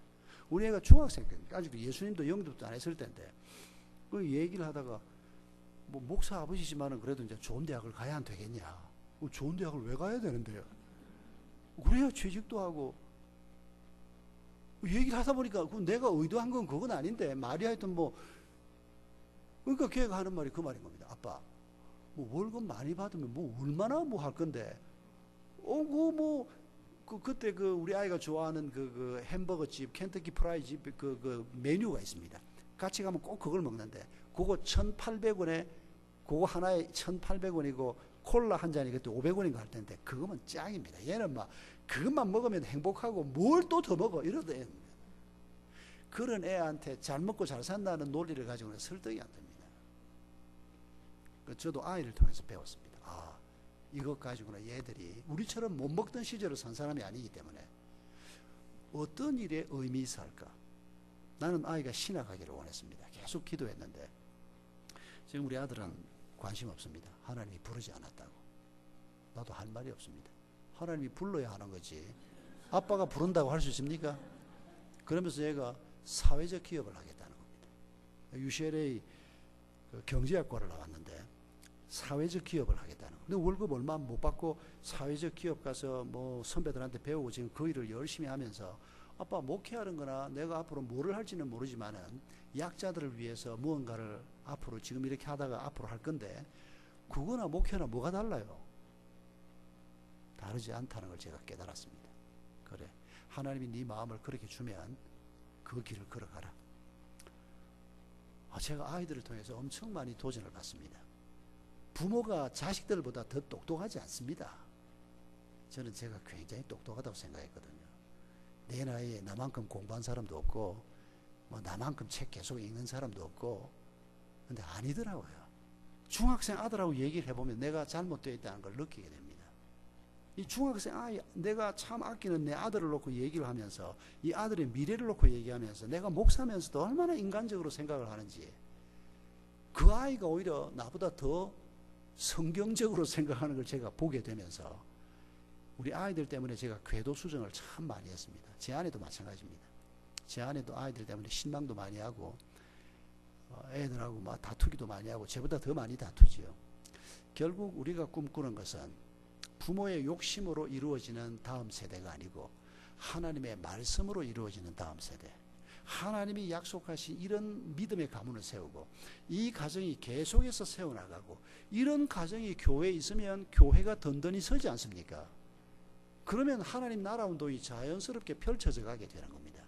우리 애가 중학생 때 아직도 예수님도 영접도 안 했을 때인데 그 얘기를 하다가 뭐 목사 아버지지만은 그래도 이제 좋은 대학을 가야 안 되겠냐? 좋은 대학을 왜 가야 되는데요? 그래야 취직도 하고 얘기를 하다 보니까 내가 의도한 건 그건 아닌데 말이 하여튼 뭐 그러니까 걔가 하는 말이 그 말인 겁니다. 아빠 뭐 월급 많이 받으면 뭐 얼마나 뭐 할 건데 그때 그 우리 아이가 좋아하는 그 햄버거 집 켄터키 프라이 집 그 메뉴가 있습니다. 같이 가면 꼭 그걸 먹는데 그거 1,800원에 그거 하나에 1,800원이고 콜라 한 잔이 그때 500원인가 할 텐데 그거면 짱입니다. 얘는 막 그것만 먹으면 행복하고 뭘 또 더 먹어 이러던 애입니다. 그런 애한테 잘 먹고 잘 산다는 논리를 가지고는 설득이 안 됩니다. 저도 아이를 통해서 배웠습니다. 이것 가지고는 얘들이 우리처럼 못 먹던 시절을 산 사람이 아니기 때문에 어떤 일에 의미 있을까? 나는 아이가 신학하기를 원했습니다. 계속 기도했는데 지금 우리 아들은 관심 없습니다. 하나님이 부르지 않았다고. 나도 할 말이 없습니다. 하나님이 불러야 하는 거지. 아빠가 부른다고 할 수 있습니까? 그러면서 얘가 사회적 기업을 하겠다는 겁니다. UCLA 경제학과를 나왔는데 사회적 기업을 하겠다는 거예요. 근데 월급 얼마 못 받고 사회적 기업 가서 뭐 선배들한테 배우고 지금 그 일을 열심히 하면서 아빠 목회하는 거나 내가 앞으로 뭐를 할지는 모르지만은 약자들을 위해서 무언가를 앞으로 지금 이렇게 하다가 앞으로 할 건데 그거나 목회나 뭐가 달라요? 다르지 않다는 걸 제가 깨달았습니다. 그래, 하나님이 네 마음을 그렇게 주면 그 길을 걸어가라. 제가 아이들을 통해서 엄청 많이 도전을 받습니다. 부모가 자식들보다 더 똑똑하지 않습니다. 저는 제가 굉장히 똑똑하다고 생각했거든요. 내 나이에 나만큼 공부한 사람도 없고 뭐 나만큼 책 계속 읽는 사람도 없고 근데 아니더라고요. 중학생 아들하고 얘기를 해보면 내가 잘못되어 있다는 걸 느끼게 됩니다. 이 중학생 아이, 내가 참 아끼는 내 아들을 놓고 얘기를 하면서 이 아들의 미래를 놓고 얘기하면서 내가 목사면서도 얼마나 인간적으로 생각을 하는지 그 아이가 오히려 나보다 더 성경적으로 생각하는 걸 제가 보게 되면서 우리 아이들 때문에 제가 궤도 수정을 참 많이 했습니다. 제 아내도 마찬가지입니다. 제 아내도 아이들 때문에 실망도 많이 하고 애들하고 막 다투기도 많이 하고 저보다 더 많이 다투지요. 결국 우리가 꿈꾸는 것은 부모의 욕심으로 이루어지는 다음 세대가 아니고 하나님의 말씀으로 이루어지는 다음 세대. 하나님이 약속하신 이런 믿음의 가문을 세우고 이 가정이 계속해서 세워나가고 이런 가정이 교회에 있으면 교회가 든든히 서지 않습니까? 그러면 하나님 나라 운동이 자연스럽게 펼쳐져 가게 되는 겁니다.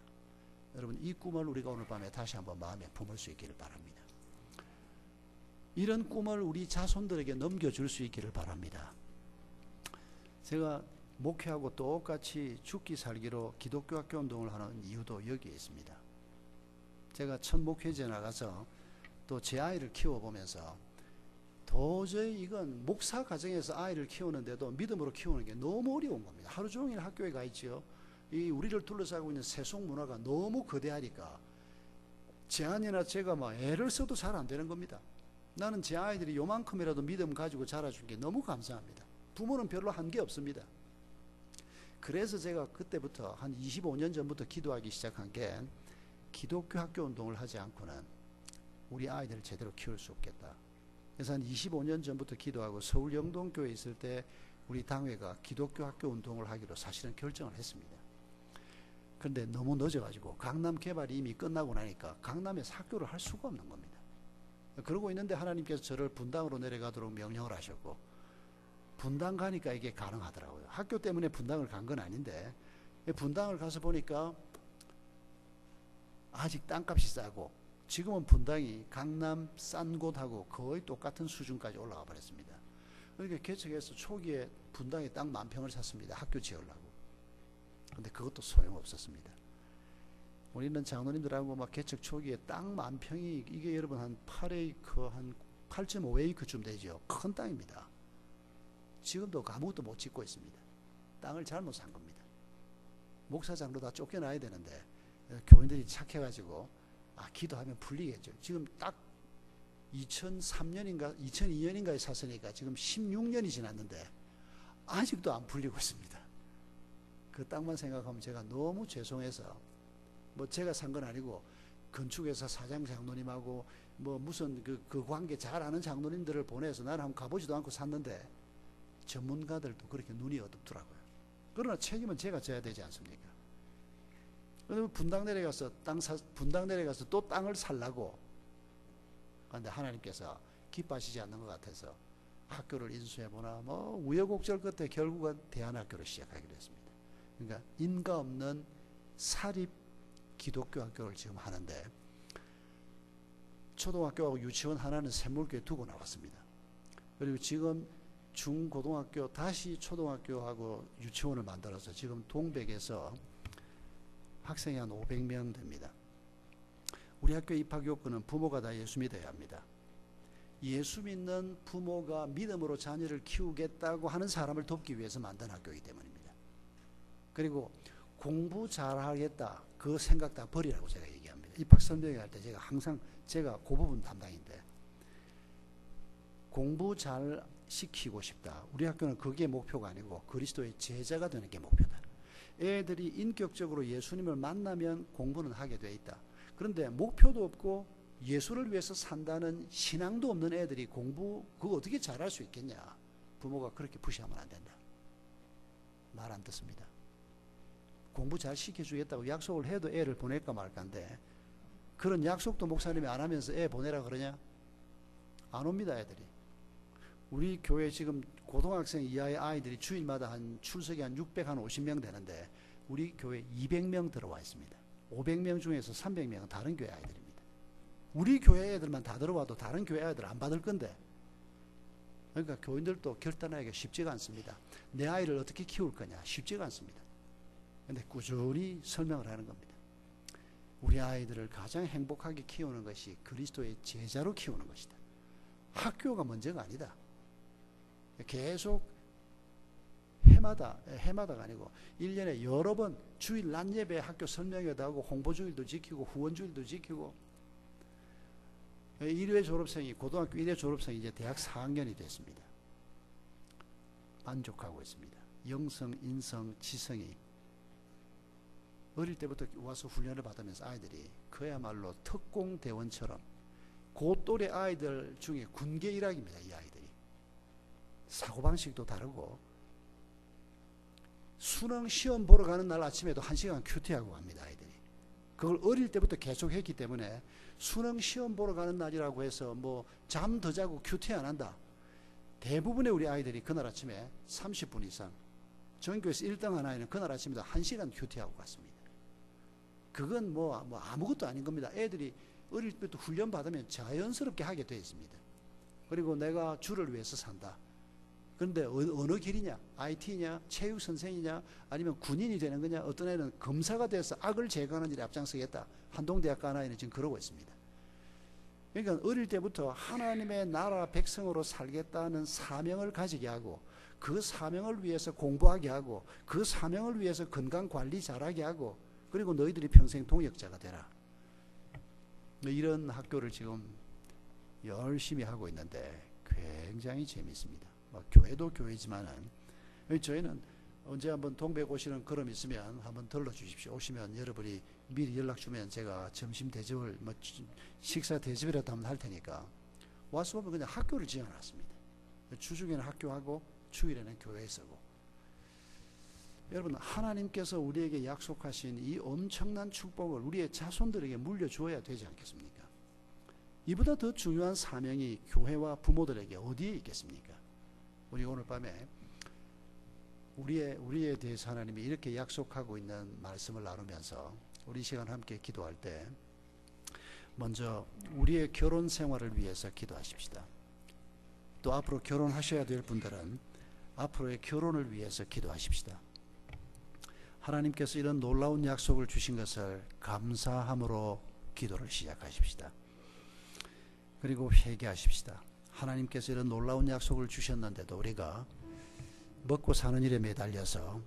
여러분 이 꿈을 우리가 오늘 밤에 다시 한번 마음에 품을 수 있기를 바랍니다. 이런 꿈을 우리 자손들에게 넘겨줄 수 있기를 바랍니다. 제가 목회하고 똑같이 죽기 살기로 기독교 학교 운동을 하는 이유도 여기에 있습니다. 제가 첫 목회지에 나가서 또 제 아이를 키워보면서 도저히 이건 목사 가정에서 아이를 키우는데도 믿음으로 키우는 게 너무 어려운 겁니다. 하루 종일 학교에 가 있지요. 이 우리를 둘러싸고 있는 세속 문화가 너무 거대하니까 제 아내나 제가 막 애를 써도 잘 안 되는 겁니다. 나는 제 아이들이 요만큼이라도 믿음 가지고 자라준 게 너무 감사합니다. 부모는 별로 한 게 없습니다. 그래서 제가 그때부터 한 25년 전부터 기도하기 시작한 게 기독교 학교 운동을 하지 않고는 우리 아이들을 제대로 키울 수 없겠다. 그래서 한 25년 전부터 기도하고 서울 영동교회에 있을 때 우리 당회가 기독교 학교 운동을 하기로 사실은 결정을 했습니다. 그런데 너무 늦어가지고 강남 개발이 이미 끝나고 나니까 강남에서 학교를 할 수가 없는 겁니다. 그러고 있는데 하나님께서 저를 분당으로 내려가도록 명령을 하셨고 분당 가니까 이게 가능하더라고요. 학교 때문에 분당을 간 건 아닌데 분당을 가서 보니까 아직 땅값이 싸고 지금은 분당이 강남 싼 곳하고 거의 똑같은 수준까지 올라가 버렸습니다. 그러니까 개척해서 초기에 분당에 땅 10,000평을 샀습니다. 학교 지으려고. 근데 그것도 소용없었습니다. 우리는 장로님들하고 막 개척 초기에 땅 10,000평이 이게 여러분 한 8에이커 한 8.5에이커쯤 되죠. 큰 땅입니다. 지금도 아무것도 못 짓고 있습니다. 땅을 잘못 산 겁니다. 목사장로 다 쫓겨나야 되는데 교인들이 착해가지고 기도하면 풀리겠죠. 지금 딱 2003년인가 2002년인가에 샀으니까 지금 16년이 지났는데 아직도 안 풀리고 있습니다. 그 땅만 생각하면 제가 너무 죄송해서 뭐 제가 산 건 아니고 건축회사 사장 장로님하고 뭐 무슨 그 관계 잘 아는 장로님들을 보내서 나는 한번 가보지도 않고 샀는데 전문가들도 그렇게 눈이 어둡더라고요. 그러나 책임은 제가 져야 되지 않습니까? 그러면 분당 내려가서 또 땅을 살라고. 그런데 하나님께서 기뻐하시지 않는 것 같아서 학교를 인수해보나 뭐 우여곡절 끝에 결국은 대안학교를 시작하기로 했습니다. 그러니까 인가 없는 사립 기독교 학교를 지금 하는데 초등학교하고 유치원 하나는 샘물교에 두고 나왔습니다. 그리고 지금 중고등학교 다시 초등학교하고 유치원을 만들어서 지금 동백에서 학생이 한 500명 됩니다. 우리 학교 입학 요건은 부모가 다 예수 믿어야 합니다. 예수 믿는 부모가 믿음으로 자녀를 키우겠다고 하는 사람을 돕기 위해서 만든 학교이기 때문입니다. 그리고 공부 잘하겠다 그 생각 다 버리라고 제가 얘기합니다. 입학 설명회 할 때 제가 항상 제가 그 부분 담당인데 공부 잘 시키고 싶다. 우리 학교는 그게 목표가 아니고 그리스도의 제자가 되는 게 목표다. 애들이 인격적으로 예수님을 만나면 공부는 하게 돼 있다. 그런데 목표도 없고 예수를 위해서 산다는 신앙도 없는 애들이 공부 그거 어떻게 잘할 수 있겠냐. 부모가 그렇게 푸시하면 안 된다. 말 안 듣습니다. 공부 잘 시켜주겠다고 약속을 해도 애를 보낼까 말까인데 그런 약속도 목사님이 안 하면서 애 보내라 그러냐? 안 옵니다. 애들이. 우리 교회 지금 고등학생 이하의 아이들이 주일마다 한 출석이 한 650명 되는데 우리 교회 200명 들어와 있습니다. 500명 중에서 300명은 다른 교회 아이들입니다. 우리 교회 애들만 다 들어와도 다른 교회 아이들 안 받을 건데 그러니까 교인들도 결단하기가 쉽지가 않습니다. 내 아이를 어떻게 키울 거냐 쉽지가 않습니다. 그런데 꾸준히 설명을 하는 겁니다. 우리 아이들을 가장 행복하게 키우는 것이 그리스도의 제자로 키우는 것이다. 학교가 문제가 아니다. 계속 해마다가 아니고 1년에 여러 번 주일 낮 예배 학교 설명회도 하고 홍보주일도 지키고 후원주일도 지키고 1회 졸업생이 고등학교 1회 졸업생이 이제 대학 4학년이 됐습니다. 만족하고 있습니다. 영성, 인성, 지성이 어릴 때부터 와서 훈련을 받으면서 아이들이 그야말로 특공대원처럼 그 또래 아이들 중에 군계 일학입니다. 이 아이들이 사고방식도 다르고 수능 시험 보러 가는 날 아침에도 1시간 큐티하고 갑니다. 아이들이 그걸 어릴 때부터 계속 했기 때문에 수능 시험 보러 가는 날이라고 해서 뭐 잠 더 자고 큐티 안 한다. 대부분의 우리 아이들이 그날 아침에 30분 이상 전교에서 1등 한 아이는 그날 아침에도 1시간 큐티하고 갔습니다. 그건 뭐 아무것도 아닌 겁니다. 애들이 어릴 때부터 훈련 받으면 자연스럽게 하게 되어 있습니다. 그리고 내가 주를 위해서 산다. 그런데 어느 길이냐? IT냐? 체육선생이냐? 아니면 군인이 되는 거냐? 어떤 애는 검사가 돼서 악을 제거하는 일에 앞장서겠다. 한동대학교 한 아이는 지금 그러고 있습니다. 그러니까 어릴 때부터 하나님의 나라 백성으로 살겠다는 사명을 가지게 하고 그 사명을 위해서 공부하게 하고 그 사명을 위해서 건강관리 잘하게 하고 그리고 너희들이 평생 동역자가 되라. 이런 학교를 지금 열심히 하고 있는데 굉장히 재미있습니다. 교회도 교회지만은 저희는 언제 한번 동백 오시는 걸음 있으면 한번 들러주십시오. 오시면 여러분이 미리 연락 주면 제가 점심 대접을 식사 대접이라도 한번 할 테니까 와서 보면 그냥 학교를 지어놨습니다. 주중에는 학교하고 주일에는 교회에 서고 여러분 하나님께서 우리에게 약속하신 이 엄청난 축복을 우리의 자손들에게 물려주어야 되지 않겠습니까? 이보다 더 중요한 사명이 교회와 부모들에게 어디에 있겠습니까? 우리 오늘 밤에 우리에 대해서 하나님이 이렇게 약속하고 있는 말씀을 나누면서 우리 시간 함께 기도할 때 먼저 우리의 결혼 생활을 위해서 기도하십시다. 또 앞으로 결혼하셔야 될 분들은 앞으로의 결혼을 위해서 기도하십시다. 하나님께서 이런 놀라운 약속을 주신 것을 감사함으로 기도를 시작하십시다. 그리고 회개하십시다. 하나님께서 이런 놀라운 약속을 주셨는데도 우리가 먹고 사는 일에 매달려서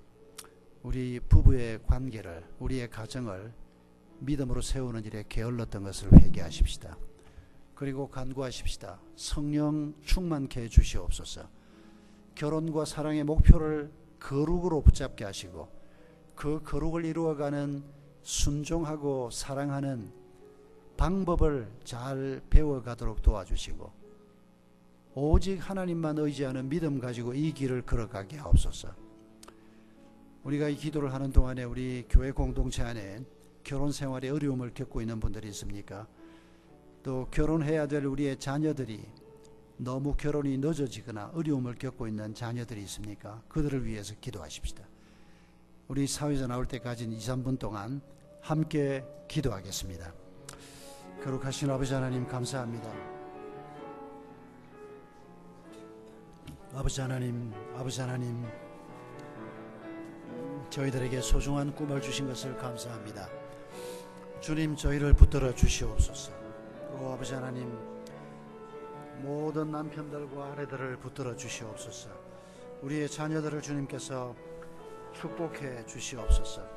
우리 부부의 관계를, 우리의 가정을 믿음으로 세우는 일에 게을렀던 것을 회개하십시다. 그리고 간구하십시다. 성령 충만케 해 주시옵소서. 결혼과 사랑의 목표를 거룩으로 붙잡게 하시고 그 거룩을 이루어가는 순종하고 사랑하는 방법을 잘 배워가도록 도와주시고 오직 하나님만 의지하는 믿음 가지고 이 길을 걸어가게 하옵소서. 우리가 이 기도를 하는 동안에 우리 교회 공동체 안에 결혼 생활에 어려움을 겪고 있는 분들이 있습니까? 또 결혼해야 될 우리의 자녀들이 너무 결혼이 늦어지거나 어려움을 겪고 있는 자녀들이 있습니까? 그들을 위해서 기도하십시다. 우리 사회자 나올 때까지 2-3분 동안 함께 기도하겠습니다. 거룩하신 아버지 하나님 감사합니다. 아버지 하나님 저희들에게 소중한 꿈을 주신 것을 감사합니다. 주님 저희를 붙들어 주시옵소서. 아버지 하나님 모든 남편들과 아내들을 붙들어 주시옵소서. 우리의 자녀들을 주님께서 축복해 주시옵소서.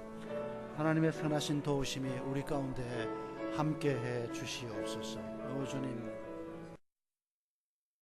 하나님의 선하신 도우심이 우리 가운데 함께해 주시옵소서. 주님